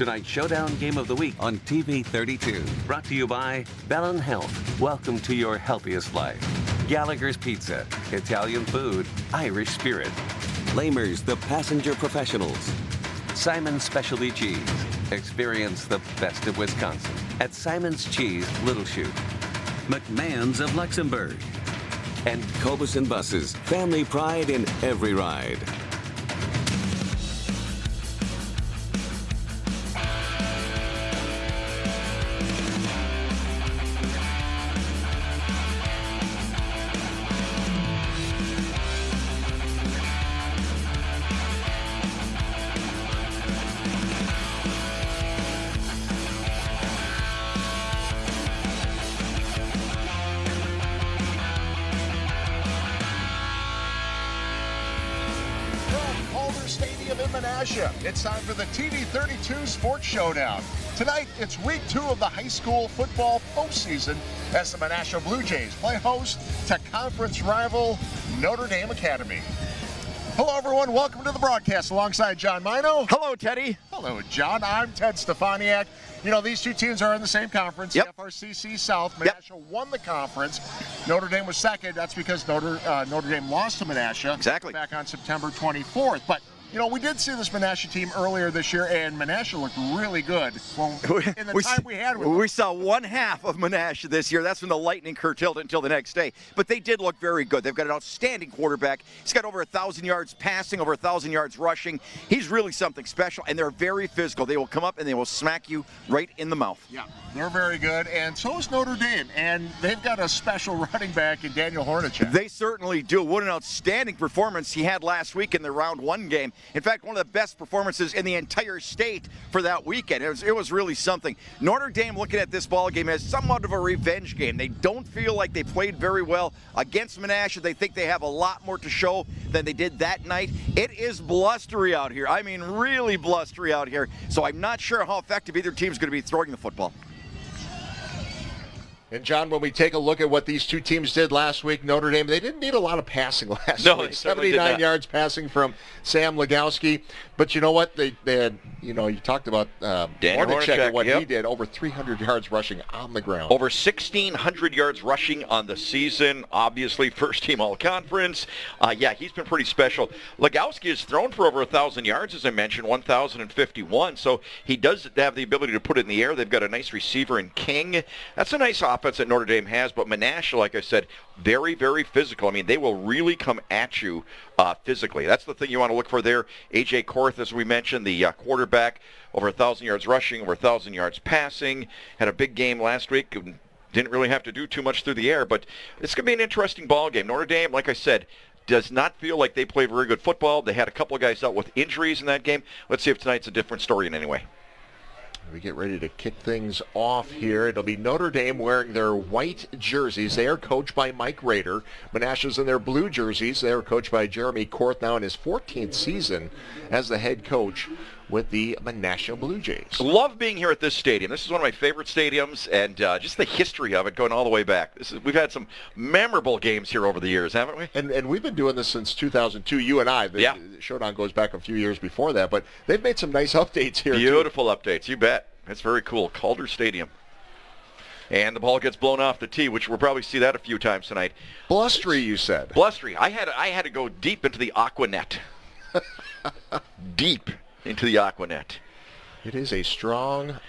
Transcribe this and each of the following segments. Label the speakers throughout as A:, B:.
A: tonight's Showdown Game of the Week on TV 32. Brought to you by Bellin Health. Welcome to your healthiest life. Gallagher's Pizza, Italian food, Irish spirit. Lamers, the passenger professionals. Simon's Specialty Cheese. Experience the best of Wisconsin at Simon's Cheese, Little Chute. McMahon's of Luxembourg. And Cobus and Buses, family pride in every ride.
B: In Menasha. It's time for the TV 32 Sports Showdown. Tonight, it's week 2 of the high school football postseason as the Menasha Blue Jays play host to conference rival Notre Dame Academy. Hello, everyone. Welcome to the broadcast alongside John Mino.
C: Hello, Teddy.
B: Hello, John. I'm Ted Stefaniak. You know, these two teams are in the same conference,
C: Yep.
B: FRCC South. Menasha won the conference. Notre Dame was second. That's because Notre Dame lost to Menasha back on September 24th. But you know, we did see this Menasha team earlier this year, and Menasha looked really good in the time we had with them.
C: We saw one half of Menasha this year. That's when the lightning curtailed it until the next day. But they did look very good. They've got an outstanding quarterback. He's got over 1,000 yards passing, over 1,000 yards rushing. He's really something special, and they're very physical. They will come up and they will smack you right in the mouth.
B: Yeah, they're very good, and so is Notre Dame, and they've got a special running back in Daniel Hornacek.
C: They certainly do. What an outstanding performance he had last week in the round 1 game. In fact, one of the best performances in the entire state for that weekend. It was really something. Notre Dame, looking at this ball game, as somewhat of a revenge game. They don't feel like they played very well against Menasha. They think they have a lot more to show than they did that night. It is blustery out here. I mean, really blustery out here. So I'm not sure how effective either team is going to be throwing the football.
B: And, John, when we take a look at what these two teams did last week, Notre Dame, they didn't need a lot of passing last week. 79 yards passing from Sam Legowski. But you know what? They had, you know, you talked about Hornacek and what he did, over 300 yards rushing on the ground.
D: Over 1,600 yards rushing on the season. Obviously, first team all-conference. Yeah, he's been pretty special. Legowski has thrown for over 1,000 yards, as I mentioned, 1,051. So he does have the ability to put it in the air. They've got a nice receiver in King. That's a nice offense that Notre Dame has, but Menasha, like I said, very, very physical. I mean, they will really come at you physically. That's the thing you want to look for there. A.J. Korth, as we mentioned, the quarterback, over 1,000 yards rushing, over 1,000 yards passing, had a big game last week. Didn't really have to do too much through the air, but it's going to be an interesting ball game. Notre Dame, like I said, does not feel like they play very good football. They had a couple of guys out with injuries in that game. Let's see if tonight's a different story in any way.
B: We get ready to kick things off here. It'll be Notre Dame wearing their white jerseys. They are coached by Mike Rader. Menasha's in their blue jerseys. They are coached by Jeremy Korth, now in his 14th season as the head coach with the Menasha Blue Jays.
D: Love being here at this stadium. This is one of my favorite stadiums, and just the history of it going all the way back. We've had some memorable games here over the years, haven't we?
B: And we've been doing this since 2002, you and I. The Showdown goes back a few years before that, but they've made some nice updates here.
D: Beautiful updates, you bet. That's very cool. Calder Stadium. And the ball gets blown off the tee, which we'll probably see that a few times tonight.
B: Blustery, you said.
D: Blustery. I had to go deep into the aqua net. Deep into the aqua net.
B: It is a strong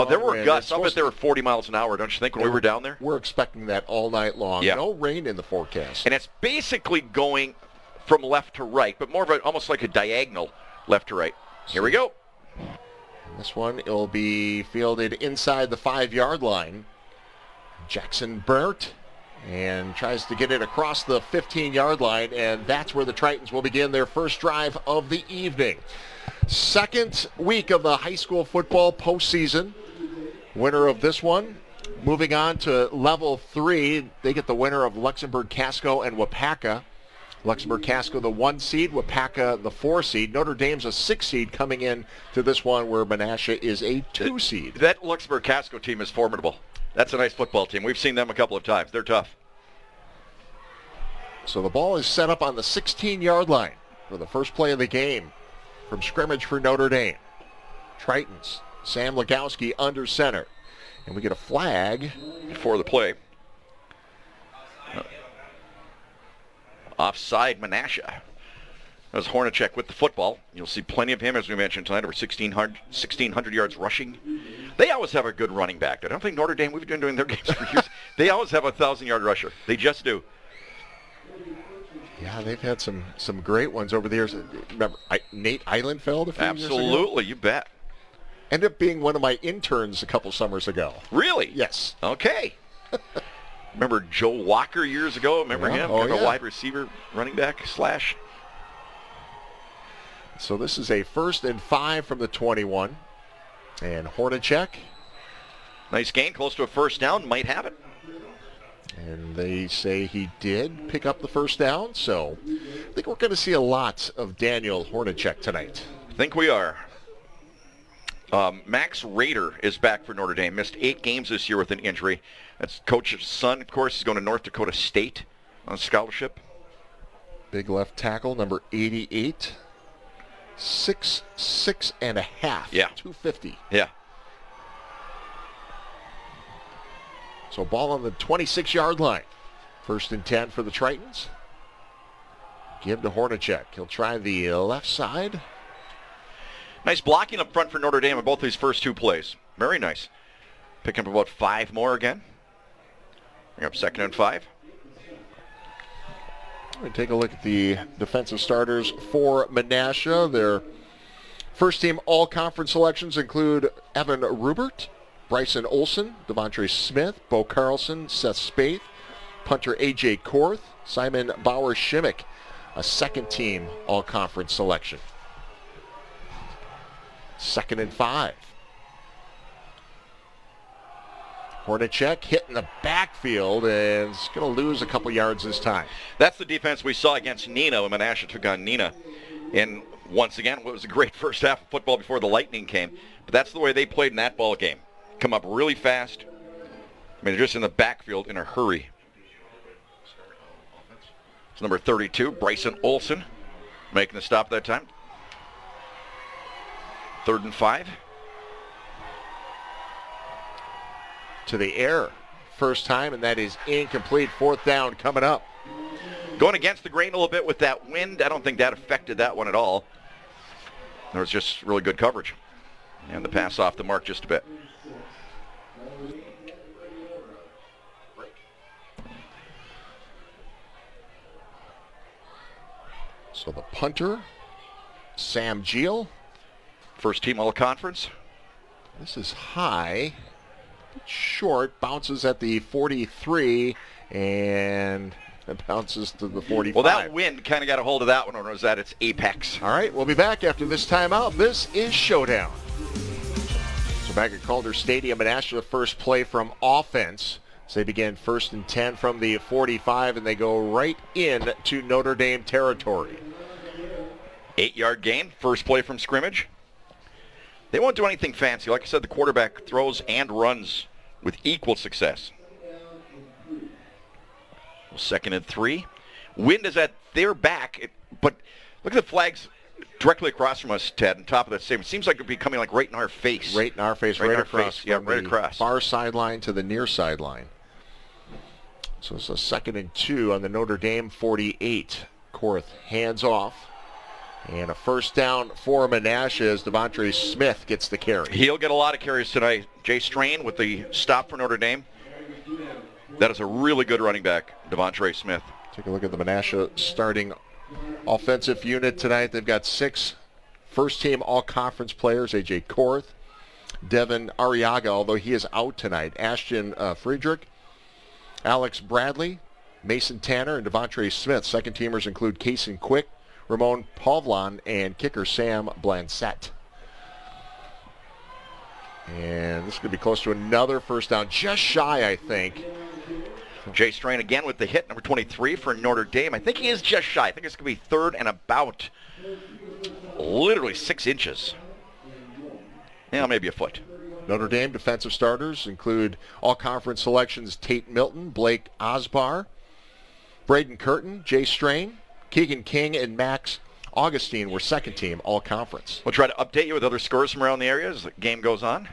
D: there were gusts. I bet they were 40 miles an hour, don't you think, when we were down there?
B: We're expecting that all night long. Yeah. No rain in the forecast.
D: And it's basically going from left to right, but more of almost like a diagonal left to right. Here we go.
B: This one, it'll be fielded inside the 5-yard line. Jackson Burt and tries to get it across the 15-yard line, and that's where the Tritons will begin their first drive of the evening. Second week of the high school football postseason. Winner of this one, moving on to level 3. They get the winner of Luxembourg, Casco, and Wapaka. Luxembourg Casco the 1 seed, Wapaka the 4 seed. Notre Dame's a 6 seed coming in to this one where Menasha is a 2 seed.
D: That Luxembourg Casco team is formidable. That's a nice football team. We've seen them a couple of times. They're tough.
B: So the ball is set up on the 16-yard line for the first play of the game from scrimmage for Notre Dame. Tritons Sam Legowski under center. And we get a flag
D: for the play. Offside Menasha. That was Hornacek with the football. You'll see plenty of him, as we mentioned tonight, over 1,600 yards rushing. They always have a good running back. I don't think Notre Dame, we've been doing their games for years. They always have a 1,000-yard rusher. They just do.
B: Yeah, they've had some great ones over the years. Remember Nate Eilenfeld a few years ago?
D: Absolutely, you bet.
B: Ended up being one of my interns a couple summers ago.
D: Really?
B: Yes.
D: Okay. Remember Joe Walker years ago? Remember him?
B: Oh, yeah.
D: A wide receiver, running back, slash.
B: So this is a 1st and 5 from the 21. And Hornacek.
D: Nice gain, close to a first down, might have it.
B: And they say he did pick up the first down, so I think we're going to see a lot of Daniel Hornacek tonight.
D: I think we are. Max Rader is back for Notre Dame. Missed 8 games this year with an injury. That's coach's son, of course. He's going to North Dakota State on scholarship.
B: Big left tackle, number 88. 6'6" and a half.
D: Yeah.
B: 250.
D: Yeah.
B: So ball on the 26-yard line. 1st and 10 for the Tritons. Give to Hornacek. He'll try the left side.
D: Nice blocking up front for Notre Dame on both these first 2 plays. Very nice. Picking up about 5 more again. Bring up 2nd and 5.
B: We'll take a look at the defensive starters for Menasha. Their first-team all-conference selections include Evan Rubert, Bryson Olson, Devontre Smith, Bo Carlson, Seth Spaeth, punter A.J. Korth, Simon Bauer-Shimmick, a second-team all-conference selection. 2nd and 5. Hornacek hitting the backfield and is going to lose a couple yards this time.
D: That's the defense we saw against Nina when Menasha took on Nina. And once again, it was a great first half of football before the Lightning came. But that's the way they played in that ball game. Come up really fast. I mean, they're just in the backfield in a hurry. It's number 32, Bryson Olson, making the stop that time. 3rd and 5.
B: To the air. First time, and that is incomplete. 4th down coming up.
D: Going against the grain a little bit with that wind. I don't think that affected that one at all. There was just really good coverage. And the pass off the mark just a bit.
B: So the punter, Sam Geel.
D: First team all-conference.
B: This is high. Short, bounces at the 43, and it bounces to the 45.
D: Well, that wind kind of got a hold of that one when it was at its apex.
B: All right, we'll be back after this timeout. This is Showdown. So back at Calder Stadium, Menasha, the first play from offense. So they begin 1st and 10 from the 45, and they go right in to Notre Dame territory.
D: 8-yard gain, first play from scrimmage. They won't do anything fancy. Like I said, the quarterback throws and runs with equal success. 2nd and 3. Wind is at their back, but look at the flags directly across from us, Ted, on top of that stadium. It seems like it'd be coming like right in our face.
B: Right in our face, right across.
D: Yeah, right across.
B: Far sideline to the near sideline. So it's a 2nd and 2 on the Notre Dame 48. Korth hands off. And a first down for Menasha as Devontre Smith gets the carry.
D: He'll get a lot of carries tonight. Jay Strain with the stop for Notre Dame. That is a really good running back, Devontre Smith.
B: Take a look at the Menasha starting offensive unit tonight. They've got 6 first-team all-conference players. A.J. Korth, Devin Arriaga, although he is out tonight. Ashton Friedrich, Alex Bradley, Mason Tanner, and Devontre Smith. Second-teamers include Kaysen Quick, Ramon Pavlon, and kicker Sam Blancette. And this could be close to another first down. Just shy, I think.
D: Jay Strain again with the hit, number 23 for Notre Dame. I think he is just shy. I think it's going to be 3rd and about literally 6 inches. Yeah, maybe a foot.
B: Notre Dame defensive starters include all-conference selections Tate Milton, Blake Osbar, Braden Curtin, Jay Strain, Keegan King, and Max Augustine were second team, all conference.
D: We'll try to update you with other scores from around the area as the game goes on.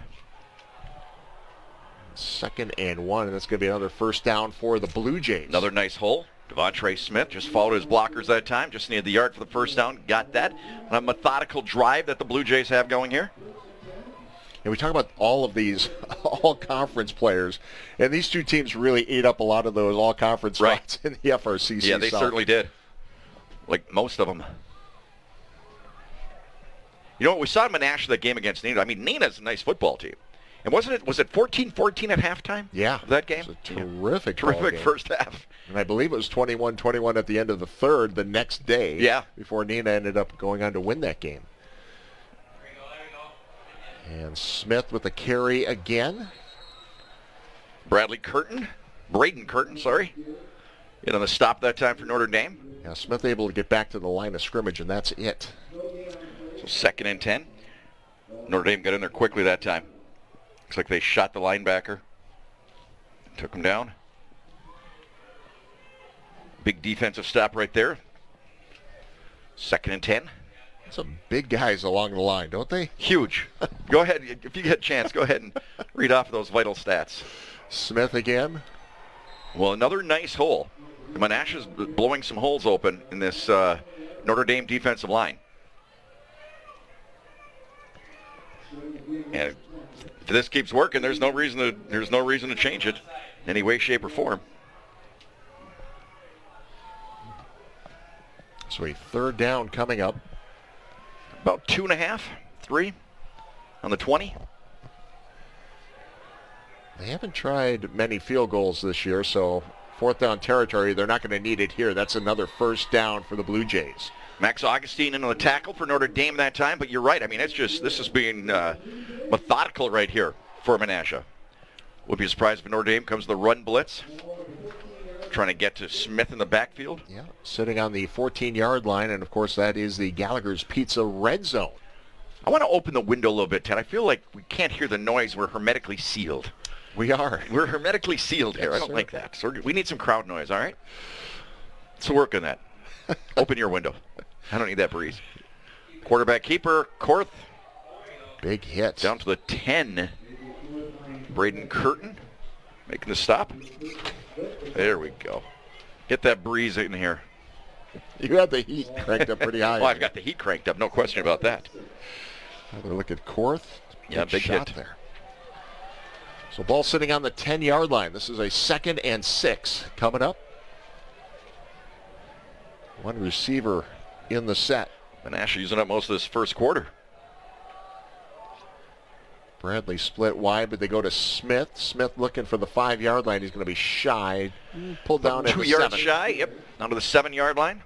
B: 2nd and 1, and that's going to be another first down for the Blue Jays.
D: Another nice hole. Devontre Smith just followed his blockers that time. Just needed the yard for the first down. Got that. A methodical drive that the Blue Jays have going here.
B: And we talk about all of these all-conference players, and these two teams really ate up a lot of those all-conference spots in the FRCC.
D: Yeah, they certainly did. Like most of them. You know what? We saw in Menasha that game against Neenah. I mean, Neenah's a nice football team. And was it 14-14 at halftime?
B: Yeah.
D: Of that game?
B: It was a terrific
D: Terrific first half.
B: And I believe it was 21-21 at the end of the third the next day.
D: Yeah.
B: Before Neenah ended up going on to win that game. And Smith with a carry again.
D: Braden Curtin, sorry. In on the stop that time for Notre Dame.
B: Yeah, Smith able to get back to the line of scrimmage, and that's it.
D: So 2nd and 10. Notre Dame got in there quickly that time. Looks like they shot the linebacker. Took him down. Big defensive stop right there. 2nd and 10.
B: Some big guys along the line, don't they?
D: Huge. Go ahead. If you get a chance, go ahead and read off those vital stats.
B: Smith again.
D: Well, another nice hole. Menasha's blowing some holes open in this Notre Dame defensive line. And if this keeps working, there's no reason to change it in any way, shape, or form.
B: So a third down coming up.
D: About 2.5, 3 on the 20.
B: They haven't tried many field goals this year, so fourth down territory, they're not going to need it here. That's another first down for the Blue Jays.
D: Max Augustine in on the tackle for Notre Dame that time, but you're right. I mean, this is being methodical right here for Menasha. Would be surprised if Notre Dame comes to the run blitz. Trying to get to Smith in the backfield.
B: Yeah, sitting on the 14-yard line, and of course that is the Gallagher's Pizza red zone.
D: I want to open the window a little bit, Ted. I feel like we can't hear the noise. We're hermetically sealed.
B: We are.
D: We're hermetically sealed here.
B: Yes,
D: I don't
B: sir.
D: like that. So we need some crowd noise, all right? Let's work on that. Open your window. I don't need that breeze. Quarterback keeper, Korth.
B: Big hit.
D: Down to the 10. Braden Curtin making the stop. There we go. Get that breeze in here.
B: You had the heat cranked up pretty high.
D: Well, I've got the heat cranked up, no question about that.
B: Have a look at Korth.
D: Yeah, big
B: shot
D: hit
B: there. So ball sitting on the 10-yard line. This is a 2nd and 6 coming up. One receiver in the set.
D: Menasha using up most of this first quarter.
B: Bradley split wide, but they go to Smith. Smith looking for the 5-yard line. He's going to be shy. Pulled down at
D: 2
B: the
D: yards
B: 7.
D: shy, yep. Down to the 7-yard line.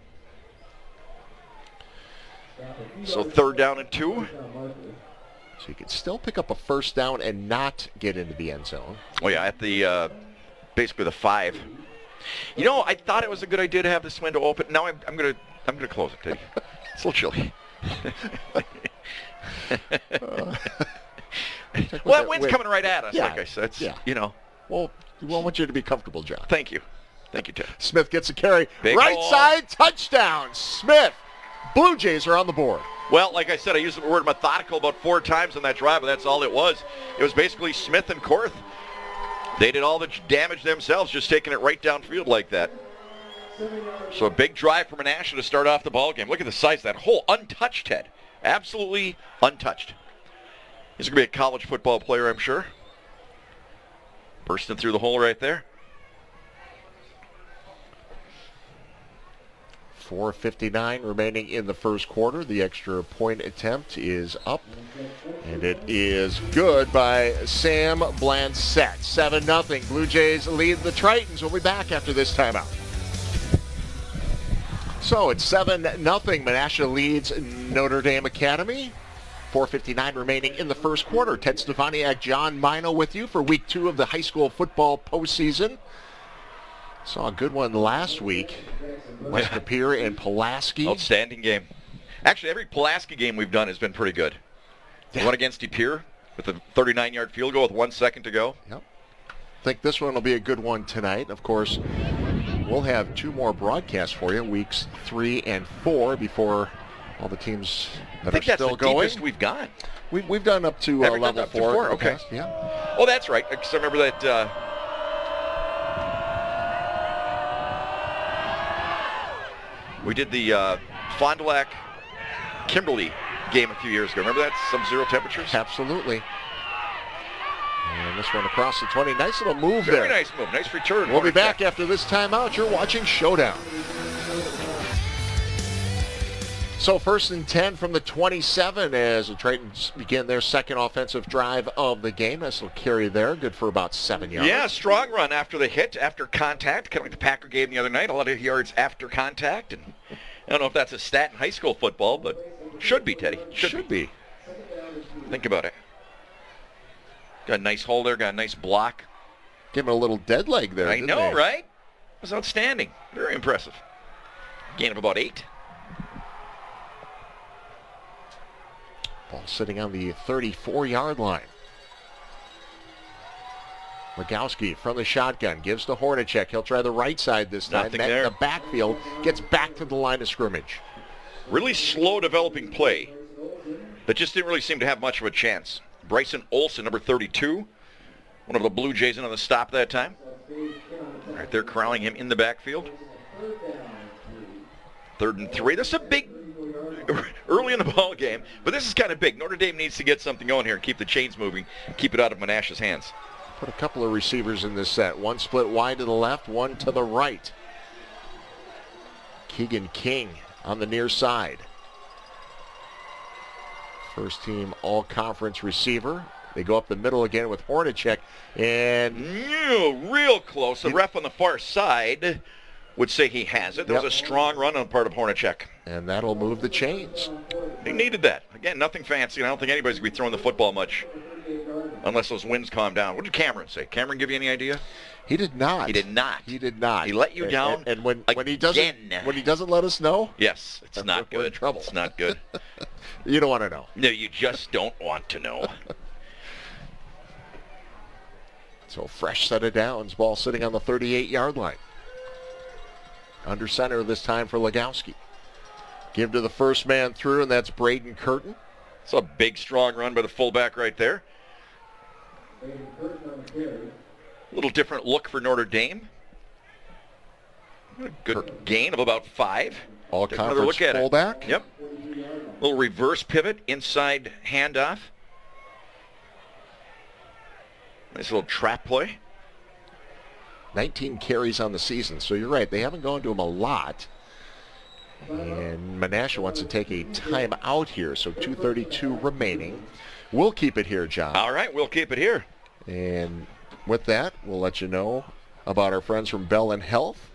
D: So 3rd down and 2.
B: So you could still pick up a first down and not get into the end zone.
D: Oh yeah, at the basically the 5. You know, I thought it was a good idea to have this window open. Now I'm gonna close it, Teddy. It's a little chilly. Well, that wind's coming right at us,
B: Yeah,
D: like I said. It's,
B: yeah.
D: you know.
B: Well, we want you to be comfortable, John.
D: Thank you, Ted.
B: Smith gets a carry.
D: Big
B: right
D: hole.
B: side, touchdown. Smith. Blue Jays are on the board.
D: Well, like I said, I used the word methodical about 4 times on that drive, but that's all it was. It was basically Smith and Korth. They did all the damage themselves, just taking it right downfield like that. So a big drive for Menasha to start off the ball game. Look at the size of that hole. Untouched, Ted. Absolutely untouched. He's going to be a college football player, I'm sure. Bursting through the hole right there.
B: 4:59 remaining in the first quarter. The extra point attempt is up, and it is good by Sam Blansett. 7-0. Blue Jays lead the Tritons. We'll be back after this timeout. So it's 7-0. Menasha leads Notre Dame Academy. 4:59 remaining in the first quarter. Ted Stefaniak, John Mino with you for week 2 of the high school football postseason. Saw a good one last week. West Capir and Pulaski.
D: Outstanding game. Actually, every Pulaski game we've done has been pretty good. The one against De Pere with a 39-yard field goal with 1 second to go.
B: Yep. I think this one will be a good one tonight. Of course, we'll have 2 more broadcasts for you, weeks 3 and 4, before all the teams that
D: I think
B: are
D: that's
B: still
D: the
B: going.
D: deepest we've gone.
B: We've done up to
D: Have we done
B: level
D: up to
B: 4.
D: four?
B: in the
D: Okay.
B: past, yeah.
D: Oh, that's right. Because I remember that we did the Fond du Lac Kimberly game a few years ago. Remember that? Sub-zero temperatures?
B: Absolutely. And this one across the 20. Nice little move there.
D: Very nice move. Nice return.
B: We'll be back after this timeout. You're watching Showdown. So 1st and 10 from the 27 as the Tritons begin their second offensive drive of the game. Nice little carry there. Good for about 7 yards.
D: Yeah, strong run after the hit, after contact. Kind of like the Packer game the other night. A lot of yards after contact. And I don't know if that's a stat in high school football, but should be, Teddy.
B: Should be.
D: Think about it. Got a nice hole there. Got a nice block.
B: Give him a little dead leg there.
D: I know,
B: they?
D: right? It was outstanding. Very impressive. Gain of about 8.
B: Ball sitting on the 34-yard line. Legowski from the shotgun gives to Hornacek. He'll try the right side this time.
D: Nothing
B: Met
D: there.
B: in the backfield. Gets back to the line of scrimmage.
D: Really slow developing play that just didn't really seem to have much of a chance. Bryson Olsen, number 32, one of the Blue Jays in on the stop that time. Right there corralling him in the backfield. 3rd and 3. That's a big, early in the ball game, but this is kind of big. Notre Dame needs to get something going here and keep the chains moving, keep it out of Menasha's hands.
B: Put a couple of receivers in this set. One split wide to the left, one to the right. Keegan King on the near side. First team all-conference receiver. They go up the middle again with Hornacek. And
D: real close. The ref on the far side would say he has it. There was a strong run on the part of Hornacek.
B: And that'll move the chains.
D: He needed that. Again, nothing fancy. And I don't think anybody's going to be throwing the football much unless those winds calm down. What did Cameron say? Cameron give you any idea?
B: He did not.
D: He did not.
B: He did not.
D: He let you down.
B: And when he doesn't let us know,
D: yes, it's not good.
B: We're in trouble.
D: It's not good.
B: You don't want to know.
D: No, you just don't want to know.
B: So fresh set of downs. Ball sitting on the 38-yard line. Under center this time for Legowski. Give to the first man through, and that's Braden Curtin.
D: It's a big, strong run by the fullback right there. A little different look for Notre Dame. A good gain of about 5.
B: All
D: Take another
B: conference
D: look at
B: fullback.
D: it. Yep. Little reverse pivot, inside handoff. Nice little trap play.
B: 19 carries on the season, so you're right. They haven't gone to him a lot. And Menasha wants to take a timeout here, so 2:32 remaining. We'll keep it here, John.
D: All right, we'll keep it here.
B: And with that, we'll let you know about our friends from Bell and Health.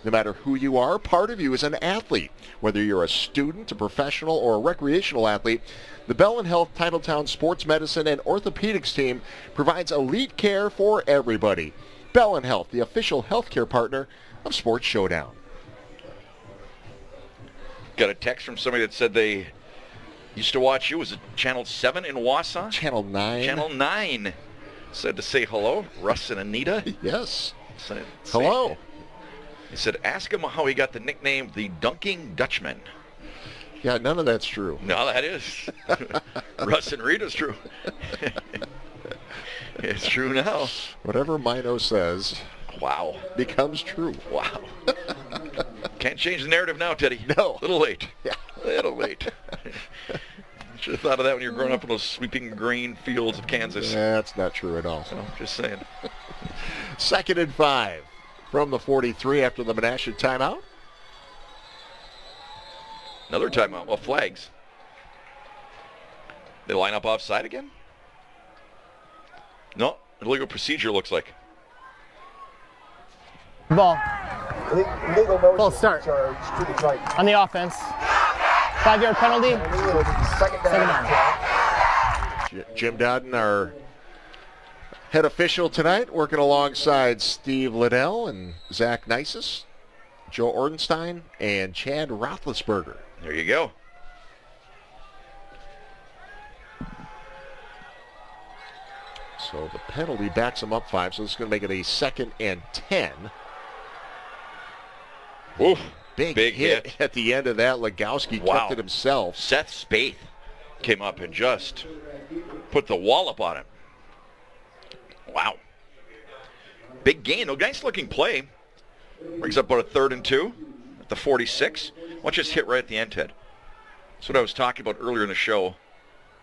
B: No matter who you are, part of you is an athlete. Whether you're a student, a professional, or a recreational athlete, the Bell and Health Titletown Sports Medicine and Orthopedics team provides elite care for everybody. Bell and Health, the official healthcare partner of Sports Showdown.
D: Got a text from somebody that said they used to watch you. Was it Channel 7 in Wausau?
B: Channel 9.
D: Channel 9. Said to say hello. Russ and Anita.
B: Yes.
D: Said,
B: Hello.
D: He said, ask him how he got the nickname the Dunking Dutchman.
B: Yeah, none of that's true.
D: No, that is. Russ and Rita's true. It's true now.
B: Whatever Mino says
D: Wow.
B: becomes true.
D: Wow. Can't change the narrative now, Teddy.
B: No.
D: A little late.
B: Yeah.
D: A little late. Should have thought of that when you were growing up in those sweeping green fields of Kansas.
B: That's not true at all.
D: So, just saying.
B: 2nd and 5 from the 43 after the Menasha timeout.
D: Another timeout. Well, flags. They line up offside again? No. Illegal procedure looks like.
E: Ball.
F: Legal motion
E: False start.
F: charge to the Titans.
E: On the offense. 5-yard penalty.
F: Second down.
B: Jim Dodden, our head official tonight, working alongside Steve Liddell and Zach Nisus, Joe Ordenstein, and Chad Roethlisberger.
D: There you go.
B: So the penalty backs them up 5, so this is going to make it a 2nd and 10.
D: Oof.
B: big
D: hit.
B: at the end of that. Legowski kept it himself.
D: Seth Spaeth came up and just put the wallop on him. Wow. Big gain. A nice looking play. Brings up about a 3rd and 2 at the 46. Watch this hit right at the end, Ted. That's what I was talking about earlier in the show,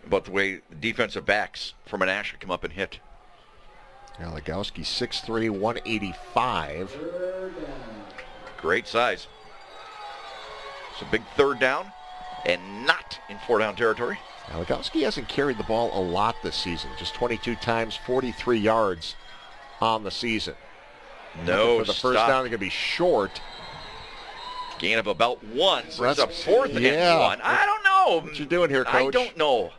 D: about the way the defensive backs from Menasha come up and hit.
B: Yeah, Legowski 6'3", 185.
D: Great size. It's a big 3rd down and not in 4-down territory.
B: Now, Legowski hasn't carried the ball a lot this season. Just 22 times, 43 yards on the season.
D: No,
B: for the first down, they're going to be short.
D: Gain of about 1, so it's a 4th and 1. I don't know.
B: What you doing here, Coach?
D: I don't know.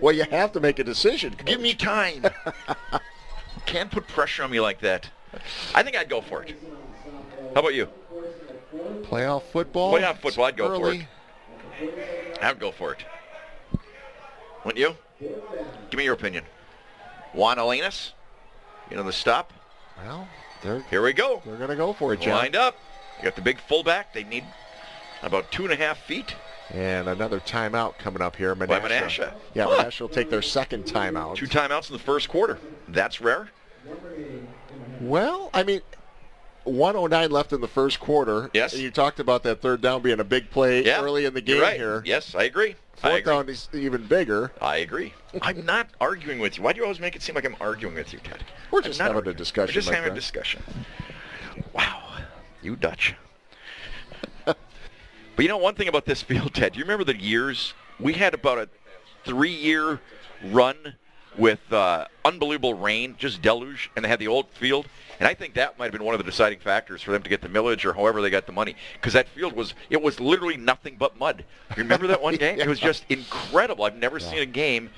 B: Well, you have to make a decision, Coach.
D: Give me time. Can't put pressure on me like that. I think I'd go for it. How about you?
B: Playoff football?
D: Playoff football, I'd go
B: early.
D: for it. I'd go for it. Wouldn't you? Give me your opinion. Juan Alanis, the stop.
B: Well,
D: here we go.
B: They're going to go for it, John.
D: Lined up. You got the big fullback. They need about 2.5 feet.
B: And another timeout coming up here.
D: By Menasha.
B: Yeah, Menasha will take their second timeout.
D: 2 timeouts in the first quarter. That's rare.
B: Well, I mean, 1:09 left in the first quarter.
D: Yes.
B: And you talked about that 3rd down being a big play early in the game here.
D: Yes, I agree.
B: 4th down is even bigger.
D: I agree. I'm not arguing with you. Why do you always make it seem like I'm arguing with you, Ted?
B: We're just having a discussion.
D: We're just having a discussion. Wow. You Dutch. But one thing about this field, Ted, do you remember the years? We had about a 3-year run with unbelievable rain, just deluge, and they had the old field. And I think that might have been one of the deciding factors for them to get the millage or however they got the money. Because that field was literally nothing but mud. You remember that one game? It was just incredible. I've never seen a game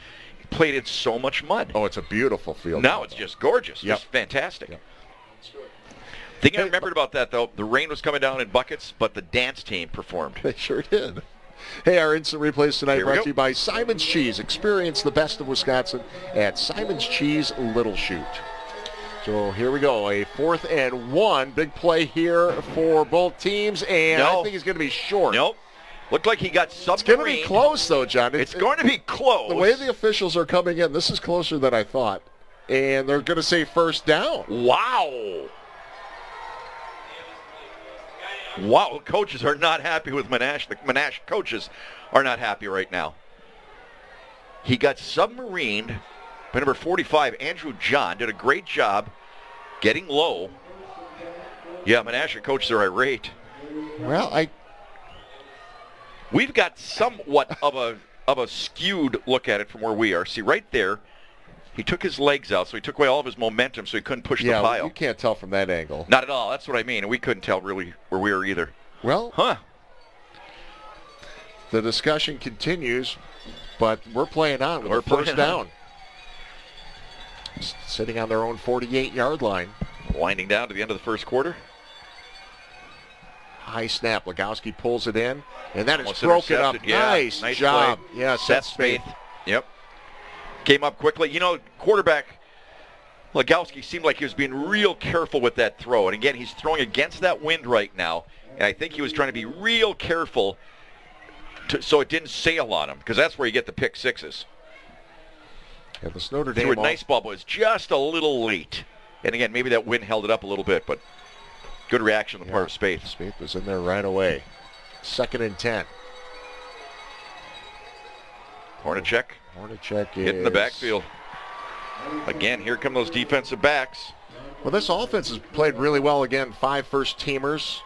D: played in so much mud.
B: Oh, it's a beautiful field.
D: Now it's just gorgeous. Just fantastic.
B: Yep.
D: Thing I remembered about that, though, the rain was coming down in buckets, but the dance team performed.
B: They sure did. Hey, our instant replays tonight brought to you by Simon's Cheese. Experience the best of Wisconsin at Simon's Cheese Little Chute. So here we go, a 4th and 1. Big play here for both teams, and I think it's going to be short.
D: Nope. Looked like he got submarine.
B: It's going to be close, though, John.
D: It's going to be close.
B: The way the officials are coming in, this is closer than I thought. And they're going to say 1st down.
D: Wow. Wow, coaches are not happy with Menasha. The Menasha coaches are not happy right now. He got submarined by number 45, Andrew John. Did a great job getting low. Yeah, Menasha coaches are irate.
B: Well,
D: we've got somewhat of a skewed look at it from where we are. See, right there, he took his legs out, so he took away all of his momentum, so he couldn't push the pile.
B: Yeah, you can't tell from that angle.
D: Not at all. That's what I mean. And we couldn't tell really where we were either.
B: Well, the discussion continues, but we're playing on with 1st down. Sitting on their own 48-yard line.
D: Winding down to the end of the first quarter.
B: High snap. Legowski pulls it in, and that is
D: broken
B: up.
D: Yeah,
B: nice job.
D: Play.
B: Yeah,
D: Seth Spaeth. Yep. Came up quickly. Quarterback Legowski seemed like he was being real careful with that throw. And again, he's throwing against that wind right now. And I think he was trying to be real careful so it didn't sail on him, because that's where you get the pick sixes.
B: Yeah, this Notre Dame
D: threw a nice ball, but was just a little late. And again, maybe that wind held it up a little bit, but good reaction on the part of Spaeth.
B: Spaeth was in there right away. 2nd and 10.
D: Hornacek hitting the backfield. Again, here come those defensive backs.
B: Well, this offense has played really well again. 5 first-teamers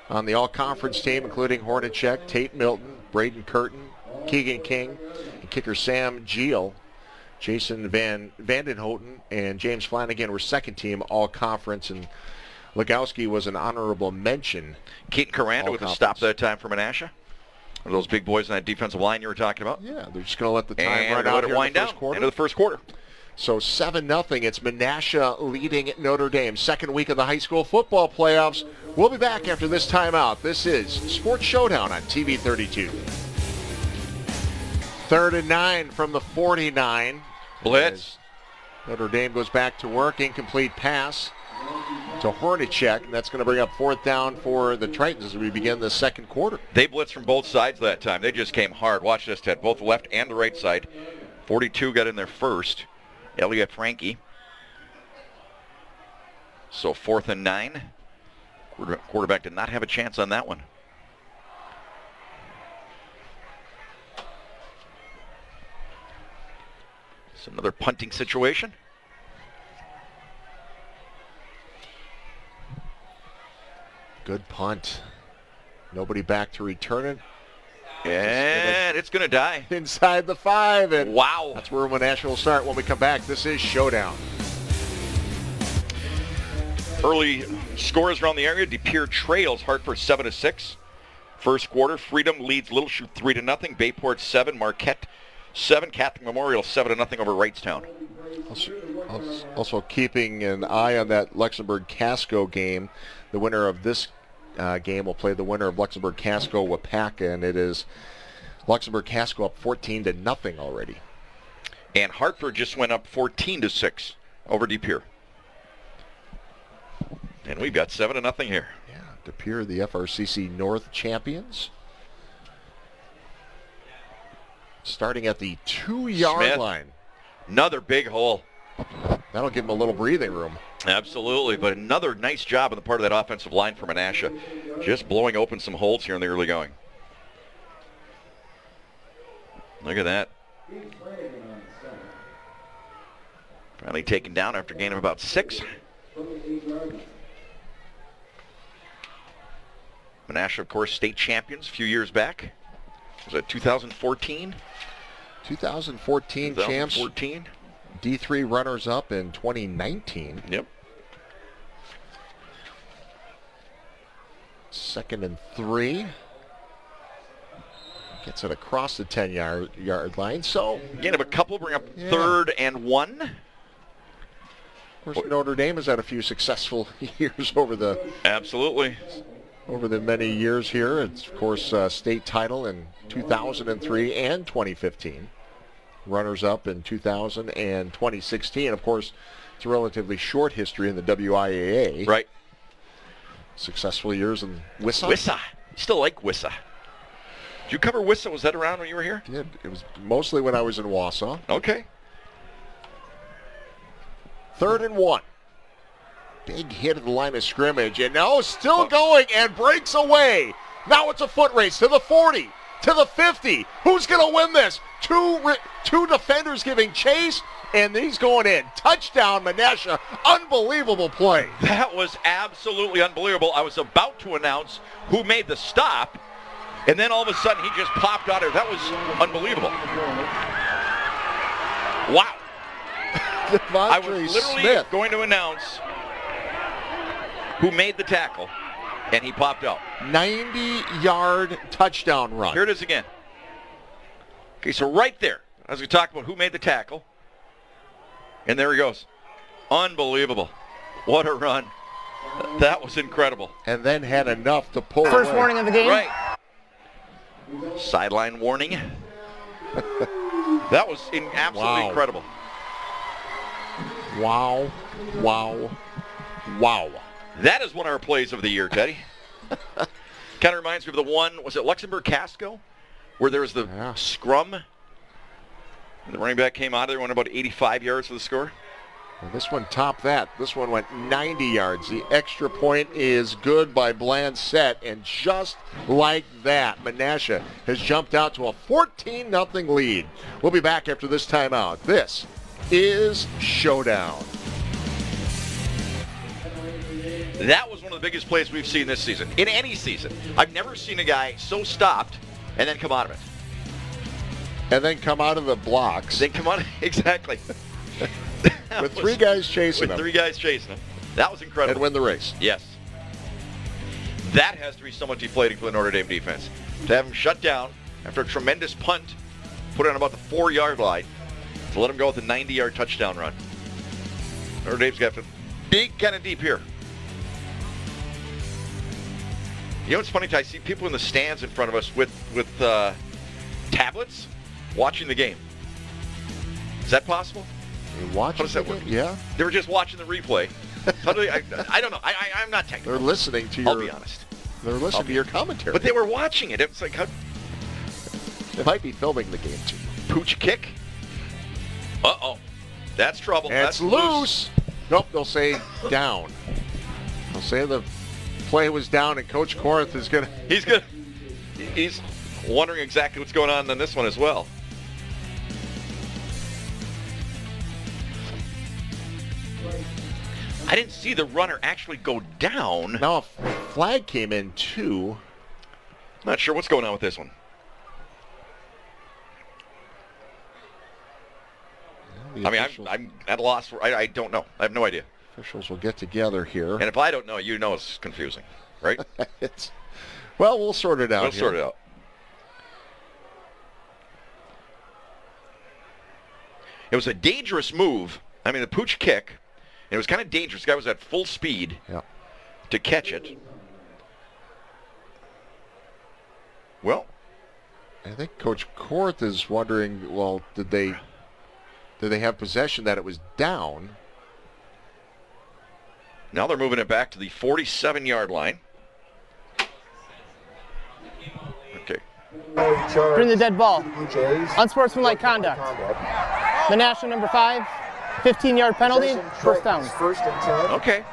B: on the all-conference team, including Hornacek, Tate Milton, Braden Curtin, Keegan King, and kicker Sam Geel. Jason Van Vandenhouten and James Flanagan were second-team all-conference, and Legowski was an honorable mention.
D: Keaton Caranda with a stop that time for Menasha. One of those big boys on that defensive line you were talking about.
B: Yeah, they're just going to let the time
D: and
B: run out here in the first quarter.
D: End of the first quarter.
B: So 7-0. It's Menasha leading Notre Dame. Second week of the high school football playoffs. We'll be back after this timeout. This is Sports Showdown on TV 32. 3rd and 9 from the 49.
D: Blitz.
B: Notre Dame goes back to work. Incomplete pass to Hornacek, and that's going to bring up 4th down for the Tritons as we begin the second quarter.
D: They blitzed from both sides that time. They just came hard. Watch this, Ted. Both the left and the right side. 42 got in there first. Elliot Frankie. So 4th and 9. Quarterback did not have a chance on that one. It's another punting situation.
B: Good punt. Nobody back to return it.
D: And it's going to die.
B: Inside the 5. And
D: wow.
B: That's where Menasha will start when we come back. This is Showdown.
D: Early scores around the area. De Pere trails Hartford 7-6. First quarter, Freedom leads Little Chute 3-0. Bayport 7, Marquette 7, Catholic Memorial 7-0 over Wrightstown.
B: Also keeping an eye on that Luxembourg-Casco game. The winner of this game will play the winner of Luxembourg-Casco-Wapaka, and it is Luxembourg-Casco up 14-0 already.
D: And Hartford just went up 14-6 over De Pere. And we've got 7-0 here.
B: Yeah, De Pere, the FRCC North champions. Starting at the 2-yard line.
D: Another big hole.
B: That'll give him a little breathing room.
D: Absolutely, but another nice job on the part of that offensive line for Menasha. Just blowing open some holes here in the early going. Look at that. Finally taken down after a gain of about 6. Menasha, of course, state champions a few years back. Was it 2014?
B: 2014 champs.
D: 2014.
B: D3 runners-up in 2019.
D: Yep.
B: 2nd and 3. Gets it across the 10-yard line. So
D: Gain of a couple, bring up 3rd and 1.
B: Of course, Notre Dame has had a few successful years over the many years here. It's, of course, state title in 2003 and 2015. Runners-up in 2000 and 2016. Of course, it's a relatively short history in the WIAA.
D: Right.
B: Successful years in Wissa.
D: Wissa. You still like Wissa. Did you cover Wissa? Was that around when you were here?
B: I did. It was mostly when I was in Wausau.
D: Okay.
B: 3rd and 1. Big hit at the line of scrimmage. And now still going and breaks away. Now it's a foot race to the 40, to the 50. Who's going to win this? Two defenders giving chase, and he's going in. Touchdown, Menasha. Unbelievable play.
D: That was absolutely unbelievable. I was about to announce who made the stop, and then all of a sudden he just popped out of it. That was unbelievable. Wow. I was literally going to announce who made the tackle, and he popped out.
B: 90-yard touchdown run.
D: Here it is again. Okay, so right there, as we talk about who made the tackle, and there he goes. Unbelievable. What a run. That was incredible.
B: And then had enough to pull
E: First
B: away.
E: warning of the game.
D: Right. Sideline warning. That was absolutely incredible.
B: Wow. Wow. Wow.
D: That is one of our plays of the year, Teddy. Kind of reminds me of the one, was it Luxembourg-Casco? Where there was the scrum. The running back came out of there, went about 85 yards for the score.
B: Well, this one topped that. This one went 90 yards. The extra point is good by Blanchette, and just like that, Menasha has jumped out to a 14-0 lead. We'll be back after this timeout. This is Showdown.
D: That was one of the biggest plays we've seen this season, in any season. I've never seen a guy so stopped and then come out of it.
B: And then come out of the blocks.
D: Then come out, exactly.
B: With 3 guys chasing him.
D: With 3 guys chasing him. That was incredible.
B: And win the race.
D: Yes. That has to be somewhat deflating for the Notre Dame defense. To have him shut down after a tremendous punt, put it on about the 4-yard line, to let him go with a 90-yard touchdown run. Notre Dame's got to dig kind of deep here. You know what's funny? I see people in the stands in front of us with tablets watching the game. Is that possible?
B: You watching?
D: How does that work?
B: Yeah.
D: They were just watching the replay. How do I don't know. I'm not technical.
B: They're listening to your.
D: I'll be honest.
B: They're listening to your commentary.
D: But they were watching it. It was like, how,
B: They might be filming the game too.
D: pooch kick? Uh-oh. That's trouble.
B: And
D: That's
B: it's loose. Nope, they'll say down. They'll say the play was down, and Coach Korth is going to...
D: He's wondering exactly what's going on in this one as well. I didn't see the runner actually go down.
B: Now a flag came in too.
D: Not sure what's going on with this one. I mean, I'm at a loss for, I don't know. I have no idea.
B: Officials will get together here.
D: And if I don't know, you know it's confusing, right?
B: Well, we'll sort it out.
D: We'll sort it out. It was a dangerous move. I mean, the pooch kick. It was kind of dangerous. The guy was at full speed to catch it. Well,
B: I think Coach Korth is wondering, well, did they have possession that it was down?
D: Now they're moving it back to the 47-yard line. Okay.
E: Bring the dead ball. Unsportsmanlike conduct. Menasha number 5. 15-yard penalty. First down.
F: First and 10.
D: Okay.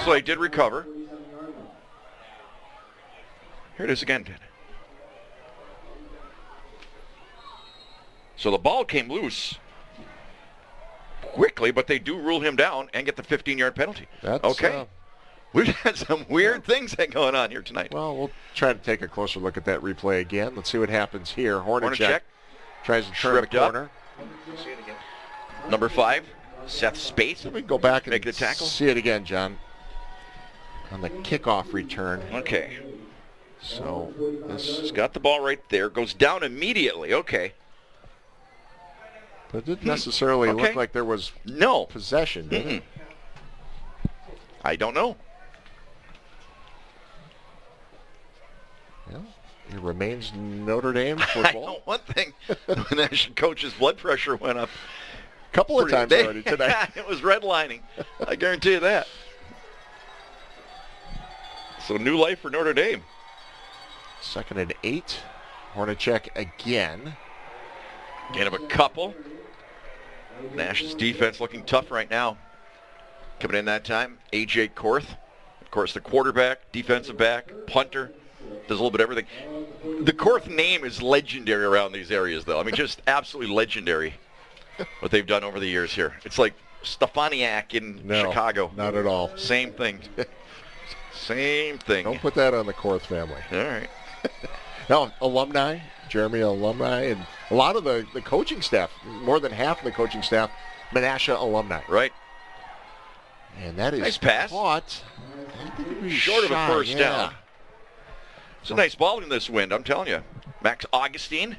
D: So they did recover. Here it is again. So the ball came loose quickly, but they do rule him down and get the 15-yard penalty.
B: That's,
D: okay. We've had some weird things going on here tonight.
B: Well, we'll try to take a closer look at that replay again. Let's see what happens here. Hornacek tries to turn the corner.
D: Number 5, Seth Spates.
B: Let me go back and
D: make the tackle.
B: See it again, John. On the kickoff return.
D: Okay.
B: So
D: He's got the ball right there. Goes down immediately. Okay.
B: But it didn't necessarily look like there was possession, did it?
D: I don't know.
B: Well, it remains Notre Dame football.
D: I know one thing. The Menasha coach's blood pressure went up.
B: A couple of times already tonight.
D: It was redlining. I guarantee you that. So new life for Notre Dame.
B: 2nd and 8. Hornacek again.
D: Gain of a couple. Nash's defense looking tough right now. Coming in that time, A.J. Korth. Of course, the quarterback, defensive back, punter, does a little bit of everything. The Korth name is legendary around these areas, though. I mean, just absolutely legendary what they've done over the years here. It's like Stefaniak in Chicago.
B: Not at all.
D: Same thing. Same thing.
B: Don't put that on the Korth family.
D: All right.
B: Now, alumni, Jeremy alumni, and a lot of the coaching staff, more than half of the coaching staff, Menasha alumni.
D: Right.
B: And that is
D: nice pass.
B: Caught.
D: Short of a first down. It's a nice ball in this wind, I'm telling you. Max Augustine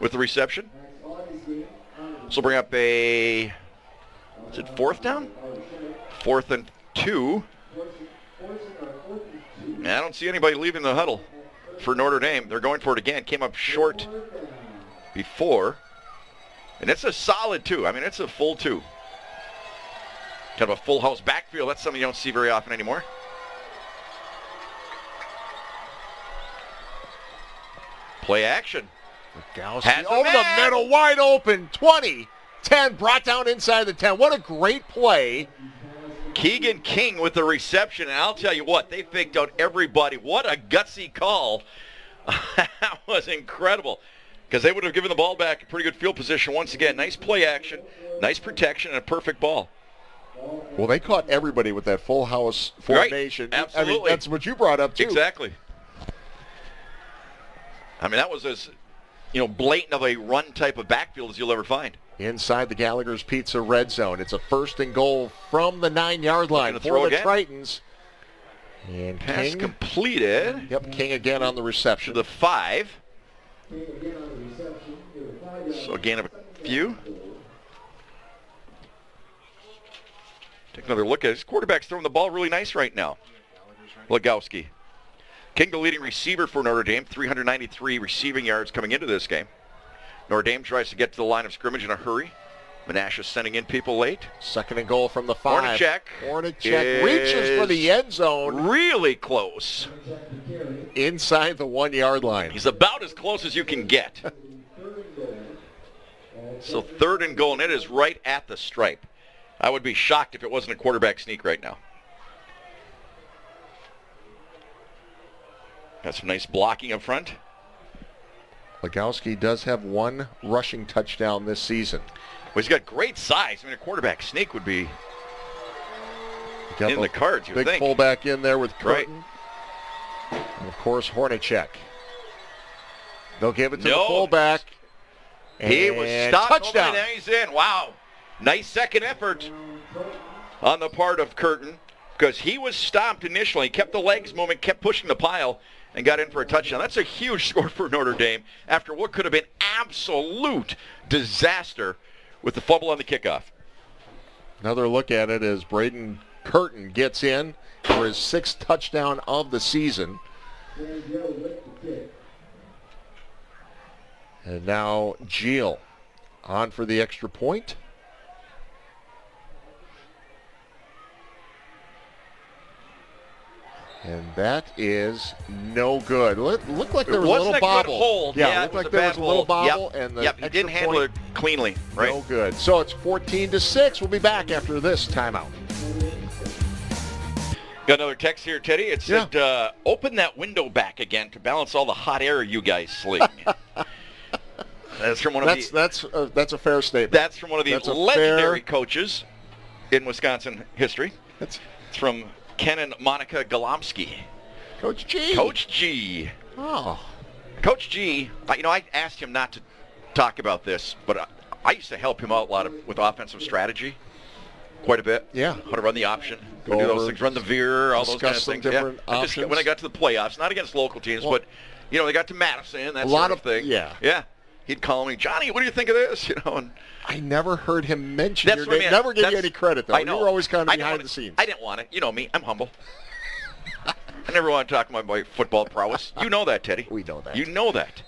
D: with the reception. So bring up is it 4th down? 4th and 2. I don't see anybody leaving the huddle for Notre Dame. They're going for it again. Came up short before. And it's a solid 2. I mean, it's a full 2. Kind of a full house backfield. That's something you don't see very often anymore. Play action.
B: Has over the middle, wide open, 20, 10, brought down inside the 10. What a great play.
D: Keegan King with the reception, and I'll tell you what, they faked out everybody. What a gutsy call. That was incredible, because they would have given the ball back in pretty good field position once again. Nice play action, nice protection, and a perfect ball.
B: Well, they caught everybody with that full house formation.
D: Right. Absolutely.
B: I mean, that's what you brought up, too.
D: Exactly. I mean, that was as blatant of a run type of backfield as you'll ever find.
B: Inside the Gallagher's Pizza red zone. It's a 1st and goal from the 9-yard line for the Tritons. And
D: pass
B: King
D: completed.
B: Yep, King again on the reception.
D: To the 5. So again, a few. Take another look at it. His quarterback's throwing the ball really nice right now. Legowski. King, the leading receiver for Notre Dame, 393 receiving yards coming into this game. Notre Dame tries to get to the line of scrimmage in a hurry. Menasha sending in people late.
B: Second and goal from the 5.
D: Hornacek
B: reaches for the end zone.
D: Really close.
B: Inside the 1-yard line.
D: He's about as close as you can get. So 3rd and goal, and it is right at the stripe. I would be shocked if it wasn't a quarterback sneak right now. Got some nice blocking up front.
B: Legowski does have 1 rushing touchdown this season.
D: Well, he's got great size. I mean, a quarterback sneak would be in the cards, you would
B: think. Big fullback in there with Curtin.
D: Right.
B: And, of course, Hornacek. They'll give it to the fullback.
D: He was stopped.
B: Touchdown.
D: And he's in. Wow. Nice second effort on the part of Curtin because he was stopped initially. He kept the legs moving, kept pushing the pile, and got in for a touchdown. That's a huge score for Notre Dame after what could have been absolute disaster with the fumble on the kickoff.
B: Another look at it as Braden Curtin gets in for his 6th touchdown of the season. And now Geel on for the extra point. And that is no good. Looked like there was a little bobble.
D: Hold.
B: Yeah, looked like there was a little bobble.
D: Yep.
B: And the
D: he didn't handle it cleanly. Right.
B: No good. So it's 14-6. We'll be back after this timeout.
D: Got another text here, Teddy. It said, open that window back again to balance all the hot air you guys sling. That's from one of
B: that's a fair statement.
D: That's from one of the legendary coaches in Wisconsin history. It's from Ken and Monica Golomsky.
B: Coach G.
D: Coach G.
B: Oh.
D: Coach G, I asked him not to talk about this, but I used to help him out a lot with offensive strategy quite a bit.
B: Yeah.
D: How to run the option, go do those things, run the veer, all those kind of things.
B: Different options.
D: When I got to the playoffs, not against local teams, but, they got to Madison, that sort of thing.
B: Yeah.
D: Yeah. He'd call me, Johnny, what do you think of this? And
B: I never heard him mention
D: your name.
B: Never gave you any credit, though.
D: I know.
B: You were always kind of behind the scenes.
D: I didn't want it. You know me. I'm humble. I never want to talk about my football prowess. You know that, Teddy.
B: We know that.
D: You know that.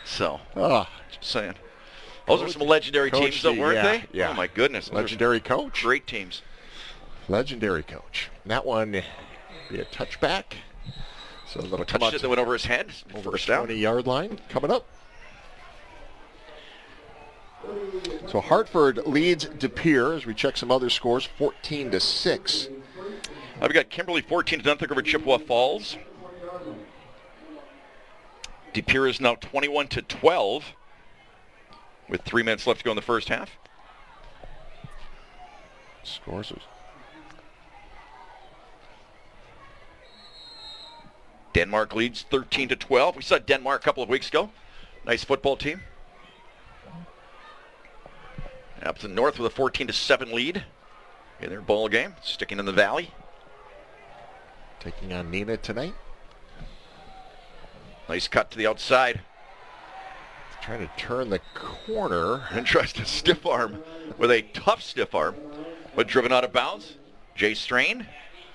D: So, just saying. Those are some legendary teams, though, weren't they?
B: Yeah.
D: Oh, my goodness.
B: Legendary coach.
D: Great teams.
B: Legendary coach. And that one be a touchback. So that'll come out.
D: That went over his head.
B: Over
D: First
B: the
D: down.
B: 20-yard line coming up. So Hartford leads De Pere as we check some other scores, 14-6.
D: I've got Kimberly 14-0 over Chippewa Falls. De Pere is now 21-12 with 3 minutes left to go in the first half.
B: Scores.
D: Denmark leads 13-12. We saw Denmark a couple of weeks ago. Nice football team. Up to North with a 14-7 lead in their bowl game, sticking in the Valley.
B: Taking on Neenah tonight.
D: Nice cut to the outside.
B: Trying to turn the corner.
D: And tries to stiff arm with a tough stiff arm, but driven out of bounds. Jay Strain,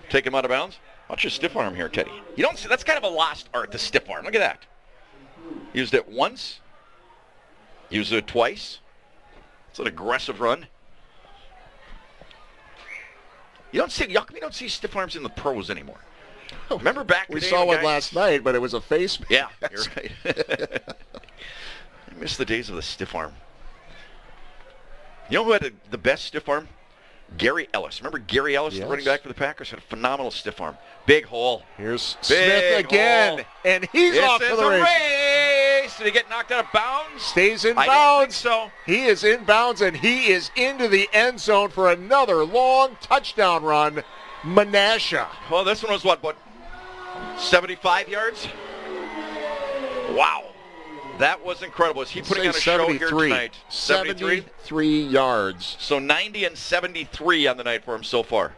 D: take him out of bounds. Watch your stiff arm here, Teddy. You don't see, that's kind of a lost art, the stiff arm. Look at that. Used it once. Used it twice. It's an aggressive run. How come you don't see stiff arms in the pros anymore? Remember back
B: we saw one last night, but it was a face mask.
D: Yeah, you're right. I miss the days of the stiff arm. You know who had the best stiff arm? Gary Ellis. Remember Gary Ellis, the running back for the Packers? Had a phenomenal stiff arm. Big hole.
B: Here's Smith again, and he's off for the race.
D: Did he get knocked out of bounds?
B: Stays in bounds.
D: I don't think so.
B: He is in bounds, and he is into the end zone for another long touchdown run. Menasha.
D: Well, this one was what 75 yards? Wow. That was incredible. Is he putting on a show here tonight?
B: 73 yards.
D: So 90 and 73 on the night for him so far.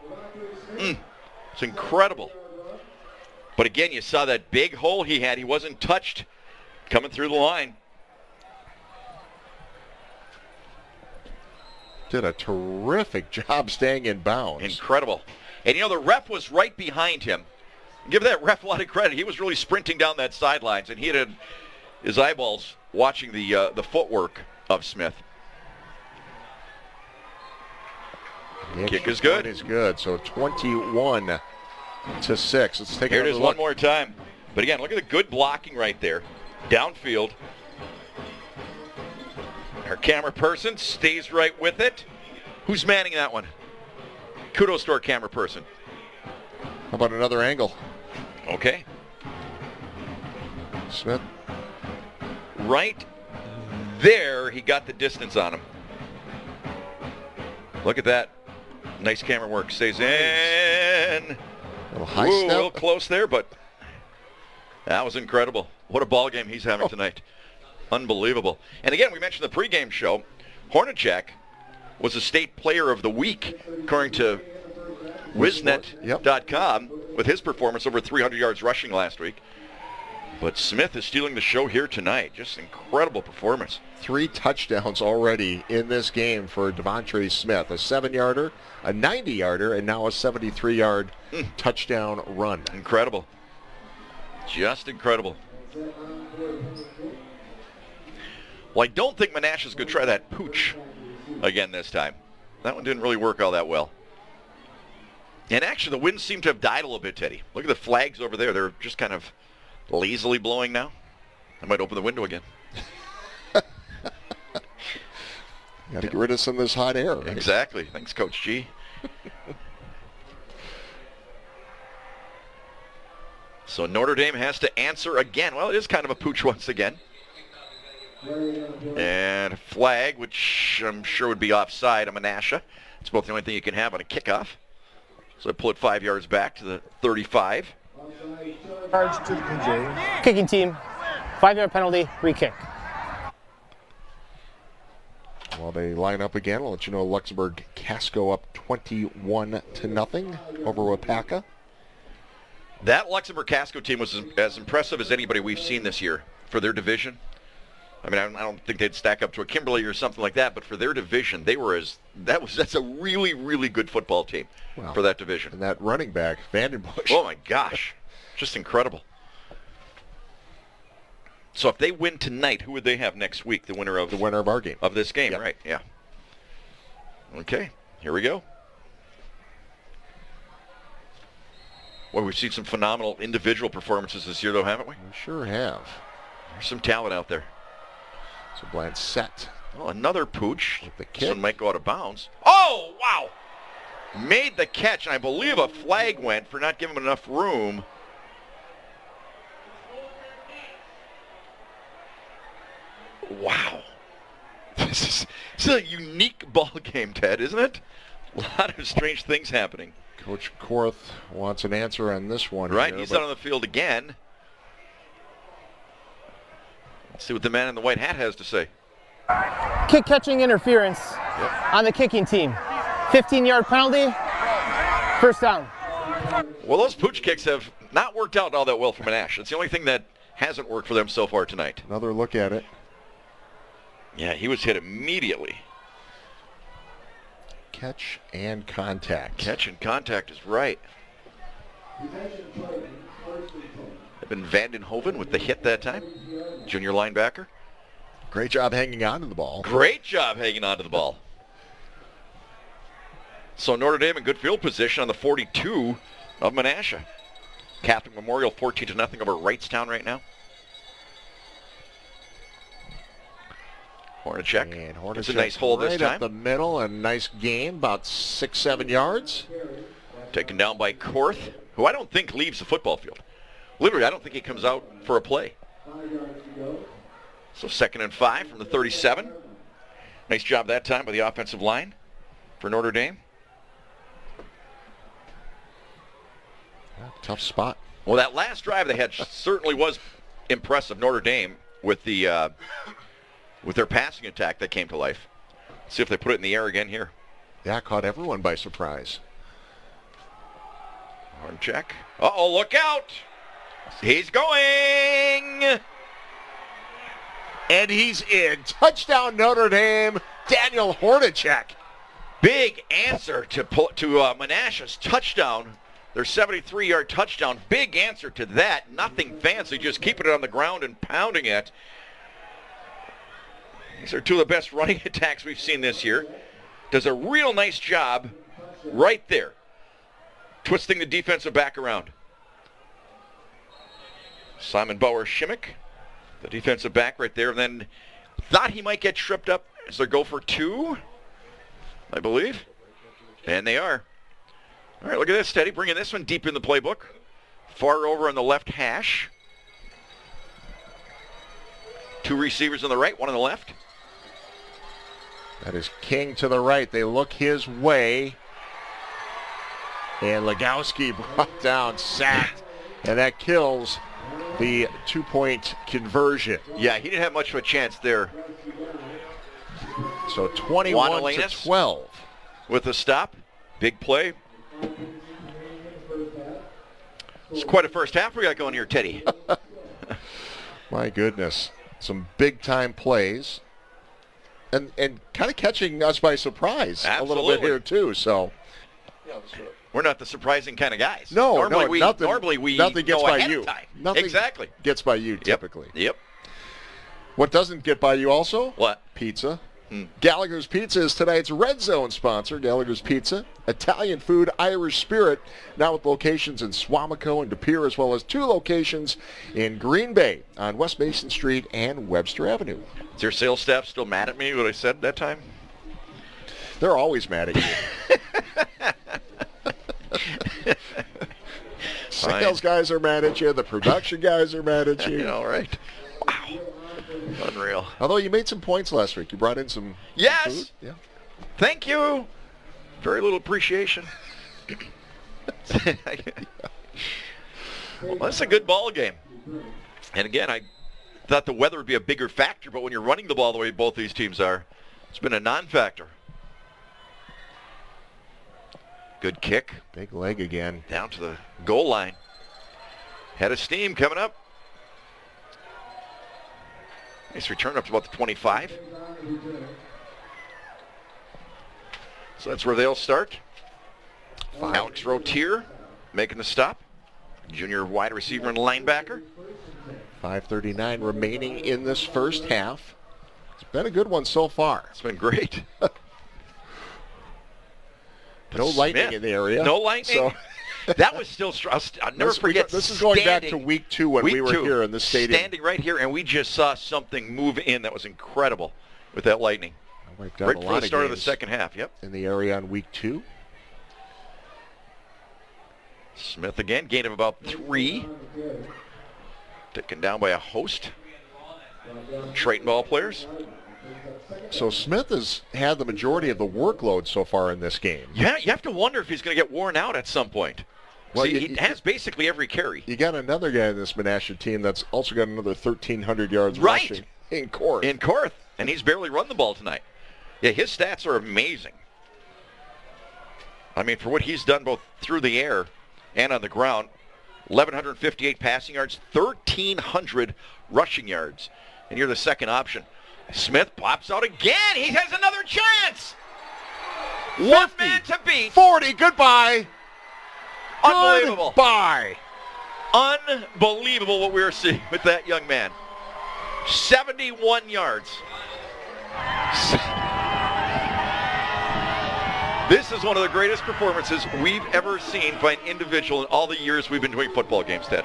D: It's incredible. But again, you saw that big hole he had. He wasn't touched coming through the line.
B: Did a terrific job staying in bounds.
D: Incredible. And the ref was right behind him. Give that ref a lot of credit. He was really sprinting down that sidelines, and he had his eyeballs watching the footwork of Smith.
B: The
D: Kick
B: extra
D: is good.
B: point is good. So 21-6. Let's take
D: Here it
B: another
D: is
B: look.
D: one more time. But again, look at the good blocking right there. Downfield. Our camera person stays right with it. Who's manning that one? Kudos to our camera person.
B: How about another angle?
D: Okay.
B: Smith.
D: Right there, he got the distance on him. Look at that. Nice camera work. Stays in.
B: A little high
D: Ooh,
B: step.
D: a little close there, but that was incredible. What a ball game he's having tonight. Unbelievable. And again, we mentioned the pregame show. Hornacek was a state player of the week, according to Wisnet.com, with his performance over 300 yards rushing last week. But Smith is stealing the show here tonight. Just incredible performance.
B: 3 touchdowns already in this game for Devontre Smith. A 7-yarder, a 90-yarder, and now a 73-yard touchdown run.
D: Incredible. Just incredible. Well, I don't think Menasha's going to try that pooch again this time. That one didn't really work all that well. And actually, the winds seem to have died a little bit, Teddy. Look at the flags over there. They're just kind of lazily blowing now. I might open the window again.
B: Got to get rid of some of this hot air. Right?
D: Exactly. Thanks, Coach G. So Notre Dame has to answer again. Well, it is kind of a pooch once again. And a flag, which I'm sure would be offside of Menasha. It's about the only thing you can have on a kickoff. So I pull it 5 yards back to the 35.
F: Yards to the PJ.
E: Kicking team, 5-yard penalty, re-kick.
B: While they line up again, I'll let you know Luxembourg Casco up 21-0 over Wapaka.
D: That Luxembourg Casco team was as impressive as anybody we've seen this year for their division. I mean, I don't think they'd stack up to a Kimberly or something like that, but for their division, that's a really, really good football team for that division.
B: And that running back, Vandenbush.
D: Oh my gosh, just incredible. So if they win tonight, who would they have next week? The winner of
B: our game.
D: Of this game,
B: Yep.
D: right? Yeah. Okay, here we go. Well, we've seen some phenomenal individual performances this year, though, haven't we?
B: We sure have.
D: There's some talent out there.
B: So Bland set.
D: Well, another pooch.
B: With the
D: This
B: kick.
D: one might go out of bounds. Oh, wow! Made the catch, and I believe a flag went for not giving him enough room. Wow. This is a unique ball game, Ted, isn't it? A lot of strange things happening.
B: Coach Korth wants an answer on this one.
D: Right,
B: here,
D: he's
B: but
D: out on the field again. Let's see what the man in the white hat has to say.
E: Kick catching interference on the kicking team. 15-yard penalty, first down.
D: Well, those pooch kicks have not worked out all that well for Menasha. It's the only thing that hasn't worked for them so far tonight.
B: Another look at it.
D: Yeah, he was hit immediately.
B: Catch and contact.
D: Catch and contact is right. Been Vandenhoven with the hit that time. Junior linebacker.
B: Great job hanging on to the ball.
D: Great job hanging on to the ball. So Notre Dame in good field position on the 42 of Menasha. Catholic Memorial 14-0 over Wrightstown right now. Hornacek.
B: And Hornacek
D: It's a nice hole this
B: right
D: time.
B: up the middle, a nice gain, about 6-7 yards.
D: Taken down by Korth, who I don't think leaves the football field. Literally, I don't think he comes out for a play. So 2nd and 5 from the 37. Nice job that time by the offensive line for Notre Dame.
B: Tough spot.
D: Well, that last drive they had certainly was impressive. Notre Dame with the with their passing attack that came to life. See if they put it in the air again here.
B: Yeah, caught everyone by surprise.
D: Hornacek. Uh-oh, look out! He's going!
B: And he's in. Touchdown Notre Dame, Daniel Hornacek.
D: Big answer to Menasha's touchdown. Their 73-yard touchdown. Big answer to that. Nothing fancy, just keeping it on the ground and pounding it. These are two of the best running attacks we've seen this year. Does a real nice job right there. Twisting the defensive back around. Simon Bauer-Schimmick, the defensive back right there, and then thought he might get tripped up as they go for 2, I believe. And they are. All right, look at this, Teddy, bringing this one deep in the playbook. Far over on the left hash. 2 receivers on the right, 1 on the left.
B: That is King to the right. They look his way. And Legowski brought down, sacked, and that kills the 2-point conversion.
D: Yeah, he didn't have much of a chance there.
B: So 21-12.
D: With the stop. Big play. It's quite a first half we got going here, Teddy.
B: My goodness. Some big-time plays. And kind of catching us by surprise a little bit here, too. So
D: we're not the surprising kind of guys.
B: No,
D: normally
B: we
D: nothing
B: gets by you. Nothing
D: exactly
B: gets by you typically.
D: Yep.
B: What doesn't get by you also?
D: What?
B: Pizza. Gallagher's Pizza is tonight's Red Zone sponsor. Gallagher's Pizza, Italian food, Irish spirit, now with locations in Swamico and De Pere, as well as 2 locations in Green Bay on West Mason Street and Webster Avenue.
D: Is your sales staff still mad at me what I said that time?
B: They're always mad at you. Sales guys are mad at you. The production guys are mad at you.
D: All right. Wow. Unreal.
B: Although you made some points last week. You brought in some
D: Yes.
B: food. Yeah.
D: Thank you. Very little appreciation. Well, that's a good ball game. And again, I thought the weather would be a bigger factor, but when you're running the ball the way both these teams are, it's been a non-factor. Good kick.
B: Big leg again.
D: Down to the goal line. Head of steam coming up. Nice return up to about the 25. So that's where they'll start. Alex Rotier making the stop. Junior wide receiver and linebacker.
B: 5:39 remaining in this first half. It's been a good one so far.
D: It's been great.
B: No lightning in the area.
D: No lightning. So that was still strong. I'll never forget.
B: This is going back to week 2 when we were here in the stadium.
D: Standing right here, and we just saw something move in that was incredible with that lightning.
B: Right
D: before the start of the second half, yep.
B: In the area on week 2.
D: Smith again, gain of about 3. Taken down by a host. Triton ball players.
B: So Smith has had the majority of the workload so far in this game.
D: Yeah, you have to wonder if he's going to get worn out at some point. Well, he has basically every carry.
B: You got another guy in this Menasha team that's also got another 1,300 yards rushing in Korth.
D: In Korth, and he's barely run the ball tonight. Yeah, his stats are amazing. I mean, for what he's done both through the air and on the ground, 1,158 passing yards, 1,300 rushing yards. And you're the second option. Smith pops out again. He has another chance.
B: 50,
D: one man to beat.
B: 40, goodbye.
D: Unbelievable.
B: Goodbye.
D: Unbelievable what we are seeing with that young man. 71 yards. This is one of the greatest performances we've ever seen by an individual in all the years we've been doing football games, Ted.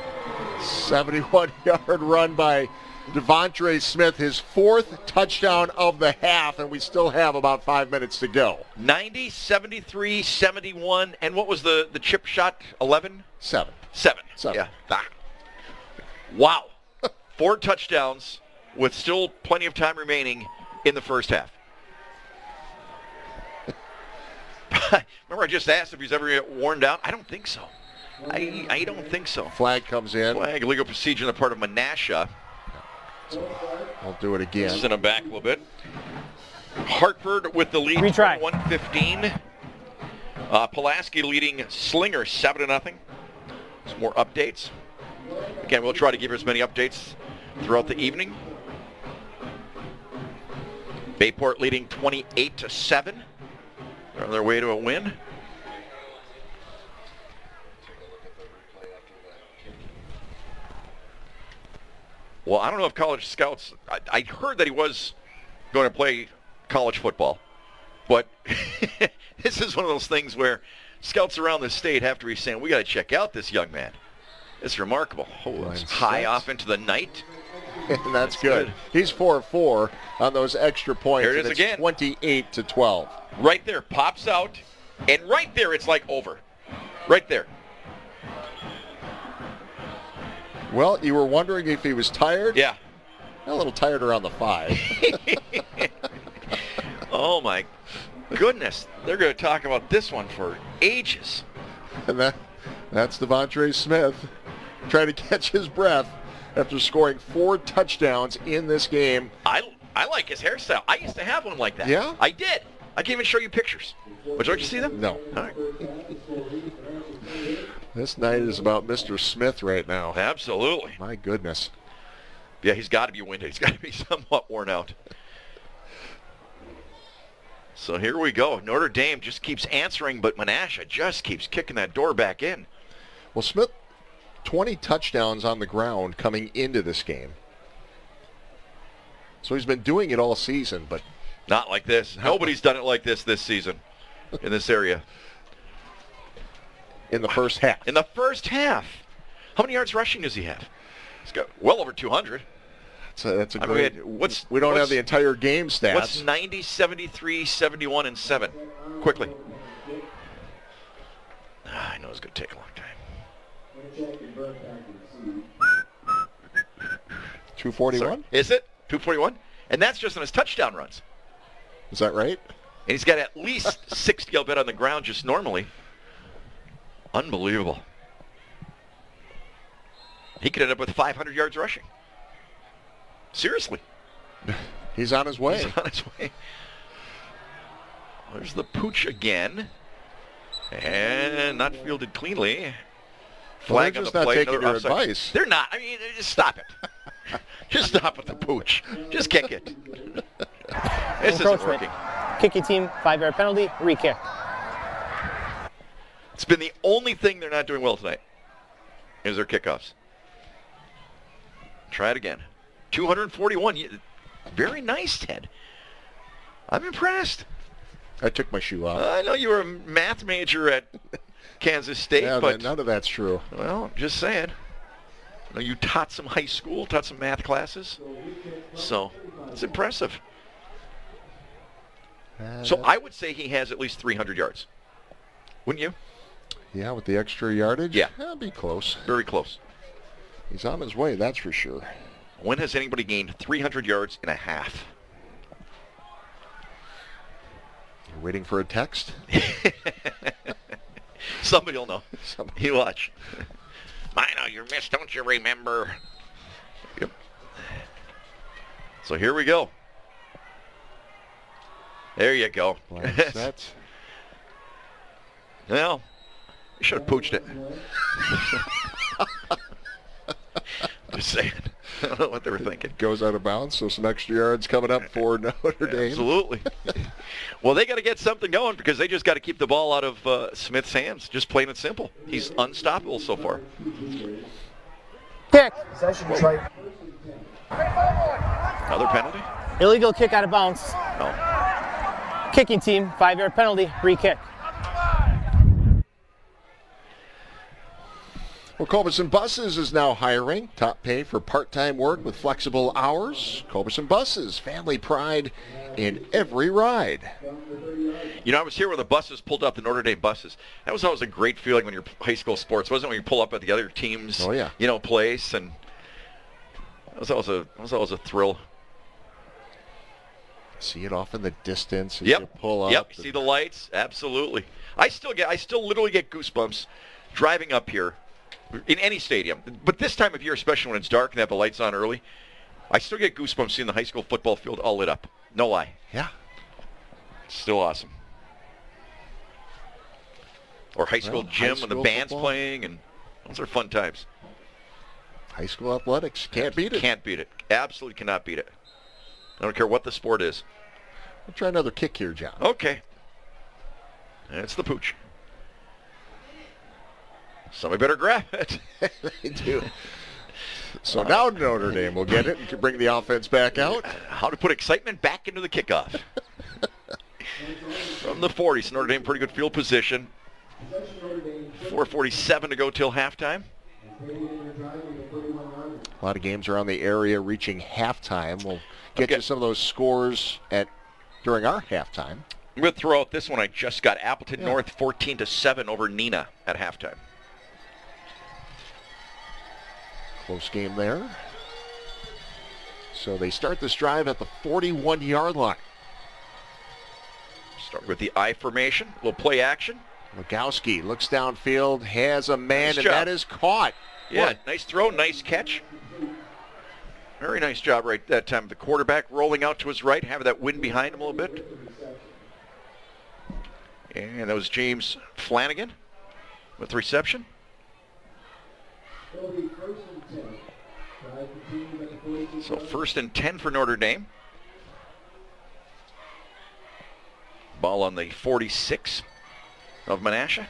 B: 71-yard run by Devontre Smith, his 4th touchdown of the half, and we still have about 5 minutes to go.
D: 90, 73, 71, and what was the chip shot? 11?
B: 7.
D: 7. Yeah. Wow. 4 touchdowns with still plenty of time remaining in the first half. Remember I just asked if he's ever get worn down? I don't think so. I don't think so.
B: Flag comes in.
D: Flag, legal procedure on the part of Menasha.
B: I'll do it again.
D: Send him back a little bit. Hartford with the lead.
E: Retry.
D: 115. Pulaski leading Slinger 7-0. Some more updates. Again, we'll try to give you as many updates throughout the evening. Bayport leading 28-7. They're on their way to a win. Well, I don't know if college scouts, I heard that he was going to play college football, but This is one of those things where scouts around the state have to be saying, we got to check out this young man. It's remarkable. Oh, it's high off into the night.
B: And that's good. He's 4 of 4 on those extra points.
D: Here it is again.
B: 28-12.
D: Right there, pops out, and right there it's like over. Right there.
B: Well, you were wondering if he was tired?
D: Yeah.
B: A little tired around the 5.
D: Oh, my goodness. They're going to talk about this one for ages.
B: And that's Devontre Smith trying to catch his breath after scoring 4 touchdowns in this game.
D: I like his hairstyle. I used to have one like that.
B: Yeah?
D: I did. I can't even show you pictures. Would you like to see them?
B: No.
D: All right.
B: This night is about Mr. Smith right now.
D: Absolutely.
B: My goodness.
D: Yeah, he's got to be winded. He's got to be somewhat worn out. So here we go. Notre Dame just keeps answering, but Menasha just keeps kicking that door back in.
B: Well, Smith, 20 touchdowns on the ground coming into this game. So he's been doing it all season, but
D: not like this. Nobody's done it like this season in this area.
B: In the first half.
D: In the first half. How many yards rushing does he have? He's got well over 200.
B: That's a great. We don't have the entire game stats.
D: What's 90, 73, 71, and 7? Quickly. I know it's going to take a long time.
B: 241?
D: Is it? 241? And that's just on his touchdown runs.
B: Is that right?
D: And he's got at least 60, I'll bet, on the ground just normally. Unbelievable. He could end up with 500 yards rushing. Seriously.
B: He's on his way.
D: He's on his way. There's the pooch again. And not fielded cleanly. Flag
B: well,
D: on the play.
B: Not taking your advice.
D: They're not. I mean, just stop it. Just stop with the pooch. Just kick it. This isn't working.
E: Kicking team, 5-yard penalty, re-kick.
D: It's been the only thing they're not doing well tonight is their kickoffs. Try it again. 241. Very nice, Ted. I'm impressed.
B: I took my shoe off.
D: I know you were a math major at Kansas State,
B: yeah,
D: but
B: none of that's true.
D: Well, just saying. I know you taught some high school, taught some math classes. So, it's impressive. So I would say he has at least 300 yards. Wouldn't you?
B: Yeah, with the extra yardage?
D: Yeah.
B: That'd be close.
D: Very close.
B: He's on his way, that's for sure.
D: When has anybody gained 300 yards in a half?
B: You're waiting for a text?
D: Somebody will know. You watch. I know you missed, don't you remember? Yep. So here we go. There you go.
B: That's
D: well, you should have pooched it. Just saying. I don't know what they were thinking.
B: Goes out of bounds, so some extra yards coming up for Notre Dame.
D: Absolutely. Well, they got to get something going because they just got to keep the ball out of Smith's hands. Just plain and simple. He's unstoppable so far.
E: Kick.
D: Another penalty?
E: Illegal kick out of bounds.
D: No.
E: Kicking team, 5-yard penalty, re-kick.
B: Well, Culberson Buses is now hiring. Top pay for part-time work with flexible hours. Culberson Buses, family pride in every ride.
D: You know, I was here when the buses pulled up, the Notre Dame buses. That was always a great feeling when you're high school sports, wasn't it? When you pull up at the other team's, place, and that was always a thrill.
B: See it off in the distance as you pull up.
D: Yep, see the lights? Absolutely. I still literally get goosebumps driving up here in any stadium. But this time of year, especially when it's dark and they have the lights on early, I still get goosebumps seeing the high school football field all lit up. No lie.
B: Yeah.
D: It's still awesome. Or high school gym when the band's playing, and those are fun times.
B: High school athletics. Can't beat it.
D: Can't beat it. Absolutely cannot beat it. I don't care what the sport is.
B: We'll try another kick here, John.
D: Okay. It's the pooch. Somebody better grab it.
B: They do. So now Notre Dame will get it and can bring the offense back out.
D: How to put excitement back into the kickoff. From the 40, so Notre Dame pretty good field position. 4:47 to go till halftime.
B: A lot of games around the area reaching halftime. We'll get you some of those scores during our halftime.
D: I'm going to throw out this one. I just got Appleton North 14-7 over Neenah at halftime.
B: Close game there. So they start this drive at the 41-yard line.
D: Start with the I formation, a little play action.
B: Legowski looks downfield, has a man,
D: Nice
B: and
D: job.
B: that is caught.
D: Yeah, nice throw, nice catch. Very nice job right that time. The quarterback rolling out to his right, having that wind behind him a little bit. And that was James Flanagan with the reception. So 1st and 10 for Notre Dame. Ball on the 46 of Menasha.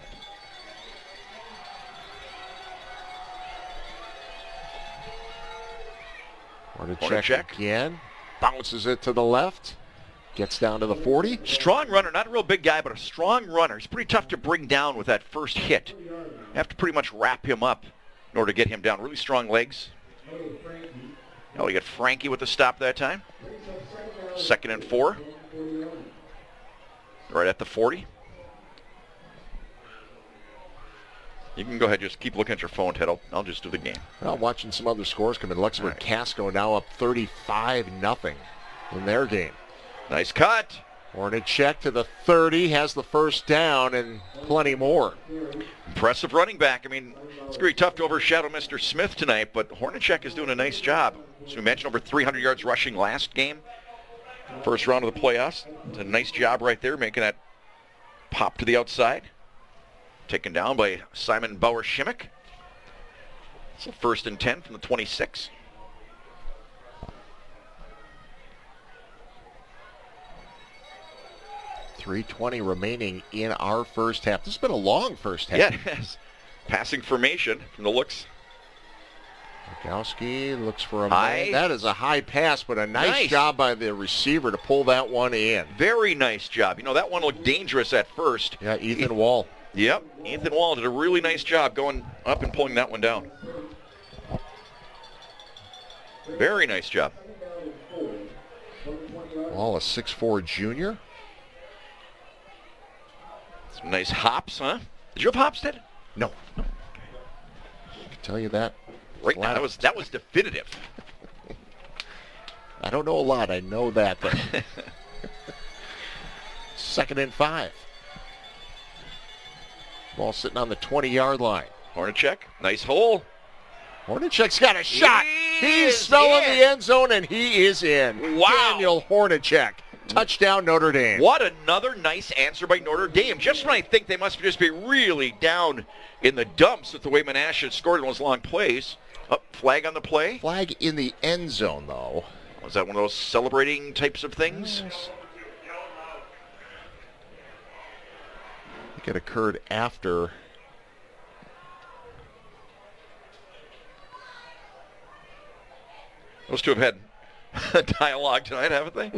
B: Check again. Bounces it to the left. Gets down to the 40.
D: Strong runner, not a real big guy, but a strong runner. He's pretty tough to bring down with that first hit. You have to pretty much wrap him up in order to get him down. Really strong legs. Oh, we got Frankie with the stop that time. 2nd and 4. Right at the 40. You can go ahead, just keep looking at your phone, Ted. I'll just do the game.
B: Well, watching some other scores come in. Luxembourg Casco now up 35-0 in their game.
D: Nice cut.
B: Hornacek to the 30, has the first down and plenty more.
D: Impressive running back. I mean, it's going to be tough to overshadow Mr. Smith tonight, but Hornacek is doing a nice job. As we mentioned, over 300 yards rushing last game. First round of the playoffs. It's a nice job right there, making that pop to the outside. Taken down by Simon Bauer-Schimmick. So 1st and 10 from the 26.
B: .320 remaining in our first half. This has been a long first half.
D: Yeah, it has. Passing formation from the looks.
B: Legowski looks for a man. That is a high pass, but a nice job by the receiver to pull that one in.
D: Very nice job. You know, that one looked dangerous at first.
B: Yeah, Ethan Wall.
D: Yep, Ethan Wall did a really nice job going up and pulling that one down. Very nice job.
B: Wall, a 6'4" junior.
D: Some nice hops, huh? Did you have hops, Ted?
B: No. I can tell you that.
D: Right now, that was definitive.
B: I don't know a lot. I know that. 2nd and 5. Ball sitting on the 20-yard line.
D: Hornacek, nice hole.
B: Hornacek's got a shot. He's smelling the end zone, and he is in.
D: Wow.
B: Daniel Hornacek. Touchdown, Notre Dame.
D: What another nice answer by Notre Dame. Just when I think they must just be really down in the dumps with the way Menasha scored in those long plays. Oh, flag on the play.
B: Flag in the end zone, though.
D: Was that one of those celebrating types of things?
B: Yes. I think it occurred after.
D: Those two have had a dialogue tonight, haven't they?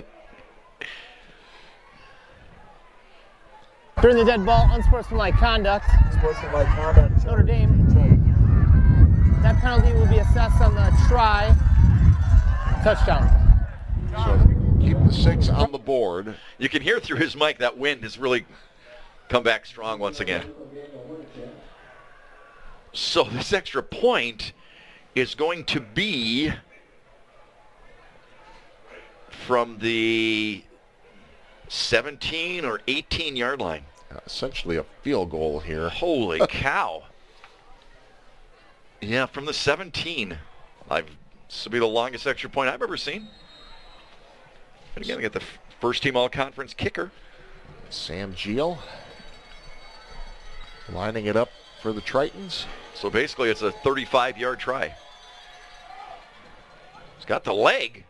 E: During the dead ball, unsportsmanlike conduct. Notre Dame. That penalty will be assessed on the try. Touchdown.
B: So keep the 6 on the board.
D: You can hear through his mic that wind has really come back strong once again. So this extra point is going to be from the 17 or 18-yard line.
B: Essentially a field goal here.
D: Holy cow. Yeah, from the 17. This will be the longest extra point I've ever seen. And again, I get the first team all-conference kicker.
B: Sam Geel lining it up for the Tritons.
D: So basically it's a 35-yard try. He's got the leg.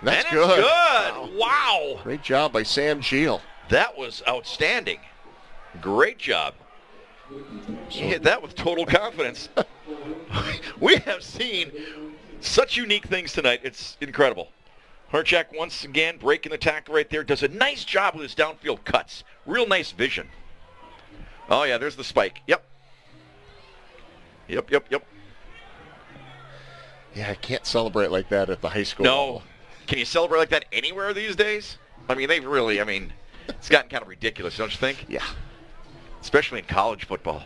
B: That's
D: and
B: good.
D: It's good. Wow.
B: Great job by Sam Geel.
D: That was outstanding. Great job. He hit that with total confidence. We have seen such unique things tonight. It's incredible. Harchak once again breaking the tackle right there. Does a nice job with his downfield cuts. Real nice vision. Oh, yeah, there's the spike. Yep. Yep.
B: Yeah, I can't celebrate like that at the high school
D: No.
B: level.
D: Can you celebrate like that anywhere these days? I mean, it's gotten kind of ridiculous, don't you think?
B: Yeah.
D: Especially in college football.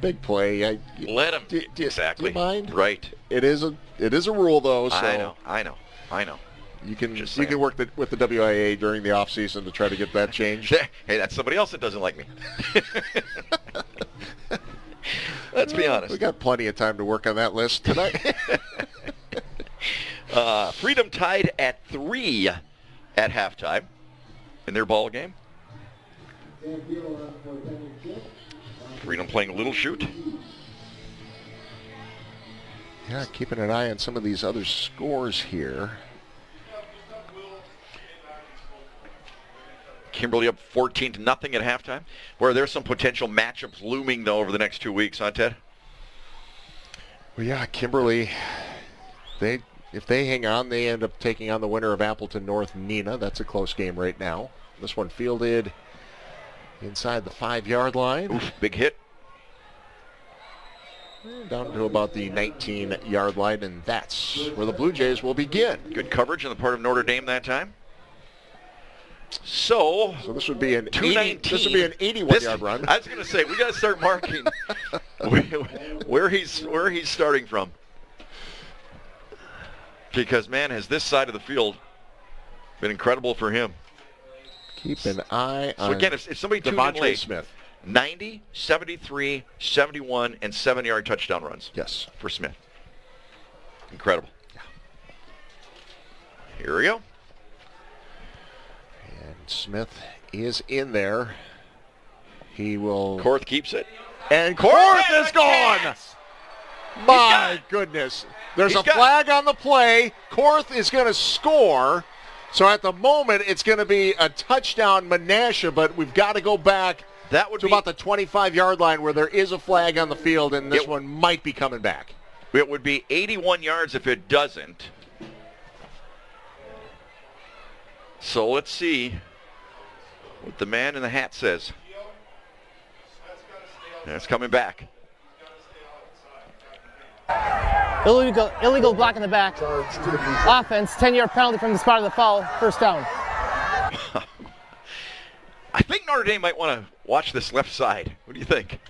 B: Big play.
D: Let him. Exactly.
B: Do you mind?
D: Right.
B: It is a rule, though. So
D: I know.
B: You can work with the WIA during the off season to try to get that changed.
D: Hey, that's somebody else that doesn't like me. Let's be honest.
B: We got plenty of time to work on that list tonight.
D: Freedom tied at 3 at halftime in their ball game. Freedom playing a little shoot.
B: Yeah, keeping an eye on some of these other scores here.
D: Kimberly up 14-0 at halftime. Where there's some potential matchups looming, though, over the next 2 weeks, huh, Ted?
B: Well, yeah, Kimberly, if they hang on, they end up taking on the winner of Appleton North Nina. That's a close game right now. This one fielded inside the 5-yard line.
D: Oof, big hit.
B: Down to about the 19-yard line, and that's where the Blue Jays will begin.
D: Good coverage on the part of Notre Dame that time. So
B: this would be an
D: 219.
B: This would be an 81-yard run.
D: I was going to say, we got to start marking where he's starting from. Because, man, has this side of the field been incredible for him.
B: Keep an eye on
D: again, if somebody tuned in late,
B: Smith.
D: 90, 73, 71, and 7-yard touchdown runs.
B: Yes.
D: For Smith. Incredible.
B: Yeah.
D: Here we go.
B: And Smith is in there. He will...
D: Korth keeps it.
B: And Korth is gone! My goodness. There's a flag on the play. Korth is going to score. So at the moment, it's going to be a touchdown Menasha, but we've got to go back to about the 25-yard line where there is a flag on the field, and this one might be coming back.
D: It would be 81 yards if it doesn't. So let's see what the man in the hat says. It's coming back.
E: Illegal block in the back. Offense, 10-yard penalty from the spot of the foul. First down.
D: I think Notre Dame might want to watch this left side. What do you think?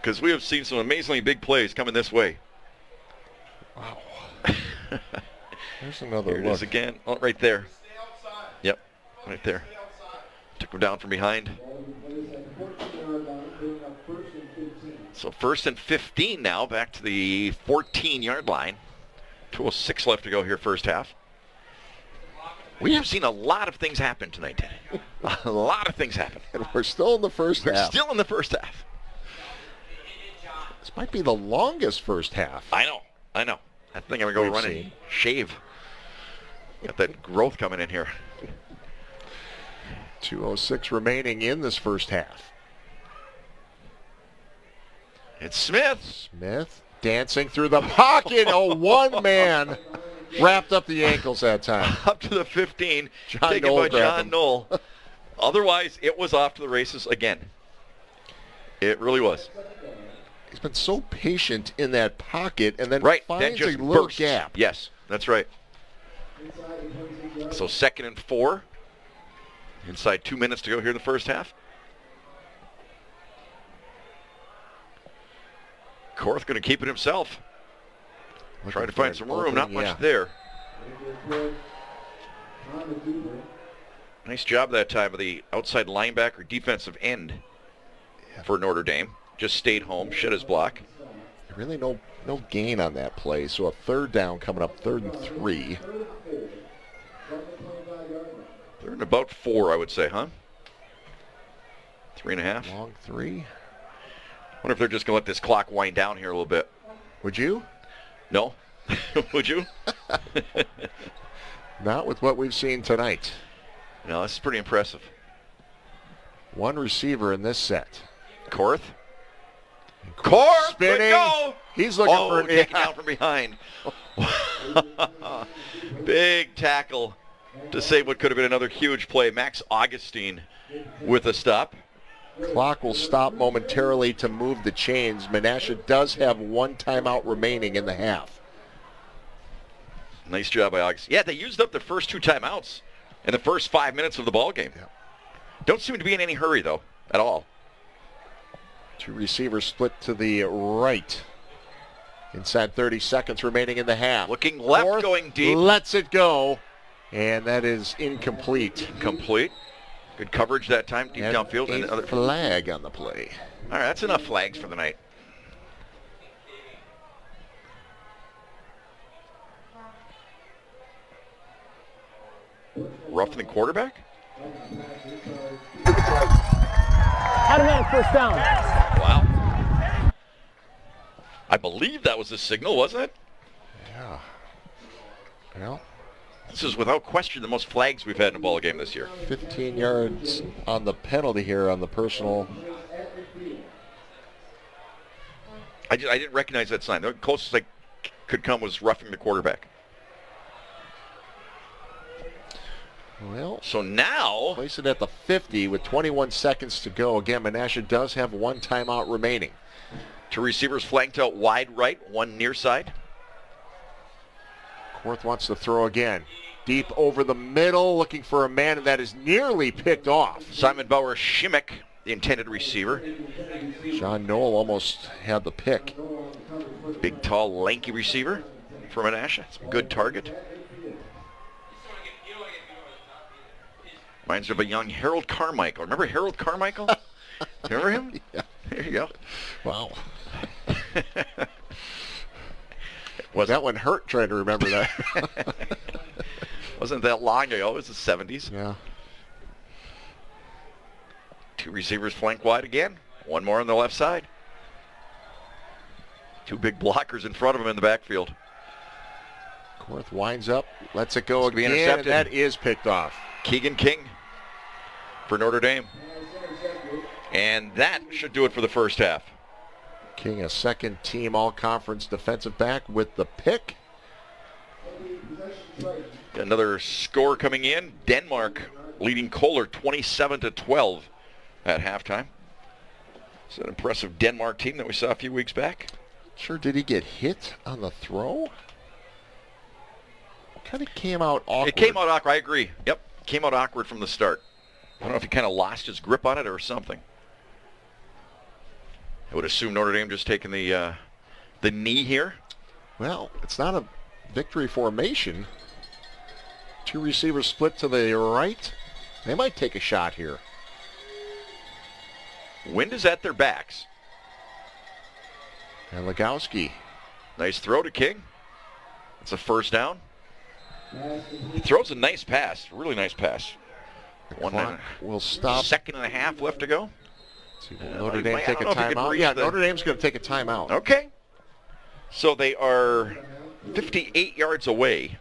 D: Because we have seen some amazingly big plays coming this way.
B: Wow. There's another
D: Here
B: look.
D: it is again. Oh, right there. Yep, right there. Took him down from behind. So 1st and 15 now, back to the 14-yard line. 2:06 left to go here first half. We have seen a lot of things happen tonight, Danny. A lot of things happen.
B: And we're still in the first half.
D: We're still in the first half.
B: This might be the longest first half.
D: I know. I think I'm going to go run and shave. Got that growth coming in here.
B: 2:06 remaining in this first half.
D: It's Smith.
B: Smith dancing through the pocket. Oh, one man wrapped up the ankles that time.
D: Up to the 15.
B: John
D: taken
B: Knoll
D: by John Knoll. Otherwise, it was off to the races again. It really was.
B: He's been so patient in that pocket and then
D: then
B: finds
D: just
B: a little
D: bursts.
B: gap.
D: Yes, that's right. So 2nd and 4. Inside 2 minutes to go here in the first half. Korth going to keep it himself. Trying to find some room. Not much there. Nice job that time of the outside linebacker defensive end for Notre Dame. Just stayed home, shut his block.
B: Really no gain on that play. So a 3rd down coming up, 3rd and 3.
D: 3rd and about 4, I would say, huh? 3.5.
B: Long 3.
D: Wonder if they're just going to let this clock wind down here a little bit.
B: Would you?
D: No. Would you?
B: Not with what we've seen tonight.
D: No, this is pretty impressive.
B: One receiver in this set.
D: Korth. Korth,
B: spinning.
D: Go!
B: He's looking for
D: taken out from behind. Big tackle to save what could have been another huge play. Max Augustine with a stop.
B: Clock will stop momentarily to move the chains. Menasha does have one timeout remaining in the half.
D: Nice job by Augustine. Yeah, they used up the first 2 timeouts in the first 5 minutes of the ball game.
B: Yep.
D: Don't seem to be in any hurry, though, at all.
B: 2 receivers split to the right. Inside 30 seconds remaining in the half.
D: Looking left,
B: Fourth,
D: going deep.
B: Lets it go. And that is incomplete.
D: Complete. Good coverage that time, deep
B: And
D: downfield. And
B: a flag on the play.
D: All right, that's enough flags for the night. Roughing the quarterback?
E: Automatic first down.
D: Wow. I believe that was the signal, wasn't it?
B: Yeah. Well,
D: This is without question the most flags we've had in a ball game this year.
B: 15 yards on the penalty here on the personal.
D: I didn't recognize that sign. The closest I could come was roughing the quarterback.
B: Well,
D: So now,
B: place it at the 50 with 21 seconds to go. Again, Menasha does have one timeout remaining.
D: 2 receivers flanked out wide right, 1 near side.
B: Korth wants to throw again. Deep over the middle, looking for a man, and that is nearly picked off.
D: Simon Bauer Shimmick, the intended receiver.
B: John Knoll almost had the pick.
D: Big, tall, lanky receiver for Menasha. It's a good target. Reminds me of a young Harold Carmichael. Remember Harold Carmichael? Remember him?
B: Yeah.
D: There you go.
B: Wow. That one hurt trying to remember that.
D: Wasn't that long ago. It was the 70s.
B: Yeah.
D: 2 receivers flank wide again. 1 more on the left side. 2 big blockers in front of him in the backfield.
B: Korth winds up, lets it go
D: It's gonna be
B: again, and
D: intercepted.
B: that is picked off.
D: Keegan King for Notre Dame. And that should do it for the first half.
B: King, a second team all-conference defensive back with the pick.
D: Another score coming in. Denmark leading Kohler 27-12 at halftime. It's an impressive Denmark team that we saw a few weeks back.
B: Sure, did he get hit on the throw? Kind of came out awkward.
D: It came out awkward. I agree. Yep. Came out awkward from the start. I don't know if he kind of lost his grip on it or something. I would assume Notre Dame just taking the knee here.
B: Well, it's not a victory formation. 2 receivers split to the right. They might take a shot here.
D: Wind is at their backs.
B: And Legowski.
D: Nice throw to King. It's a first down. He throws a nice pass. Really nice pass.
B: Clock will stop.
D: Second and a half left to go.
B: Will Notre Dame
D: I
B: take a
D: don't know if he could
B: timeout?
D: reach
B: Yeah,
D: the-
B: Notre Dame's going to take a timeout.
D: Okay. So they are 58 yards away,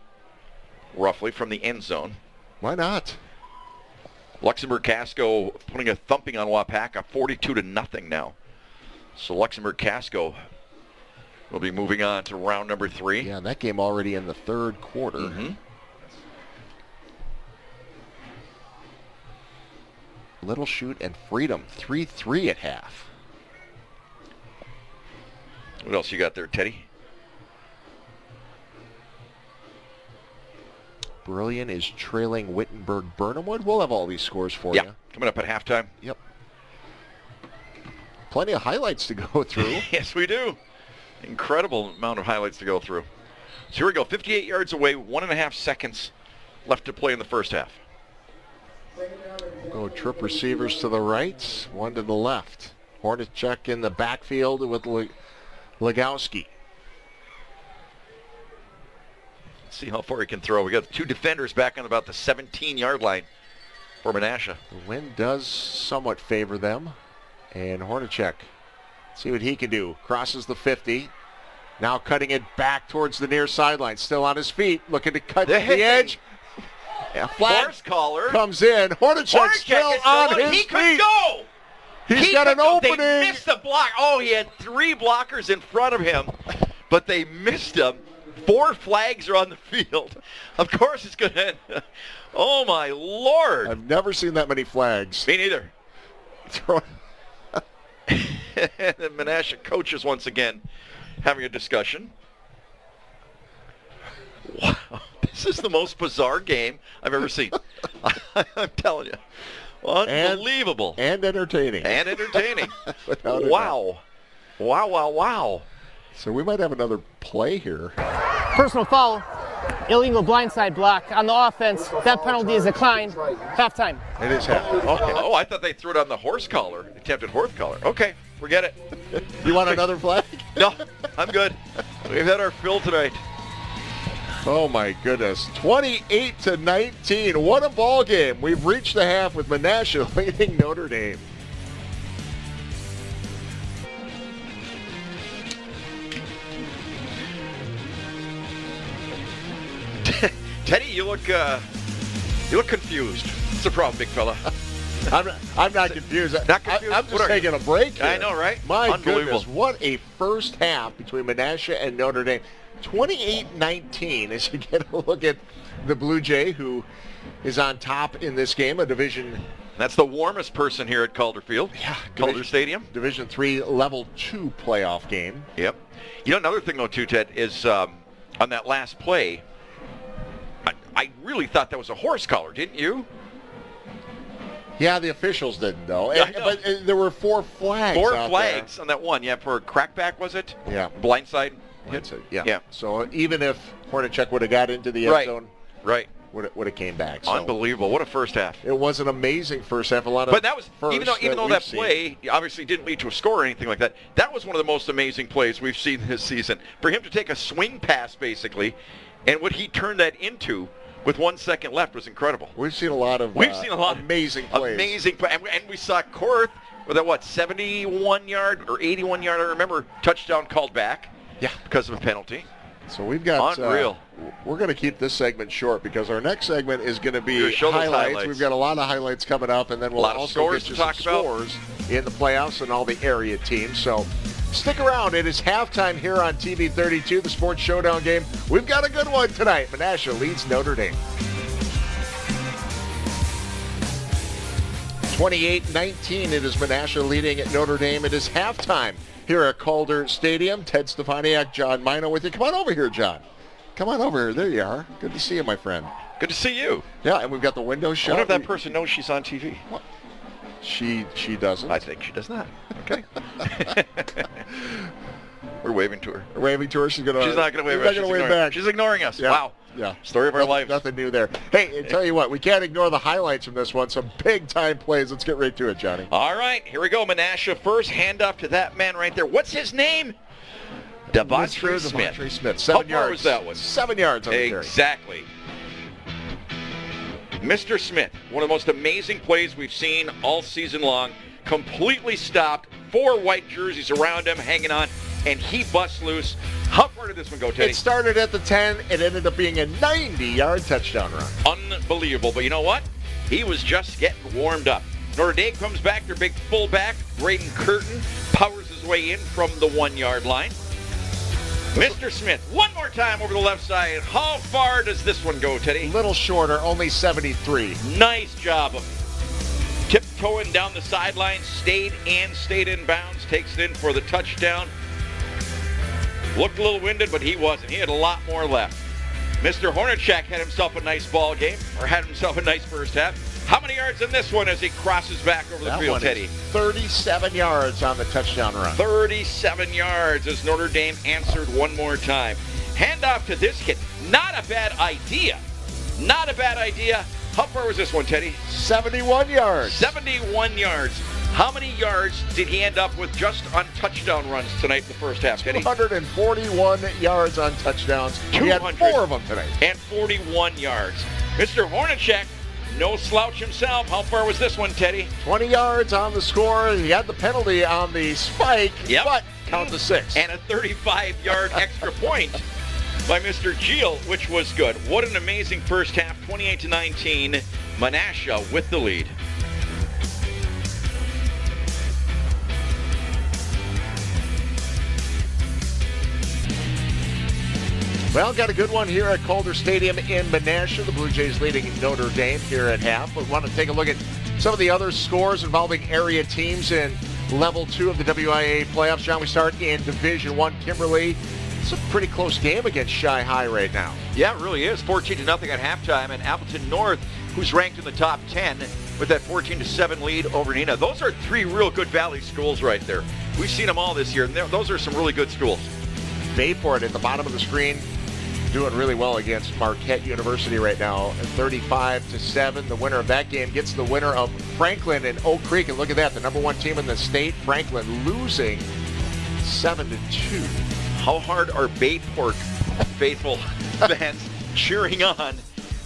D: roughly, from the end zone.
B: Why not?
D: Luxembourg Casco putting a thumping on Wapaka, 42-0 now. So Luxembourg Casco will be moving on to round number 3.
B: Yeah, that game already in the third quarter.
D: Mm-hmm.
B: Little Shoot and Freedom, 3-3 at half.
D: What else you got there, Teddy?
B: Brilliant is trailing Wittenberg-Burnhamwood. We'll have all these scores for
D: Yeah,
B: you.
D: coming up at halftime.
B: Yep. Plenty of highlights to go through.
D: Yes, we do. Incredible amount of highlights to go through. So here we go, 58 yards away, 1.5 seconds left to play in the first half.
B: Go trip receivers to the right, 1 to the left. Hornacek in the backfield with Legowski.
D: Let's see how far he can throw. We got 2 defenders back on about the 17-yard line for Menasha.
B: The wind does somewhat favor them. And Hornacek, see what he can do. Crosses the 50. Now cutting it back towards the near sideline. Still on his feet, looking to cut the edge. A flag
D: Force caller.
B: comes in. Hornacek still
D: is
B: on
D: still
B: his
D: He
B: feet.
D: could go.
B: He's got an opening.
D: They missed the block. Oh, he had 3 blockers in front of him, but they missed him. 4 flags are on the field. Of course it's going to end. Oh, my Lord.
B: I've never seen that many flags.
D: Me neither. The Menasha coaches once again having a discussion. Wow, this is the most bizarre game I've ever seen. I'm telling you. Unbelievable.
B: And entertaining.
D: And entertaining.
B: Without a
D: Wow. Wow, wow, wow.
B: So we might have another play here.
E: Personal foul, illegal blindside block on the offense. That penalty is declined. Halftime.
B: It is happening.
D: Okay. Oh, I thought they threw it on the horse collar, attempted horse collar. Okay, forget it.
B: You want another flag?
D: No, I'm good. We've had our fill tonight.
B: Oh my goodness. 28-19. What a ball game. We've reached the half with Menasha leading Notre Dame.
D: Teddy, you look confused. It's a problem, big fella.
B: I'm not confused.
D: Not confused?
B: I'm just taking a break here.
D: I know, right?
B: My
D: Unbelievable.
B: goodness, what a first half between Menasha and Notre Dame. 28-19 as you get a look at the Blue Jay, who is on top in this game, a Division...
D: That's the warmest person here at Calder Field.
B: Yeah,
D: Calder Stadium.
B: Division III Level 2 playoff game.
D: Yep. You know, another thing, though, too, Ted, is on that last play, I really thought that was a horse collar, didn't you?
B: Yeah, the officials didn't, though.
D: Yeah, I know.
B: But there were 4 flags
D: 4
B: out
D: flags on that one. Yeah, for a crackback, was it?
B: Yeah.
D: Blindside hit?
B: That's it. Yeah.
D: Yeah.
B: So even if Hornacek would have got into the end zone,
D: Right.
B: would have came back. So
D: Unbelievable. What a first half.
B: it was an amazing first half. A lot of
D: But that was, even though
B: we've
D: that
B: seen.
D: play obviously didn't lead to a score or anything like that, that was one of the most amazing plays we've seen this season. For him to take a swing pass, basically, and what he turned that into with 1 second left was incredible.
B: We've seen a lot of amazing plays.
D: Amazing play. And we saw Korth with a, 71-yard or 81-yard, I remember, touchdown called back.
B: Yeah.
D: Because of a penalty.
B: So we've got
D: Unreal.
B: We're going to keep this segment short because our next segment is going to be
D: Show those highlights.
B: We've got a lot of highlights coming up, and then we'll
D: A lot of
B: also
D: scores
B: get you
D: to talk
B: some
D: about.
B: scores in the playoffs and all the area teams. So stick around. It is halftime here on TV 32, the Sports Showdown game. We've got a good one tonight. Menasha leads Notre Dame. 28-19. It is Menasha leading at Notre Dame. It is halftime here at Calder Stadium. Ted Stefaniak, John Mino with you. Come on over here, John. Come on over here. There you are. Good to see you, my friend.
D: Good to see you.
B: Yeah, and we've got the window
D: I
B: shut.
D: wonder if that person knows she's on TV.
B: What? She doesn't.
D: I think she does not. Okay. We're waving to her.
B: We're waving to her. She's not going to wave back.
D: She's ignoring us.
B: Yeah.
D: Wow.
B: Yeah.
D: Story of our lives.
B: Nothing new there. Hey, I tell you what, we can't ignore the highlights from this one. Some big-time plays. Let's get right to it, Johnny.
D: All right, here we go. Menasha first. Hand off to that man right there. What's his name? Devontae Smith.
B: Devontae Smith. 7 yards.
D: How far was that one?
B: 7 yards on the carry.
D: Exactly. Mr. Smith, one of the most amazing plays we've seen all season long. Completely stopped. 4 white jerseys around him, hanging on, and he busts loose. How far did this one go, Teddy?
B: It started at the 10. It ended up being a 90-yard touchdown run.
D: Unbelievable. But you know what? He was just getting warmed up. Notre Dame comes back. Their big fullback, Braden Curtin, powers his way in from the 1-yard line. Mr. Smith, one more time over the left side. How far does this one go, Teddy?
B: A little shorter, only 73.
D: Nice job of tiptoeing down the sideline, stayed in bounds, takes it in for the touchdown. Looked a little winded, but he wasn't. He had a lot more left. Mr. Hornacek had himself a nice ball game, or had himself a nice first half. How many yards in this one as he crosses back over the field, Teddy?
B: 37 yards on the touchdown run.
D: 37 yards as Notre Dame answered one more time. Hand off to this kid. Not a bad idea. Not a bad idea. How far was this one, Teddy?
B: 71 yards.
D: 71 yards. How many yards did he end up with just on touchdown runs tonight in the first half, Teddy?
B: 241 yards on touchdowns. He had 4 of them tonight.
D: And 41 yards. Mr. Hornacek, no slouch himself. How far was this one, Teddy?
B: 20 yards on the score. He had the penalty on the spike, but count to 6.
D: And a 35-yard extra point by Mr. Geel, which was good. What an amazing first half, 28-19. Menasha with the lead.
B: Well, got a good one here at Calder Stadium in Menasha. The Blue Jays leading Notre Dame here at half. But want to take a look at some of the other scores involving area teams in Level 2 of the WIA playoffs. John, we start in Division 1. Kimberly, it's a pretty close game against Shy High right now.
D: Yeah, it really is. 14-0 at halftime. And Appleton North, who's ranked in the top 10 with that 14-7 lead over Neenah. Those are three real good Valley schools right there. We've seen them all this year, and those are some really good schools. Bayport
B: at the bottom of the screen doing really well against Marquette University right now. 35-7. The winner of that game gets the winner of Franklin and Oak Creek. And look at that, the number one team in the state, Franklin, losing 7-2.
D: How hard are Bayport faithful fans cheering on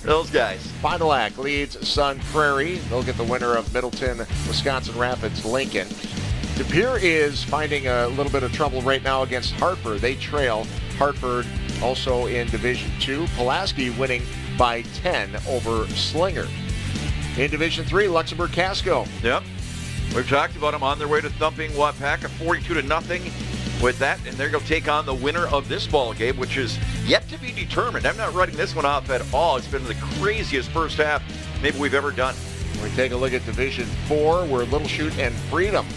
D: those guys?
B: Fond du Lac leads Sun Prairie. They'll get the winner of Middleton, Wisconsin Rapids, Lincoln. De Pere is finding a little bit of trouble right now against Hartford. They trail. Hartford also in Division 2. Pulaski winning by 10 over Slinger. In Division 3, Luxembourg Casco.
D: Yep. We've talked about them on their way to thumping Wapaka 42-0 with that, and they're going to take on the winner of this ball game, which is yet to be determined. I'm not writing this one off at all. It's been the craziest first half maybe we've ever done.
B: We take a look at Division 4, where Little Chute and Freedom.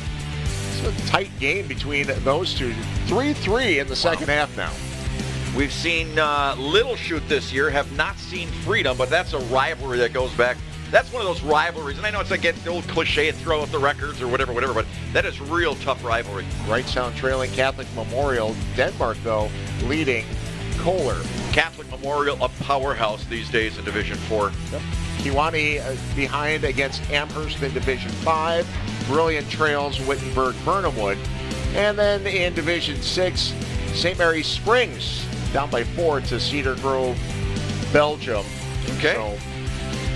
B: It's a tight game between those two. 3-3 in the second half now.
D: We've seen Little Chute this year, have not seen Freedom, but that's a rivalry that goes back. That's one of those rivalries, and I know it's like the old cliche and throw out the records or whatever, but that is real tough rivalry.
B: Wrightstown trailing Catholic Memorial. Denmark, though, leading Kohler.
D: Catholic Memorial, a powerhouse these days in Division 4.
B: Yep. Kewanee behind against Amherst in Division 5. Brilliant trails Wittenberg, Burnhamwood. And then in Division 6, St. Mary's Springs down by 4 to Cedar Grove, Belgium.
D: Okay.
B: So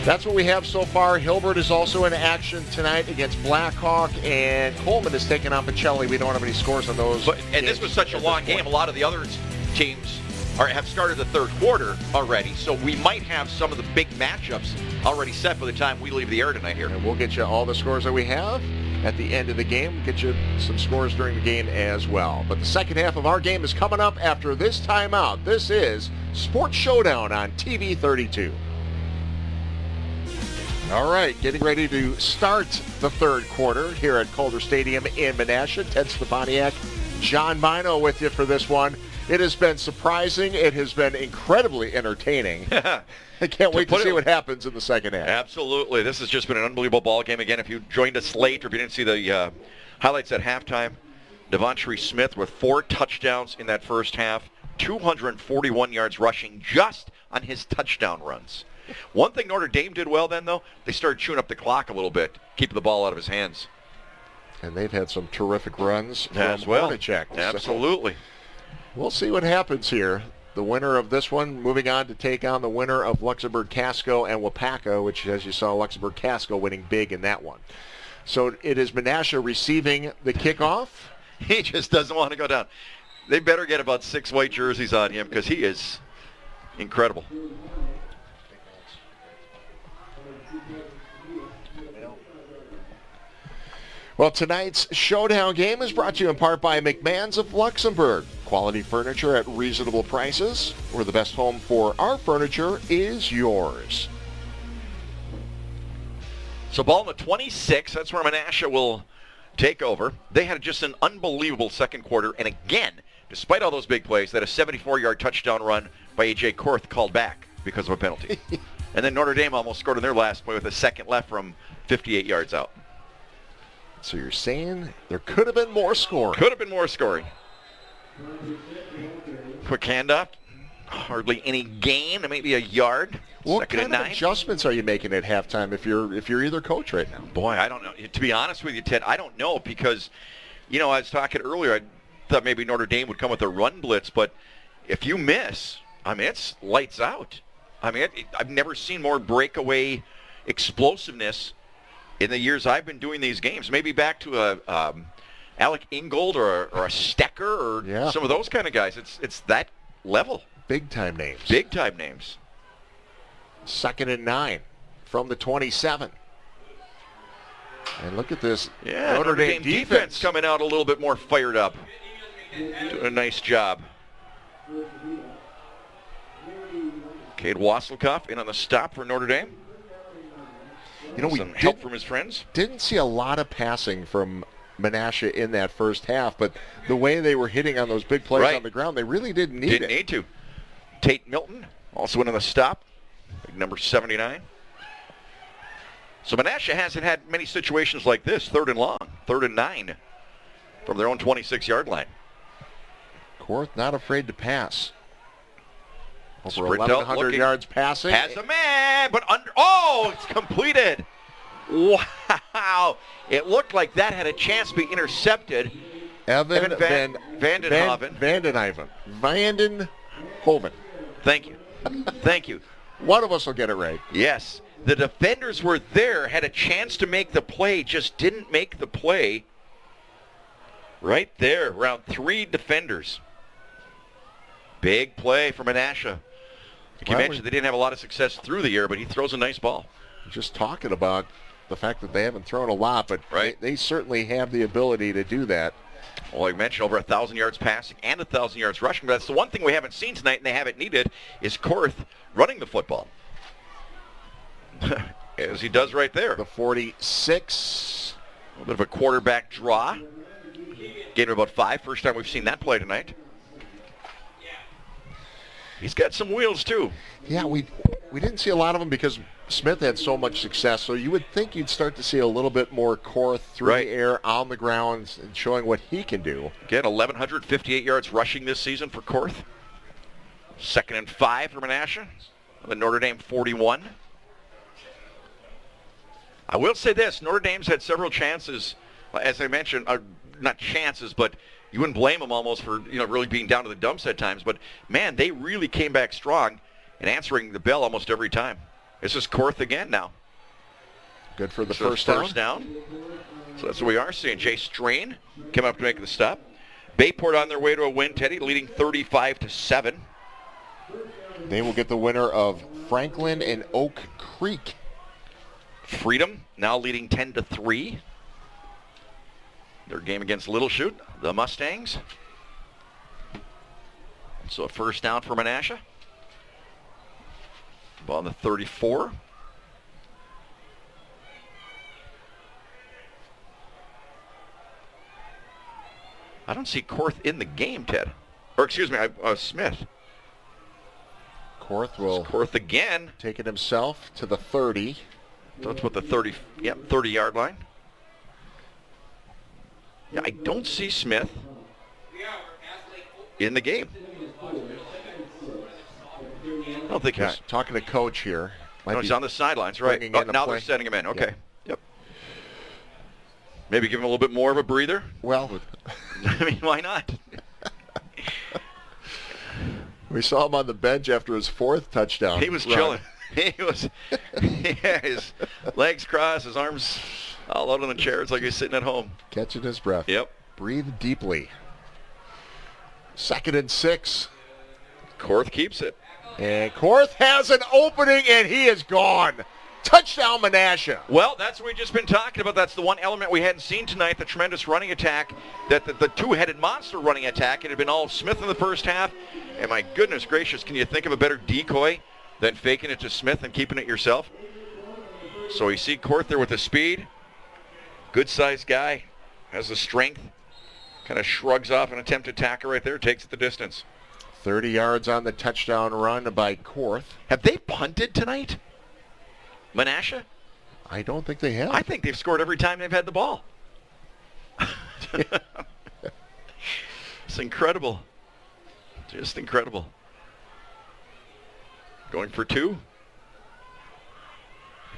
B: that's what we have so far. Hilbert is also in action tonight against Blackhawk, and Coleman is taking on Pacelli. We don't have any scores on those.
D: And this was such a long game. A lot of the other teams have started the third quarter already, so we might have some of the big matchups already set by the time we leave the air tonight here.
B: And we'll get you all the scores that we have at the end of the game. We'll get you some scores during the game as well. But the second half of our game is coming up after this timeout. This is Sports Showdown on TV 32. All right, getting ready to start the third quarter here at Calder Stadium in Menasha. Ted Stepaniak, John Mino with you for this one. It has been surprising. It has been incredibly entertaining. I can't wait to see what happens in the second half.
D: Absolutely. This has just been an unbelievable ball game. Again, if you joined us late or if you didn't see the highlights at halftime, Devontre Smith with 4 touchdowns in that first half, 241 yards rushing just on his touchdown runs. One thing Notre Dame did well then, though, they started chewing up the clock a little bit, keeping the ball out of his hands.
B: And they've had some terrific runs
D: as
B: from
D: well.
B: Hornacek.
D: Absolutely.
B: So we'll see what happens here. The winner of this one moving on to take on the winner of Luxembourg Casco and Wapaka, which, as you saw, Luxembourg Casco winning big in that one. So it is Menasha receiving the kickoff.
D: He just doesn't want to go down. They better get about 6 white jerseys on him because he is incredible.
B: Well, tonight's Showdown game is brought to you in part by McMahon's of Luxembourg. Quality furniture at reasonable prices, where the best home for our furniture is yours.
D: So ball in the 26, that's where Menasha will take over. They had just an unbelievable second quarter, and again, despite all those big plays, they had a 74-yard touchdown run by A.J. Korth called back because of a penalty. And then Notre Dame almost scored on their last play with a second left from 58 yards out.
B: So you're saying there could have been more scoring.
D: Could have been more scoring. Quick handoff. Hardly any gain, maybe a yard.
B: What kind of adjustments are you making at halftime if you're either coach right now?
D: Boy, I don't know. To be honest with you, Ted, I don't know because, I was talking earlier, I thought maybe Notre Dame would come with a run blitz, but if you miss, it's lights out. I've never seen more breakaway explosiveness in the years I've been doing these games. Maybe back to a Alec Ingold or a Stecker or some of those kind of guys. It's that level.
B: Big time names.
D: Big time names.
B: 2nd and 9 from the 27. And look at this.
D: Yeah, Notre Dame defense coming out a little bit more fired up. Doing a nice job. Cade Wasselkoff in on the stop for Notre Dame.
B: You know,
D: Some help from his friends.
B: Didn't see a lot of passing from Menasha in that first half, but the way they were hitting on those big plays on the ground, they really didn't need it.
D: Didn't need to. Tate Milton also in on the stop, number 79. So Menasha hasn't had many situations like this, 3rd and long, 3rd and 9 from their own 26-yard line.
B: Korth not afraid to pass. Over
D: Sprint
B: 1,100 yards passing.
D: Has a man, but under. Oh, it's completed. Wow. It looked like that had a chance to be intercepted.
B: Evan
D: Vandenhoven.
B: Vandenhoven.
D: Thank you. Thank you.
B: One of us will get it right.
D: Yes. The defenders were there, had a chance to make the play, just didn't make the play. Right there, around 3 defenders. Big play for Menasha. Like you mentioned, they didn't have a lot of success through the year, but he throws a nice ball.
B: Just talking about the fact that they haven't thrown a lot, but they certainly have the ability to do that.
D: Well, I mentioned over 1,000 yards passing and 1,000 yards rushing, but that's the one thing we haven't seen tonight and they haven't needed is Korth running the football. As he does right there.
B: The 46.
D: A little bit of a quarterback draw. Gave him about 5. First time we've seen that play tonight. He's got some wheels too.
B: Yeah, we didn't see a lot of them because Smith had so much success. So you would think you'd start to see a little bit more Korth through the air, on the ground, and showing what he can do.
D: Again, 1,158 yards rushing this season for Korth. 2nd and 5 for Menasha. The Notre Dame 41. I will say this, Notre Dame's had several chances, as I mentioned, not chances, but you wouldn't blame them almost for really being down to the dumps at times. But, man, they really came back strong and answering the bell almost every time. This is Korth again now.
B: Good for the first down.
D: So that's what we are seeing. Jay Strain came up to make the stop. Bayport on their way to a win, Teddy, leading 35-7.
B: They will get the winner of Franklin and Oak Creek.
D: Freedom now leading 10-3. Their game against Little Chute, the Mustangs. So a first down for Menasha. Ball on the 34. I don't see Korth in the game, Ted. Or excuse me, Smith.
B: Korth will
D: Korth again.
B: Take it himself to the 30.
D: That's what the 30-yard line. Yeah, I don't see Smith in the game. I don't think he's
B: talking to coach here.
D: No, he's on the sidelines, right? Oh, now they're setting him in. Okay. Yep. Maybe give him a little bit more of a breather.
B: Well,
D: I mean, why not?
B: We saw him on the bench after his 4th touchdown.
D: He was chilling. He was, his legs crossed, his arms all out on the chair. It's like he's sitting at home.
B: Catching his breath.
D: Yep.
B: Breathe deeply. 2nd and 6.
D: Korth keeps it.
B: And Korth has an opening, and he is gone. Touchdown, Menasha.
D: Well, that's what we've just been talking about. That's the one element we hadn't seen tonight, the tremendous running attack, that the two-headed monster running attack. It had been all Smith in the first half. And my goodness gracious, can you think of a better decoy than faking it to Smith and keeping it yourself? So you see Korth there with the speed. Good-sized guy. Has the strength. Kind of shrugs off an attempted tackle right there. Takes it the distance.
B: 30 yards on the touchdown run by Korth.
D: Have they punted tonight? Menasha?
B: I don't think they have.
D: I think they've scored every time they've had the ball. It's incredible. Just incredible. Going for 2.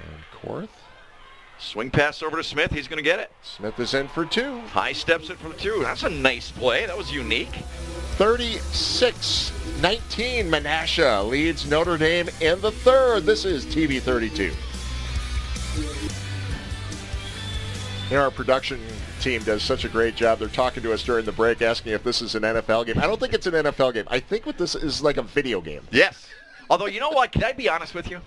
B: And Korth.
D: Swing pass over to Smith. He's going to get it.
B: Smith is in for 2.
D: High steps it for the 2. That's a nice play. That was unique.
B: 36-19. Menasha leads Notre Dame in the 3rd. This is TV 32. Our production team does such a great job. They're talking to us during the break, asking if this is an NFL game. I don't think it's an NFL game. I think what this is like a video game.
D: Yes. Although, you know what? Can I be honest with you?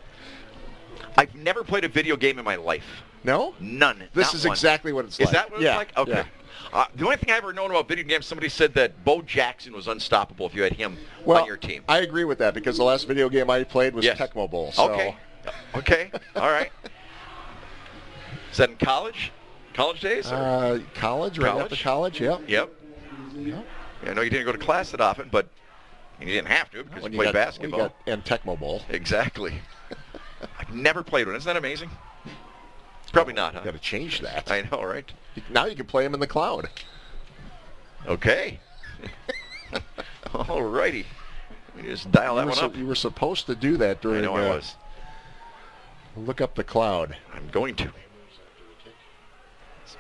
D: I've never played a video game in my life.
B: No?
D: None.
B: This is exactly what it's like.
D: Is that what it's like? Okay.
B: Yeah.
D: The only thing I ever known about video games, somebody said that Bo Jackson was unstoppable if you had him on your team.
B: I agree with that because the last video game I played was Tecmo Bowl. So.
D: Okay. All right. Is that in college? College days?
B: College, right after college, yep.
D: Yeah, I know you didn't go to class that often, but you didn't have to because you played basketball.
B: And Tecmo Bowl.
D: Exactly. I've never played one. Isn't that amazing? Probably not, huh?
B: Got to change that.
D: I know, right?
B: Now you can play them in the cloud.
D: Okay. All righty. We just dial that one up.
B: You were supposed to do that during.
D: I know I was.
B: Look up the cloud.
D: I'm going to.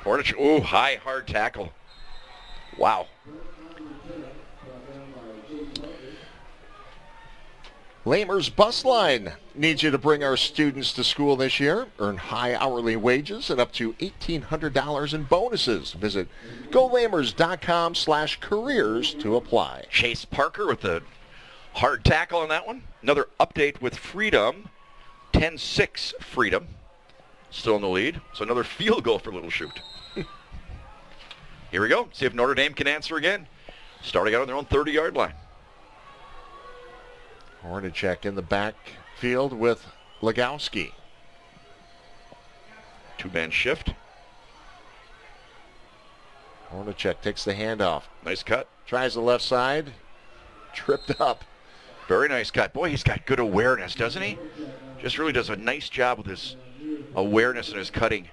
D: Oh, high, hard tackle. Wow.
B: Lamer's Bus Line needs you to bring our students to school this year. Earn high hourly wages and up to $1,800 in bonuses. Visit golamers.com/careers to apply.
D: Chase Parker with a hard tackle on that one. Another update with Freedom. 10-6 Freedom. Still in the lead. So another field goal for Little Chute. Here we go. See if Notre Dame can answer again. Starting out on their own 30-yard line.
B: Hornacek in the backfield with Legowski.
D: Two-man shift.
B: Hornacek takes the handoff.
D: Nice cut.
B: Tries the left side. Tripped up.
D: Very nice cut. Boy, he's got good awareness, doesn't he? Just really does a nice job with his awareness and his cutting.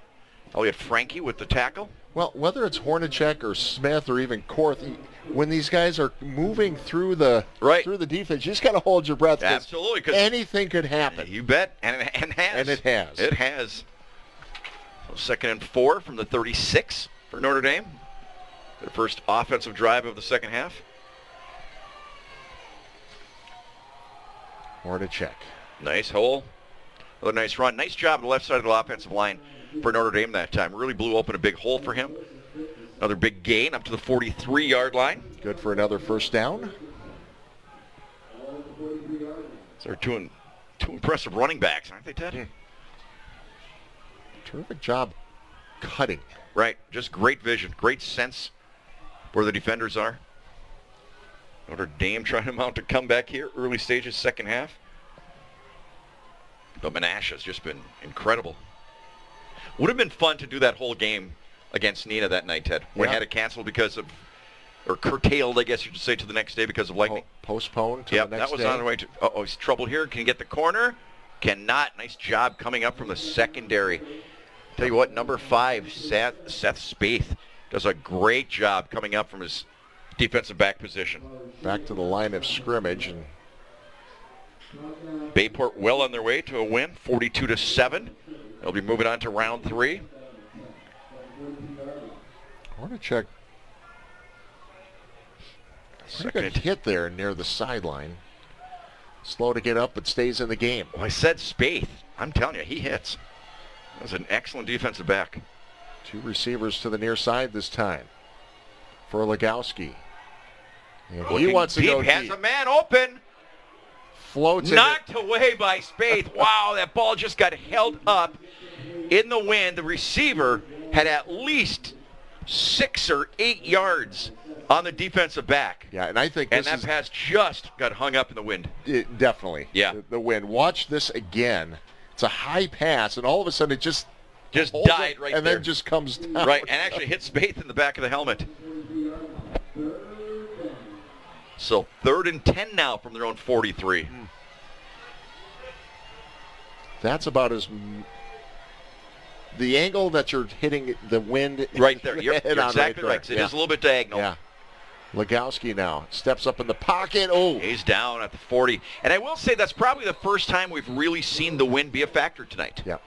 D: Oh, we had Frankie with the tackle.
B: Well, whether it's Hornacek or Smith or even Korth, when these guys are moving through the defense, you just got to hold your breath.
D: Absolutely.
B: 'Cause anything could happen.
D: You bet. And it has.
B: And it has.
D: It has. So 2nd and 4 from the 36 for Notre Dame. Their first offensive drive of the second half.
B: Hornacek.
D: Nice hole. Another nice run. Nice job on the left side of the offensive line for Notre Dame that time. Really blew open a big hole for him. Another big gain up to the 43-yard line.
B: Good for another first down.
D: They're two impressive running backs, aren't they, Ted?
B: Terrific job cutting.
D: Right. Just great vision. Great sense where the defenders are. Notre Dame trying to mount a comeback here. Early stages, second half. But Menasha has just been incredible. Would have been fun to do that whole game against Neenah that night, Ted. We had it canceled because of, or curtailed, I guess you should say, to the next day because of lightning.
B: Postponed to the next day.
D: That was on the way to, he's trouble here. Can he get the corner? Cannot. Nice job coming up from the secondary. Tell you what, number 5, Seth Spaeth, does a great job coming up from his defensive back position.
B: Back to the line of scrimmage. And
D: Bayport well on their way to a win, 42-7. They'll be moving on to round 3.
B: Hornacek. Second hit there near the sideline. Slow to get up, but stays in the game.
D: Well, I said Spaeth. I'm telling you, he hits. That was an excellent defensive back.
B: 2 receivers to the near side this time for Legowski. And he wants to go deep.
D: Has a man open.
B: Floats
D: knocked away by Spaeth. Wow, that ball just got held up in the wind. The receiver had at least 6 or 8 yards on the defensive back.
B: Yeah, and I think
D: that pass just got hung up in the wind.
B: Definitely.
D: Yeah.
B: The wind. Watch this again. It's a high pass, and all of a sudden it just
D: died right there.
B: And then just comes down.
D: Right, and actually hit Spaeth in the back of the helmet. So 3rd and 10 now from their own 43.
B: That's about as the angle that you're hitting the wind.
D: Right there. You're exactly right. It is a little bit diagonal.
B: Yeah. Legowski now steps up in the pocket. Oh,
D: he's down at the 40. And I will say that's probably the first time we've really seen the wind be a factor tonight.
B: Yeah.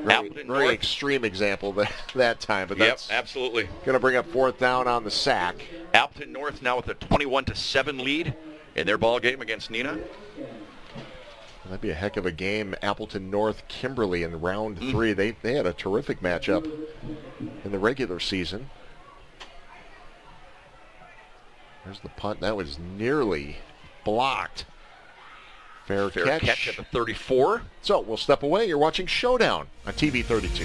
D: Very
B: North. Extreme example that time, but that's
D: absolutely
B: going to bring up 4th down on the sack.
D: Appleton North now with a 21-7 lead in their ball game against Neenah.
B: That'd be a heck of a game. Appleton North, Kimberly in round 3. They had a terrific matchup in the regular season. There's the punt. That was nearly blocked. Fair catch
D: at the 34.
B: So we'll step away. You're watching Showdown on TV 32.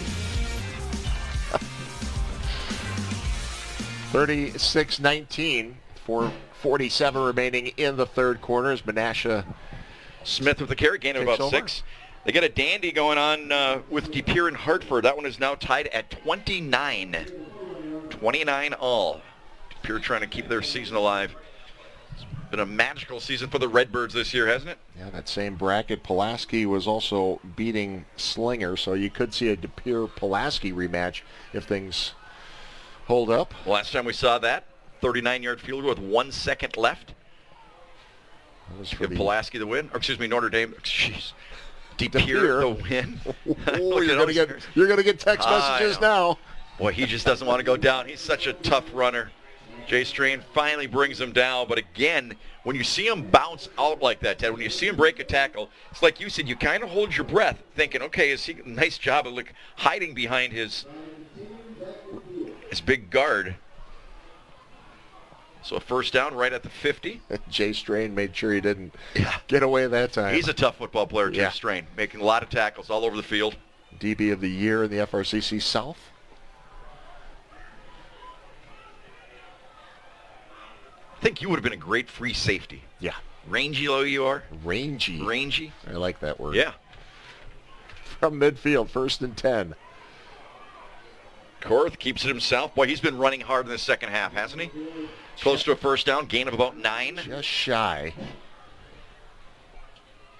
B: 36-19, 4:47 remaining in the third quarter as Menasha
D: Smith with the carry, gain of about
B: over.
D: 6. They get a dandy going on with De Pere and Hartford. That one is now tied at 29. 29 all. De Pere trying to keep their season alive. It's been a magical season for the Redbirds this year, hasn't it?
B: Yeah, that same bracket. Pulaski was also beating Slinger, so you could see a De Pere-Pulaski rematch if things hold up.
D: Last time we saw that, 39-yard field goal with 1 second left.
B: That was
D: Give Pulaski the win. Or excuse me, Notre Dame. Jeez. De Pere
B: Pere.
D: the win.
B: Oh, you're gonna get text messages now.
D: Boy, he just doesn't want to go down. He's such a tough runner. Jay Strain finally brings him down. But again, when you see him bounce out like that, Ted, when you see him break a tackle, it's like you said, you kind of hold your breath thinking, okay, nice job of like hiding behind his big guard. So a first down right at the 50.
B: Jay Strain made sure he didn't get away that time.
D: He's a tough football player, Jay Strain, making a lot of tackles all over the field.
B: DB of the year in the FRCC South.
D: I think you would have been a great free safety.
B: Yeah.
D: Rangy though you are.
B: Rangy.
D: Rangy.
B: I like that word.
D: Yeah.
B: From midfield, 1st and 10.
D: Korth keeps it himself. Boy, he's been running hard in the second half, hasn't he? Close to a first down, gain of about 9.
B: Just shy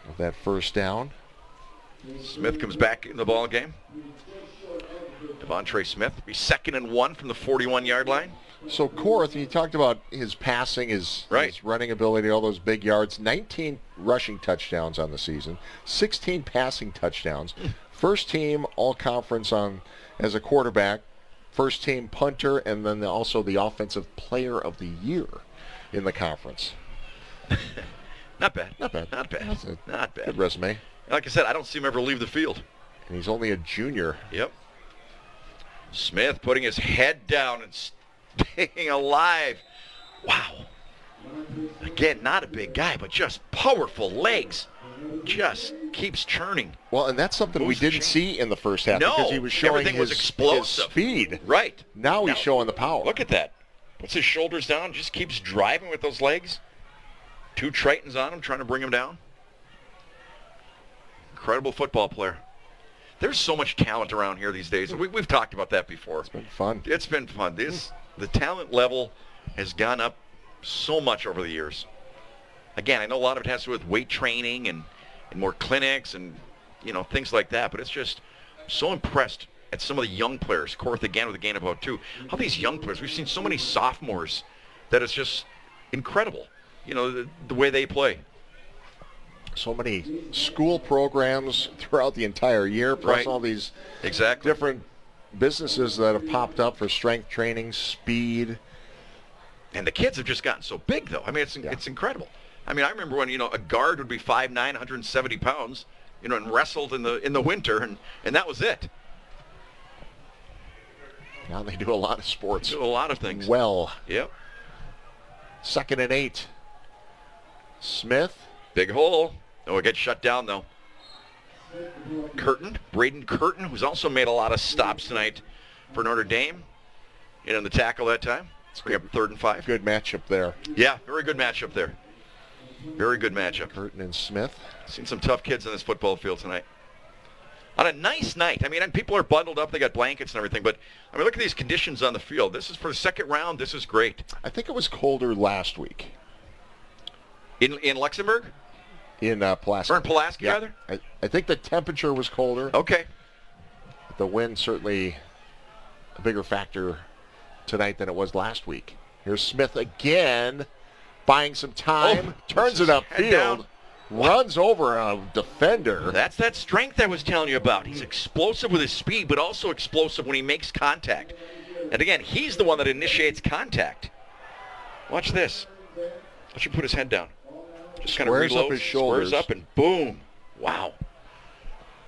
B: of that first down.
D: Smith comes back in the ball game. Devontre Smith be 2nd and 1 from the 41-yard line.
B: So Korth, you talked about his passing, his running ability, all those big yards. 19 rushing touchdowns on the season, 16 passing touchdowns. First team all-conference as a quarterback, first team punter, and then also the offensive player of the year in the conference.
D: Not bad.
B: Not bad.
D: Not bad. Not bad.
B: Good resume.
D: Like I said, I don't see him ever leave the field.
B: And he's only a junior.
D: Yep. Smith putting his head down and staying alive. Wow. Again, not a big guy, but just powerful legs. Just keeps churning.
B: Well, and that's something we didn't see in the first half because he was showing
D: everything was
B: his
D: explosive.
B: speed.
D: Right.
B: Now he's showing the power.
D: Look at that. Puts his shoulders down, just keeps driving with those legs. 2 Tritons on him, trying to bring him down. Incredible football player. There's so much talent around here these days. We've talked about that before.
B: It's been fun.
D: It's been fun. The talent level has gone up so much over the years. Again, I know a lot of it has to do with weight training and more clinics and things like that, but it's just so impressed at some of the young players. Korth again with a gain of about 2. How these young players, we've seen so many sophomores that it's just incredible, the way they play.
B: So many school programs throughout the entire year, plus all these different businesses that have popped up for strength training, speed.
D: And the kids have just gotten so big, though. I mean, it's incredible. I mean, I remember when, a guard would be 5'9", 170 pounds, and wrestled in the winter, and that was it.
B: Now they do a lot of sports.
D: Do a lot of things.
B: Well.
D: Yep.
B: 2nd and 8. Smith.
D: Big hole. Oh, it gets shut down, though. Braden Curtin, who's also made a lot of stops tonight for Notre Dame. In the tackle that time. Let's bring up 3rd and 5.
B: Good matchup there.
D: Yeah, very good matchup there. Very good matchup.
B: Curtin and Smith.
D: Seen some tough kids on this football field tonight. On a nice night. I mean, and people are bundled up. They got blankets and everything. But, I mean, look at these conditions on the field. This is for the second round. This is great.
B: I think it was colder last week.
D: In Luxembourg?
B: In Pulaski.
D: Or in Pulaski, rather?
B: I think the temperature was colder.
D: Okay.
B: The wind certainly a bigger factor tonight than it was last week. Here's Smith again, buying some time, turns it upfield, runs over a defender.
D: That's that strength I was telling you about. He's explosive with his speed, but also explosive when he makes contact. And again, he's the one that initiates contact. Watch this. Watch him put his head down. Just kind of reloads,
B: up his shoulders.
D: Squares up, and boom. Wow.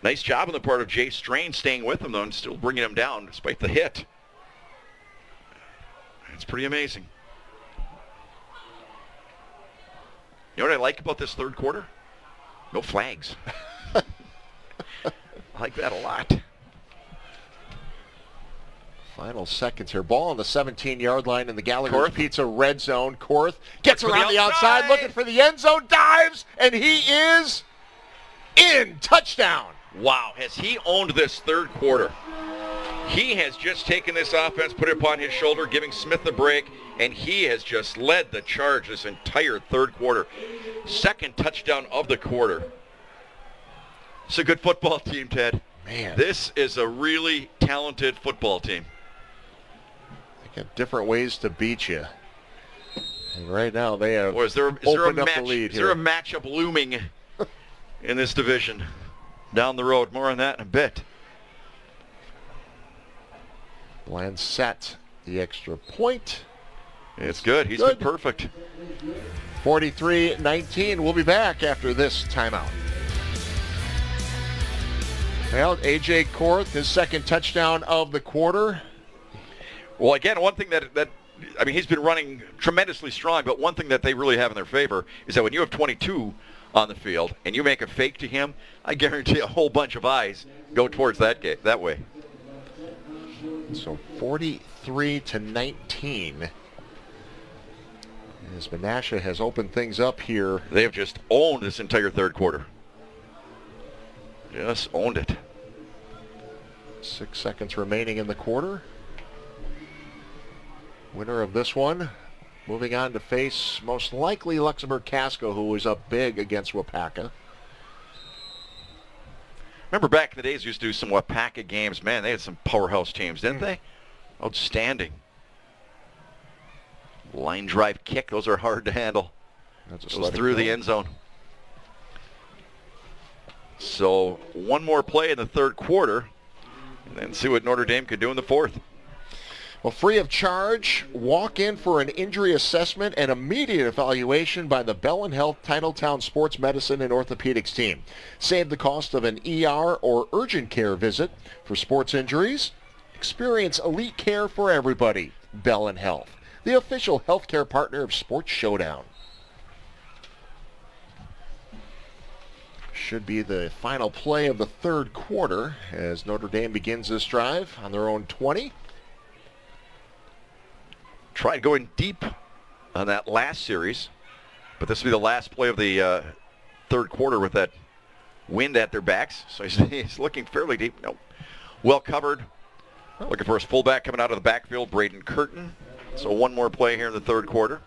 D: Nice job on the part of Jay Strain staying with him, though, and still bringing him down despite the hit. It's pretty amazing. You know what I like about this third quarter? No flags. I like that a lot.
B: Final seconds here. Ball on the 17-yard line in the Gallagher's
D: Korth.
B: Pizza red zone. Korth gets
D: Looking for
B: around
D: the
B: the outside,
D: outside.
B: looking for the end zone, dives, and he is in. Touchdown.
D: Wow, has he owned this third quarter? He has just taken this offense, put it upon his shoulder, giving Smith a break, and he has just led the charge this entire third quarter. Second touchdown of the quarter. It's a good football team, Ted.
B: Man.
D: This is a really talented football team.
B: They got different ways to beat you. And right now they have
D: Or is there a
B: opened up
D: match?
B: the lead
D: Is there
B: here.
D: a matchup looming in this division down the road? More on that in a bit.
B: Bland set the extra point.
D: It's good. He's
B: Good.
D: been perfect.
B: 43-19. We'll be back after this timeout. Well, A.J. Korth, his second touchdown of the quarter.
D: Well, again, one thing that I mean, he's been running tremendously strong, but one thing that they really have in their favor is that when you have 22 on the field and you make a fake to him, I guarantee a whole bunch of eyes go towards that way.
B: So 43-19. As Menasha has opened things up here.
D: They have just owned this entire third quarter. Just owned it.
B: 6 seconds remaining in the quarter. Winner of this one moving on to face most likely Luxembourg Casco, who was up big against Wapaka.
D: Remember back in the days, we used to do some Wapaka games. Man, they had some powerhouse teams, didn't they? Outstanding. Line drive kick, those are hard to handle. Goes through the end zone. So one more play in the third quarter, and then see what Notre Dame could do in the fourth.
B: Well, free of charge, walk in for an injury assessment and immediate evaluation by the Bellin Health Titletown Sports Medicine and Orthopedics team. Save the cost of an ER or urgent care visit for sports injuries. Experience elite care for everybody. Bellin Health, the official healthcare partner of Sports Showdown. Should be the final play of the third quarter as Notre Dame begins this drive on their own 20.
D: Tried going deep on that last series, but this will be the last play of the third quarter with that wind at their backs. So he's looking fairly deep. Nope. Well covered. Looking for his fullback coming out of the backfield, Braden Curtin. So one more play here in the third quarter.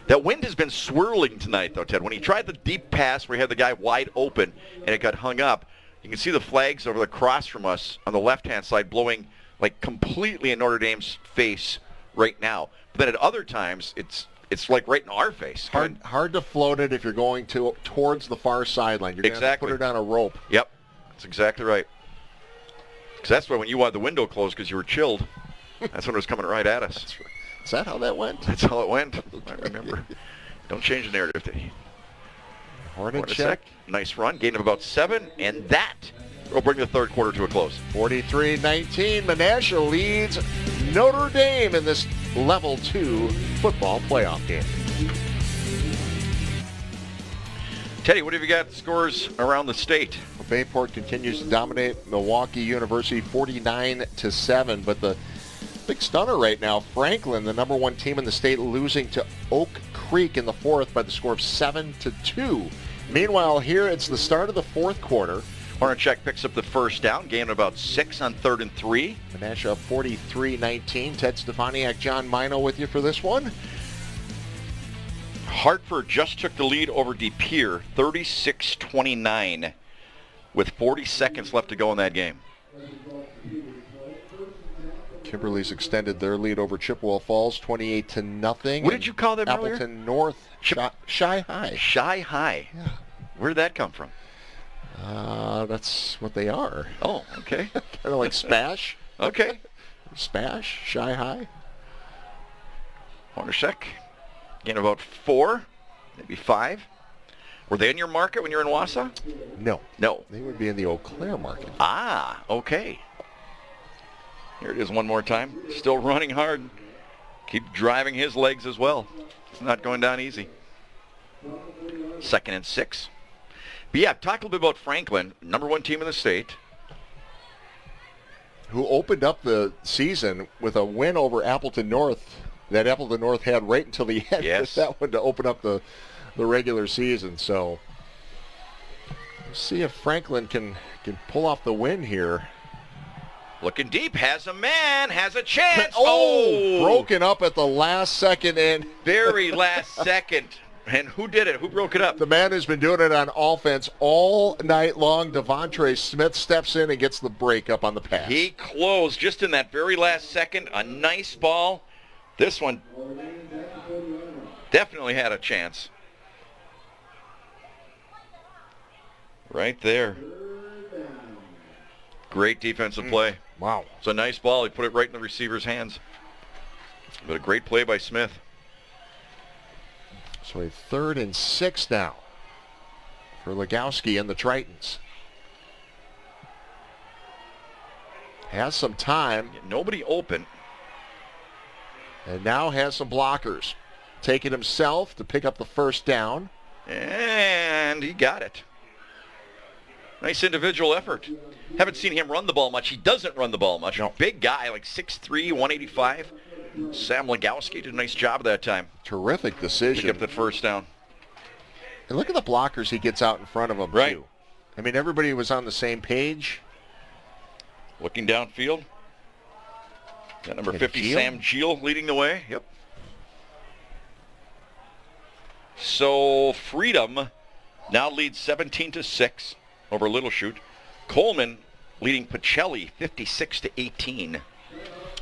D: That wind has been swirling tonight, though, Ted. When he tried the deep pass where he had the guy wide open and it got hung up, you can see the flags over the cross from us on the left-hand side blowing like completely in Notre Dame's face right now. But then at other times, it's like right in our face.
B: Hard to float it if you're going towards the far sideline. You're going to put it on a rope.
D: Yep, that's exactly right. Because that's why when you wanted the window closed because you were chilled, that's when it was coming right at us.
B: That's right. Is that how that went?
D: That's how it went. I remember. Don't change the narrative, did he?
B: Hornacek.
D: Nice run. Gain of about 7, and that will bring the third quarter to a close.
B: 43-19. Menasha leads Notre Dame in this Level 2 football playoff game.
D: Teddy, what have you got scores around the state?
B: Bayport continues to dominate Milwaukee University 49-7, but the big stunner right now, Franklin, the number one team in the state, losing to Oak Creek in the fourth by the score of 7-2. Meanwhile, here it's the start of the fourth quarter.
D: Hornacek picks up the first down, gain about 6 on 3rd and 3.
B: Menasha 43-19. Ted Stefaniak, John Mino with you for this one.
D: Hartford just took the lead over De Pere, 36-29, with 40 seconds left to go in that game.
B: Kimberly's extended their lead over Chippewa Falls, 28-0.
D: What did you call them earlier?
B: Appleton North, Shy High.
D: Shy High.
B: Yeah.
D: Where did that come from?
B: That's what they are.
D: Oh, okay.
B: Kind of like Spash.
D: Okay.
B: Spash, Shy High.
D: Hornacek, gain about 4, maybe 5. Were they in your market when you were in Wausau?
B: No.
D: No.
B: They would be in the Eau Claire market.
D: Ah, okay. Here it is one more time. Still running hard. Keep driving his legs as well. It's not going down easy. 2nd and 6. But yeah, talk a little bit about Franklin, number one team in the state.
B: who opened up the season with a win over Appleton North that Appleton North had right until the end.
D: Yes.
B: That one to open up the regular season. So we'll see if Franklin can pull off the win here.
D: Looking deep, has a man, has a chance.
B: Broken up at the last second, and
D: very last second. And who did it? Who broke it up?
B: the man who's been doing it on offense all night long, Devontre Smith, steps in and gets the break up on the pass.
D: He closed just in that very last second. A nice ball. This one definitely had a chance. Right there. Great defensive play.
B: Wow.
D: It's a nice ball. He put it right in the receiver's hands. But a great play by Smith.
B: So a 3rd and 6 now for Legowski and the Tritons. Has some time.
D: Nobody open.
B: And now has some blockers. Taking himself to pick up the first down.
D: And he got it. Nice individual effort. Haven't seen him run the ball much. He doesn't run the ball much.
B: No.
D: Big guy, like 6'3", 185. Sam Legowski did a nice job that time.
B: Terrific decision.
D: Pick up the first down.
B: And look at the blockers he gets out in front of him,
D: Right.
B: too. I mean, everybody was on the same page.
D: Looking downfield. Got number
B: And
D: 50,
B: Geel?
D: Sam Geel, leading the way. Yep. So Freedom now leads 17-6 over Little Chute. Coleman leading Pacelli 56-18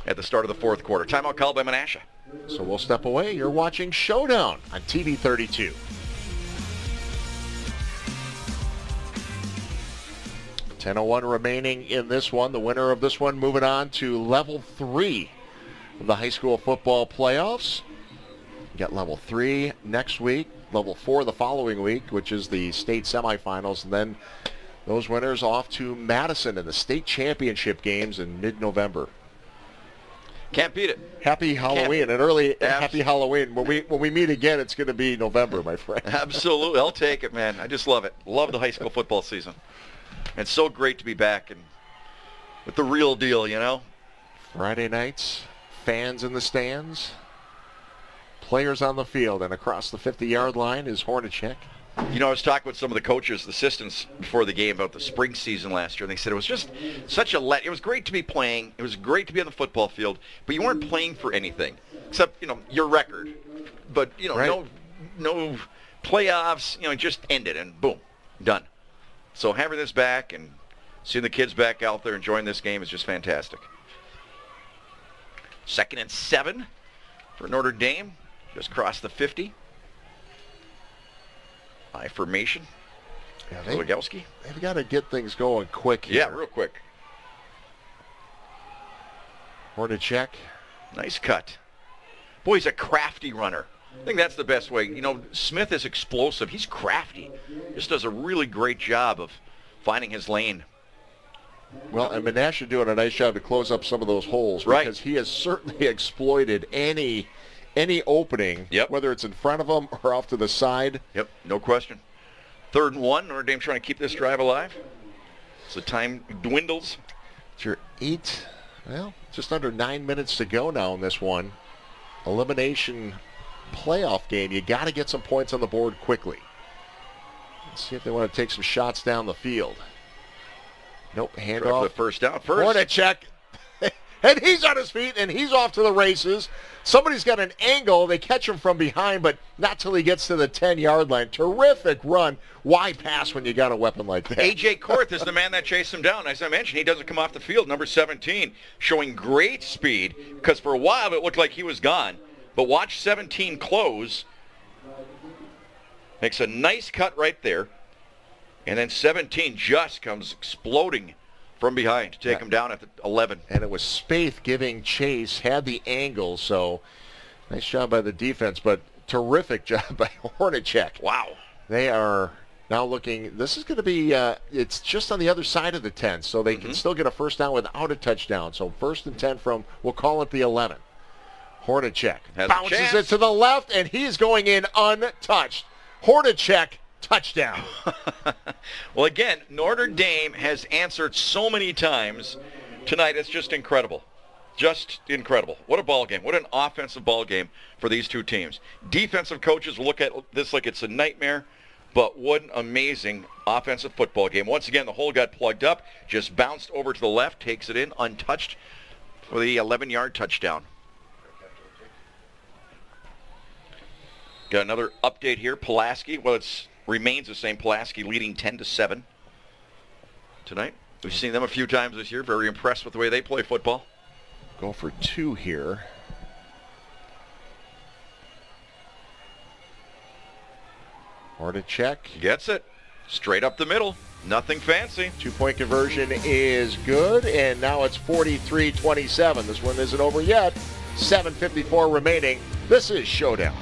D: at the start of the fourth quarter. Timeout called by Menasha.
B: So we'll step away. You're watching Showdown on TV 32. .01 remaining in this one. The winner of this one moving on to level 3 of the high school football playoffs. You got level 3 next week, level 4 the following week, which is the state semifinals, and then those winners off to Madison in the state championship games in mid-November.
D: Can't beat it.
B: Happy Halloween, an early happy Halloween. When we meet again, it's going to be November, my friend.
D: Absolutely. I'll take it, man. I just love it. Love the high school football season. It's so great to be back and with the real deal, you know?
B: Friday nights, fans in the stands, players on the field, and across the 50-yard line is Hornacek.
D: You know, I was talking with some of the coaches, the assistants before the game about the spring season last year, and they said it was just such a it was great to be playing. It was great to be on the football field, but you weren't playing for anything except, you know, your record. But, you know,
B: Right.
D: no playoffs, you know, it just ended and boom, done. So having this back and seeing the kids back out there enjoying this game is just fantastic. 2nd and 7 for Notre Dame. Just crossed the 50. High formation.
B: Yeah,
D: Legowski.
B: they've got to get things going quick here.
D: Yeah, real quick.
B: Hornacek.
D: Nice cut. Boy, he's a crafty runner. I think that's the best way. You know, Smith is explosive. He's crafty. Just does a really great job of finding his lane.
B: Well, and Menasha doing a nice job to close up some of those holes,
D: Right.
B: because he has certainly exploited any opening,
D: Yep.
B: whether it's in front of him or off to the side.
D: Yep, no question. 3rd and 1. Notre Dame trying to keep this drive alive. So time dwindles.
B: It's your just under 9 minutes to go now in this one. Elimination playoff game. You got to get some points on the board quickly. Let's see if they want to take some shots down the field. Nope,
D: Try for the
B: handoff.
D: first down. First.
B: Hornacek. And he's on his feet, and he's off to the races. Somebody's got an angle. They catch him from behind, but not till he gets to the 10-yard line. Terrific run. Why pass when you got a weapon like that?
D: A.J. Korth is the man that chased him down. As I mentioned, he doesn't come off the field. Number 17, showing great speed, because for a while it looked like he was gone. But watch 17 close. Makes a nice cut right there. And then 17 just comes exploding from behind to take him down at the 11.
B: And it was Spaeth giving chase, had the angle, so nice job by the defense, but terrific job by Hornacek.
D: Wow.
B: They are now looking, this is going to be, it's just on the other side of the 10, so they can still get a first down without a touchdown. So 1st and 10 from, we'll call it the 11. Hornacek
D: Has a
B: bounces
D: chance.
B: it to the left, and he's going in untouched. Hornacek, touchdown.
D: Well, again, Notre Dame has answered so many times tonight. It's just incredible. Just incredible. What a ball game. What an offensive ball game for these two teams. Defensive coaches will look at this like it's a nightmare, but what an amazing offensive football game. Once again, the hole got plugged up, just bounced over to the left, takes it in untouched for the 11-yard touchdown. Got another update here. Pulaski, well, it remains the same. Pulaski leading 10-7 tonight. We've seen them a few times this year. Very impressed with the way they play football.
B: Go for 2 here. Hornacek
D: gets it. Straight up the middle. Nothing fancy.
B: 2-point conversion is good, and now it's 43-27. This one isn't over yet. 7:54 remaining. This is Showdown.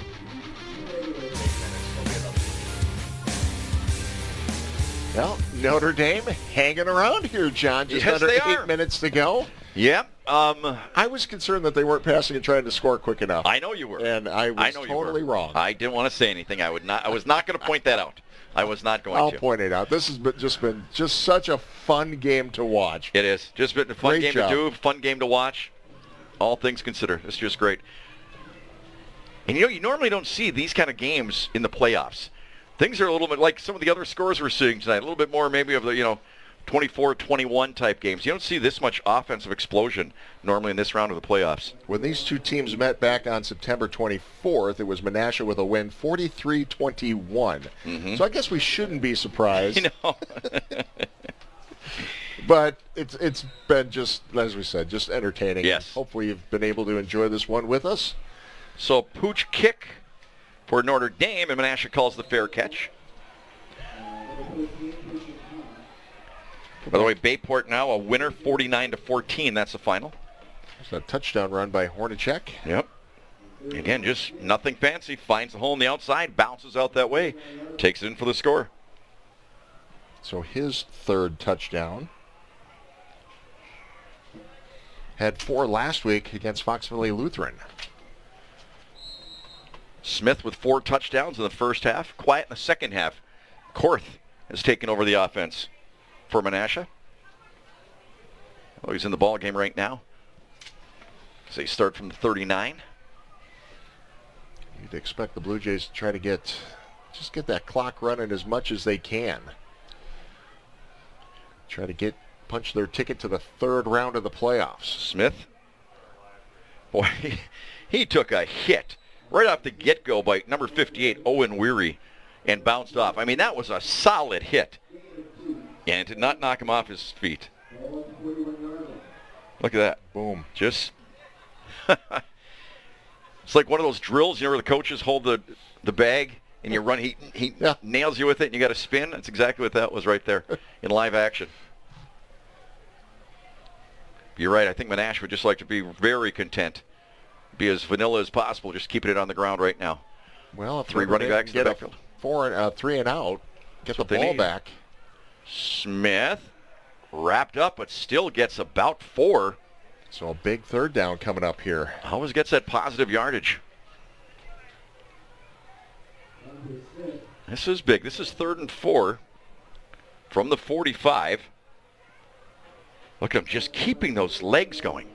B: Well, Notre Dame hanging around here, John. Just
D: Yes,
B: under
D: they
B: 8
D: are.
B: minutes to go.
D: Yep.
B: I was concerned that they weren't passing and trying to score quick enough.
D: I know you were.
B: And I was totally wrong.
D: I didn't want to say anything. I was not going to point that out. I was not going
B: I'll
D: to.
B: point it out. This has been just such a fun game to watch.
D: It is. Just been a fun
B: Great
D: game
B: job.
D: to do, fun game to watch. All things considered. It's just great. And you normally don't see these kind of games in the playoffs. Things are a little bit like some of the other scores we're seeing tonight. A little bit more maybe of the, 24-21 type games. You don't see this much offensive explosion normally in this round of the playoffs.
B: When these two teams met back on September 24th, it was Menasha with a win 43-21.
D: Mm-hmm.
B: So I guess we shouldn't be surprised.
D: You know.
B: But it's been just, as we said, just entertaining.
D: Yes.
B: Hopefully you've been able to enjoy this one with us.
D: So pooch kick for Notre Dame, and Menasha calls the fair catch. By the way, Bayport now a winner, 49-14. That's the final.
B: There's a touchdown run by Hornacek.
D: Yep. Again, just nothing fancy. Finds the hole on the outside, bounces out that way, takes it in for the score.
B: So his third touchdown. Had 4 last week against Fox Valley Lutheran.
D: Smith with 4 touchdowns in the first half. Quiet in the second half. Korth has taken over the offense for Menasha. Oh, he's in the ball game right now. So they start from the 39.
B: You'd expect the Blue Jays to try to get that clock running as much as they can. Try to punch their ticket to the 3rd round of the playoffs.
D: Smith. Boy, he took a hit right off the get-go by number 58, Owen Weary, and bounced off. I mean, that was a solid hit. And it did not knock him off his feet. Look at that.
B: Boom.
D: Just, it's like one of those drills, where the coaches hold the bag and you run, he nails you with it and you got to spin. That's exactly what that was right there in live action. You're right. I think Menasha would just like to be very content. Be as vanilla as possible, just keeping it on the ground right now.
B: Well, if
D: 3 running backs in the backfield.
B: 3 and out, get the ball back.
D: Smith wrapped up, but still gets about 4.
B: So a big 3rd down coming up here.
D: Always gets that positive yardage. This is big. This is 3rd and 4 from the 45. Look at him just keeping those legs going.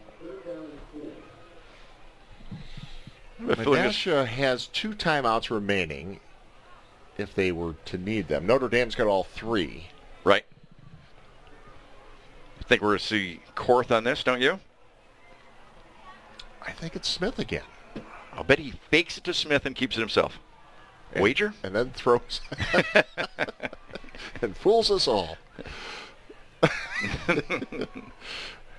B: Menasha has 2 timeouts remaining if they were to need them. Notre Dame's got all 3.
D: Right. I think we're going to see Korth on this, don't you?
B: I think it's Smith again.
D: I'll bet he fakes it to Smith and keeps it himself. Wager?
B: And then throws and fools us all.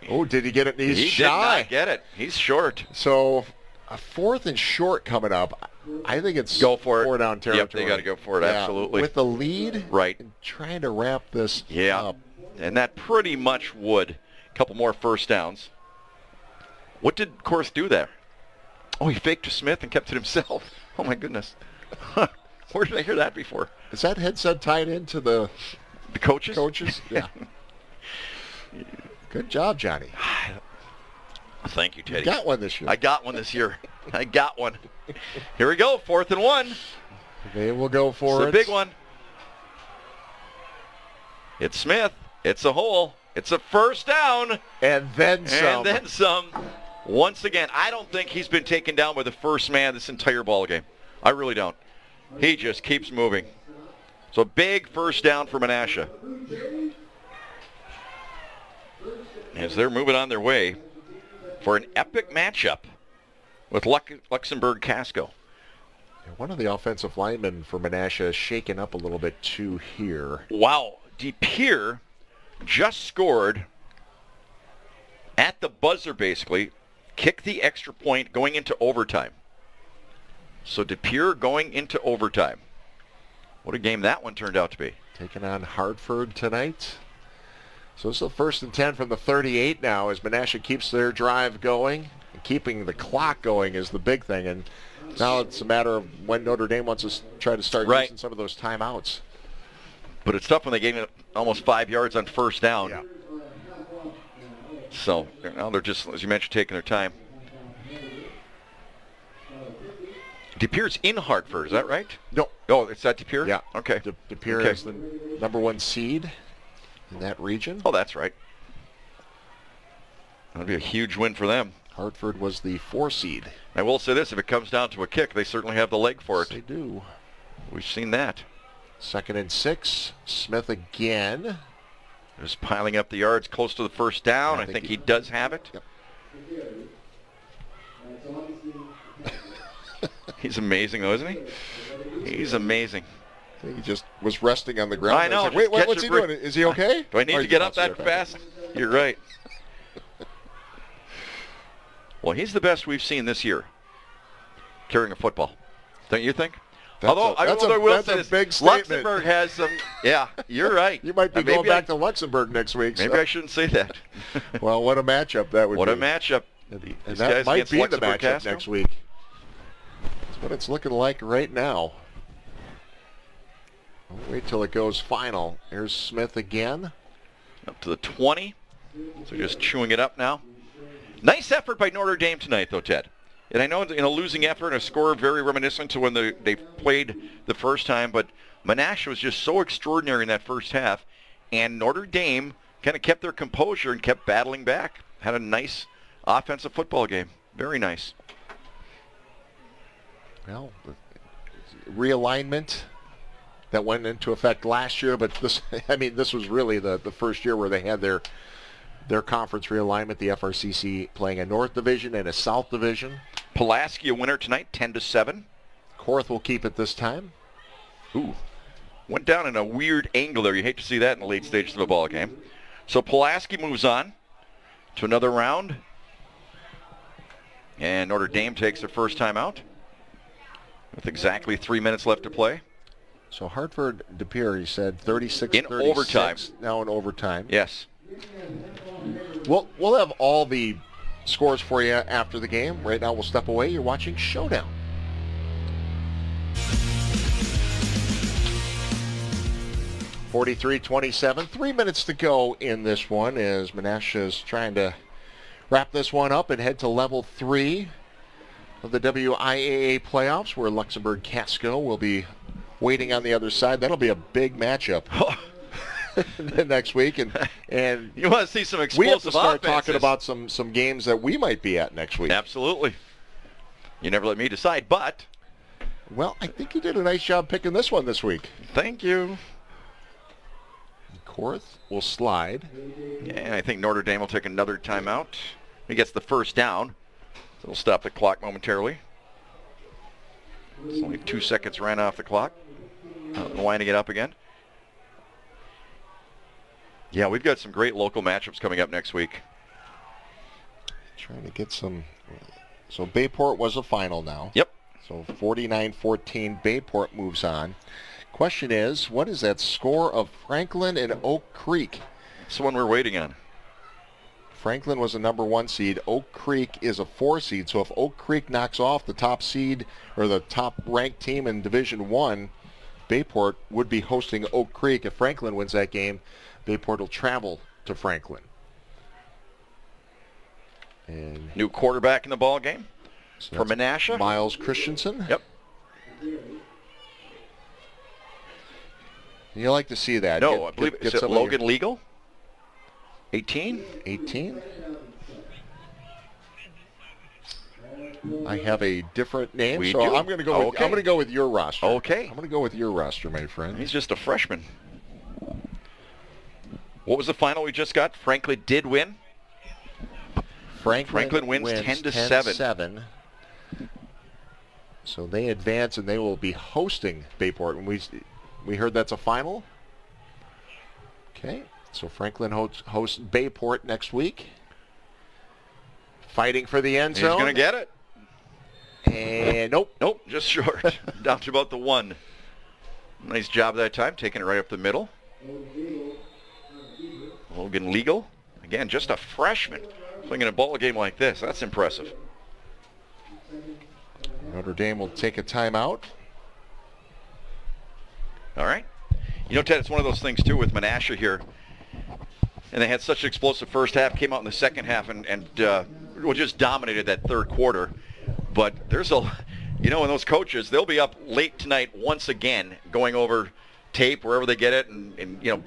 B: Oh, did he get it? He's shy.
D: Did not get it. He's short.
B: So a 4th and short coming up. I think it's
D: go for it.
B: 4 down territory.
D: Yep, they got to go for it. Absolutely.
B: With the lead,
D: right?
B: And trying to wrap this up.
D: And that pretty much would. A couple more first downs. What did Korth do there? Oh, he faked to Smith and kept it himself. Oh my goodness. Where did I hear that before?
B: Is that headset tied into the
D: coaches?
B: Yeah. Good job, Johnny.
D: Thank you, Teddy.
B: You got one this year.
D: I got one this year. I got one. Here we go, 4th and 1.
B: They will go for
D: it's a big one. It's Smith. It's a hole. It's a first down.
B: And then some.
D: And then some. Once again, I don't think he's been taken down by the first man this entire ball game. I really don't. He just keeps moving. So big first down for Menasha. As they're moving on their way for an epic matchup with Luxembourg-Casco.
B: One of the offensive linemen for Menasha is shaken up a little bit too here.
D: Wow. DePere just scored at the buzzer, basically. Kicked the extra point going into overtime. So DePere going into overtime. What a game that one turned out to be.
B: Taking on Hartford tonight. So it's the 1st and 10 from the 38 now as Menasha keeps their drive going. And keeping the clock going is the big thing. And now it's a matter of when Notre Dame wants to try to start using some of those timeouts.
D: But it's tough when they gain almost 5 yards on first down.
B: Yeah.
D: So now they're just, as you mentioned, taking their time. DePere's in Hartford, is that right?
B: No.
D: Oh, it's at DePere?
B: Yeah.
D: Okay.
B: DePere is the #1 seed in that region.
D: Oh, that's right. That'd be a huge win for them.
B: Hartford was the 4 seed.
D: I will say this, if it comes down to a kick, they certainly have the leg for it.
B: Yes, they do.
D: We've seen that.
B: 2nd and 6. Smith again.
D: Just piling up the yards close to the first down. I think he does have it.
B: Yep.
D: He's amazing, though, isn't he? He's amazing.
B: He just was resting on the ground.
D: I know.
B: Like, wait, what's he doing? Is he okay?
D: Do I need to get up that fast? You're right. Well, he's the best we've seen this year carrying a football. Don't you think?
B: That's a big statement.
D: Luxembourg has some. Yeah, you're right.
B: You might be going back to Luxembourg next week.
D: Maybe I shouldn't say that.
B: Well, what a matchup that would be.
D: What a matchup.
B: And that might be the matchup next week. That's what it's looking like right now. We'll wait till it goes final. Here's Smith again.
D: Up to the 20. So just chewing it up now. Nice effort by Notre Dame tonight, though, Ted. And I know in a losing effort and a score very reminiscent to when they played the first time, but Menasha was just so extraordinary in that first half, and Notre Dame kind of kept their composure and kept battling back. Had a nice offensive football game. Very nice.
B: Well, realignment that went into effect last year, but this was really the first year where they had their conference realignment, the FRCC playing a North Division and a South Division.
D: Pulaski a winner tonight, 10-7.
B: Korth will keep it this time.
D: Ooh. Went down in a weird angle there. You hate to see that in the late stages of a ball game. So Pulaski moves on to another round. And Notre Dame takes their first time out with exactly 3 minutes left to play.
B: So Hartford DePere, he said 36-36.
D: In overtime.
B: Now in overtime.
D: Yes.
B: We'll have all the scores for you after the game. Right now we'll step away. You're watching Showdown. (43-27). 3 minutes to go in this one as Menasha is trying to wrap this one up and head to level 3 of the WIAA playoffs, where Luxembourg-Casco will be waiting on the other side. That'll be a big matchup. Next week, and
D: you want to see some explosive
B: we have to start
D: offenses.
B: talking about some games that we might be at next week.
D: Absolutely. You never let me decide, but
B: well, I think you did a nice job picking this one this week.
D: Thank you.
B: Korth will slide.
D: And I think Notre Dame will take another timeout. He gets the first down. So we'll stop the clock momentarily. It's only 2 seconds ran off the clock. Winding it up again. Yeah, we've got some great local matchups coming up next week.
B: Trying to get some. So Bayport was a final now.
D: Yep.
B: So 49-14, Bayport moves on. Question is, what is that score of Franklin and Oak Creek?
D: It's the one we're waiting on.
B: Franklin was a #1 seed. Oak Creek is a 4 seed. So if Oak Creek knocks off the top seed or the top ranked team in Division 1, Bayport would be hosting Oak Creek. If Franklin wins that game, Bayport will travel to Franklin. And
D: new quarterback in the ball game
B: so
D: for Menasha.
B: Miles Christensen.
D: Yep.
B: You like to see that.
D: No, I believe it's Logan Legal. 18?
B: 18. I have a different name,
D: We
B: so
D: do?
B: I'm going to go.
D: Okay.
B: I'm going to go with your roster.
D: Okay.
B: I'm going to go with your roster, my friend.
D: He's just a freshman. What was the final we just got? Franklin did win. Franklin wins 10-7.
B: So they advance, and they will be hosting Bayport. And we heard that's a final. Okay. So Franklin hosts Bayport next week. Fighting for the end zone.
D: He's going to get it.
B: And nope.
D: Nope, just short. Down to about the 1. Nice job that time, taking it right up the middle. Logan Legal. Again, just a freshman playing in a ball game like this. That's impressive.
B: Notre Dame will take a timeout.
D: All right. You know, Ted, it's one of those things, too, with Menasha here. And they had such an explosive first half, came out in the second half, and just dominated that third quarter. But there's and those coaches, they'll be up late tonight once again, going over tape wherever they get it. And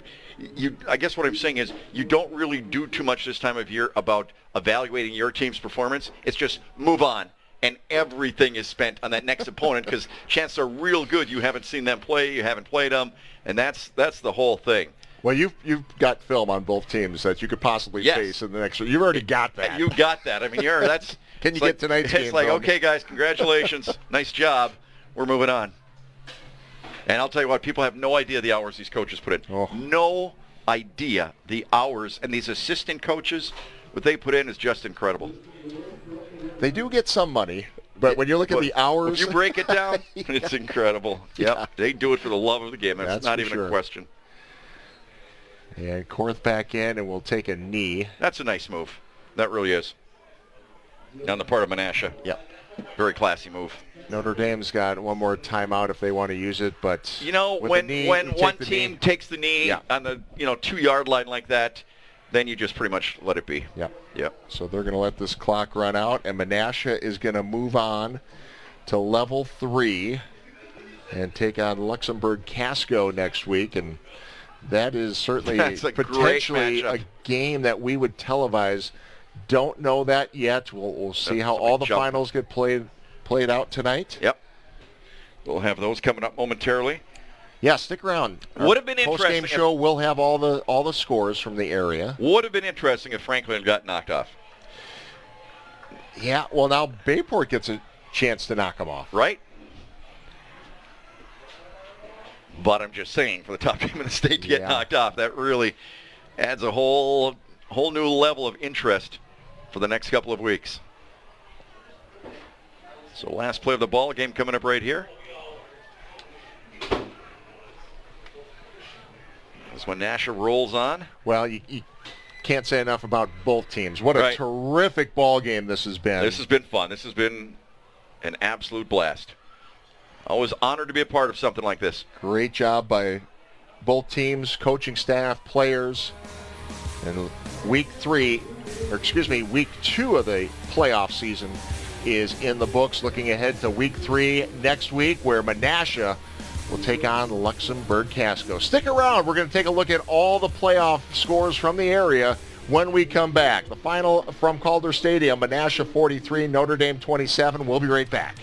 D: I guess what I'm saying is you don't really do too much this time of year about evaluating your team's performance. It's just move on. And everything is spent on that next opponent because chances are real good you haven't seen them play, you haven't played them, and that's the whole thing.
B: Well, you've got film on both teams that you could possibly face in the next. You've already got that.
D: You got that. I mean, that's.
B: Can you get tonight's game?
D: It's like, okay, guys, congratulations, nice job. We're moving on. And I'll tell you what, people have no idea the hours these coaches put in.
B: Oh.
D: No idea the hours, and these assistant coaches, what they put in is just incredible.
B: They do get some money, but when you look at the hours,
D: if you break it down, it's incredible.
B: Yeah.
D: Yep, they do it for the love of the game. That's not even
B: sure.
D: a question.
B: And Korth back in, and we'll take a knee.
D: That's a nice move. That really is. On the part of Menasha.
B: Yep.
D: Very classy move.
B: Notre Dame's got one more timeout if they want to use it, but
D: when one team takes the knee on the 2-yard line like that, then you just pretty much let it be.
B: Yep. So they're going to let this clock run out, and Menasha is going to move on to level 3 and take on Luxembourg Casco next week, and that is certainly potentially a game that we would televise. Don't know that yet. We'll see how all the finals get played out tonight.
D: Yep. We'll have those coming up momentarily.
B: Yeah, stick around.
D: Would have been interesting.
B: Post-game show, we'll have all the scores from the area.
D: Would have been interesting if Franklin got knocked off.
B: Yeah, well, now Bayport gets a chance to knock them off.
D: Right? But I'm just saying, for the top team in the state to get knocked off, that really adds a whole new level of interest for the next couple of weeks. So last play of the ball game coming up right here. As Menasha rolls on.
B: Well, you can't say enough about both teams. What a terrific ball game this has been.
D: This has been fun. This has been an absolute blast. Always honored to be a part of something like this.
B: Great job by both teams, coaching staff, players. And week 2 of the playoff season is in the books. Looking ahead to week 3 next week, where Menasha will take on Luxembourg Casco. Stick around. We're going to take a look at all the playoff scores from the area when we come back. The final from Calder Stadium, Menasha 43, Notre Dame 27. We'll be right back.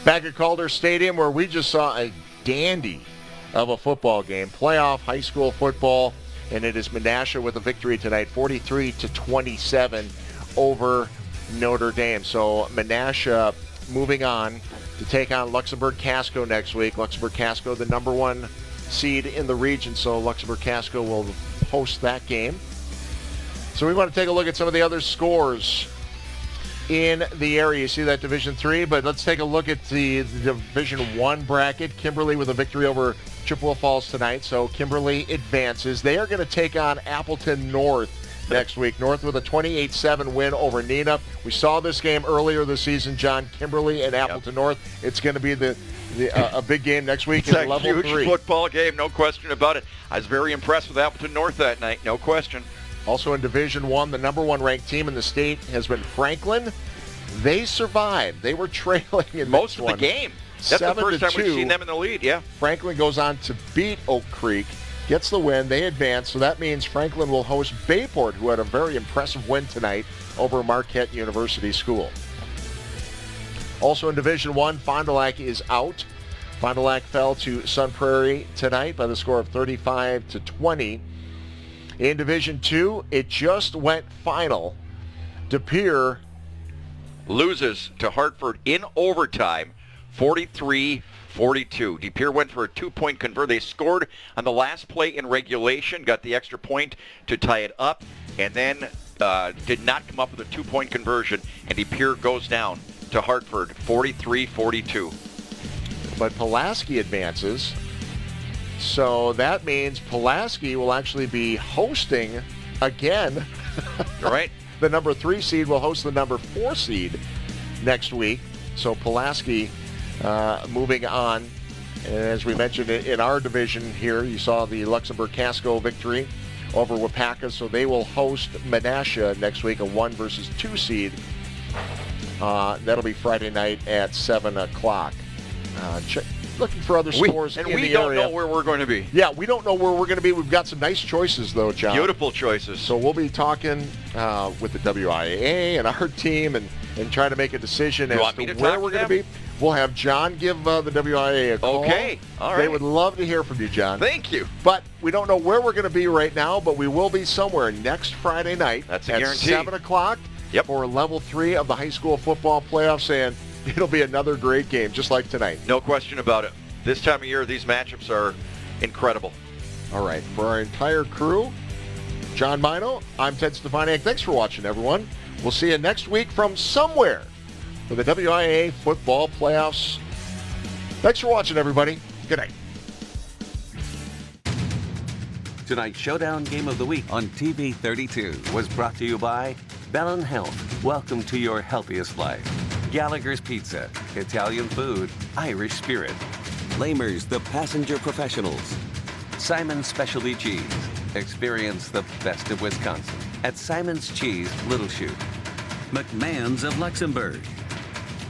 B: Back at Calder Stadium, where we just saw a dandy of a football game, playoff high school football, and it is Menasha with a victory tonight, 43-27 over Notre Dame. So Menasha moving on to take on Luxembourg Casco next week. Luxembourg Casco, the number 1 seed in the region, so Luxembourg Casco will host that game. So we want to take a look at some of the other scores in the area. You see that Division 3, but let's take a look at the Division 1 bracket. Kimberly with a victory over Chippewa Falls tonight, so Kimberly advances. They are going to take on Appleton North next week. North with a 28-7 win over Neenah. We saw this game earlier this season, John. Kimberly and Appleton North. It's going to be a big game next week in level 3.
D: It's a huge football game, no question about it. I was very impressed with Appleton North that night, no question.
B: Also in Division 1, the number 1 ranked team in the state has been Franklin. They survived. They were trailing in
D: most of the game. That's the first time
B: 7-2.
D: we've seen them in the lead, yeah.
B: Franklin goes on to beat Oak Creek, gets the win. They advance, so that means Franklin will host Bayport, who had a very impressive win tonight over Marquette University School. Also in Division I, Fond du Lac is out. Fond du Lac fell to Sun Prairie tonight by the score of 35-20. In Division II, it just went final. De Pere
D: loses to Hartford in overtime, 43-42. De Pere went for a 2-point conversion. They scored on the last play in regulation, got the extra point to tie it up, and then did not come up with a 2-point conversion, and De Pere goes down to Hartford, 43-42.
B: But Pulaski advances. So that means Pulaski will actually be hosting again.
D: All right.
B: The number 3 seed will host the number 4 seed next week. So Pulaski moving on. And as we mentioned in our division here, you saw the Luxembourg Casco victory over Wapaka. So they will host Menasha next week, a 1 versus 2 seed. That'll be Friday night at 7 o'clock. Looking for other scores in the area.
D: And we don't know where we're going to be.
B: Yeah, we don't know where we're going to be. We've got some nice choices, though, John.
D: Beautiful choices.
B: So we'll be talking with the WIAA and our team and trying to make a decision as to where we're going to be. We'll have John give the WIAA a call.
D: Okay, all right.
B: They would love to hear from you, John.
D: Thank you.
B: But we don't know where we're going to be right now, but we will be somewhere next Friday night.
D: That's a
B: at
D: guarantee.
B: 7 o'clock for level 3 of the high school football playoffs, and it'll be another great game, just like tonight.
D: No question about it. This time of year, these matchups are incredible.
B: All right, for our entire crew, John Mino, I'm Ted Stefaniak. Thanks for watching, everyone. We'll see you next week from somewhere for the WIAA football playoffs. Thanks for watching, everybody. Good night.
A: Tonight's Showdown Game of the Week on TV 32 was brought to you by Bellin Health. Welcome to your healthiest life. Gallagher's Pizza, Italian food, Irish spirit. Lamers, the passenger professionals. Simon's Specialty Cheese. Experience the best of Wisconsin at Simon's Cheese, Little Chute. McMahon's of Luxembourg.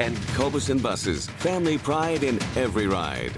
A: And Cobuson Buses, family pride in every ride.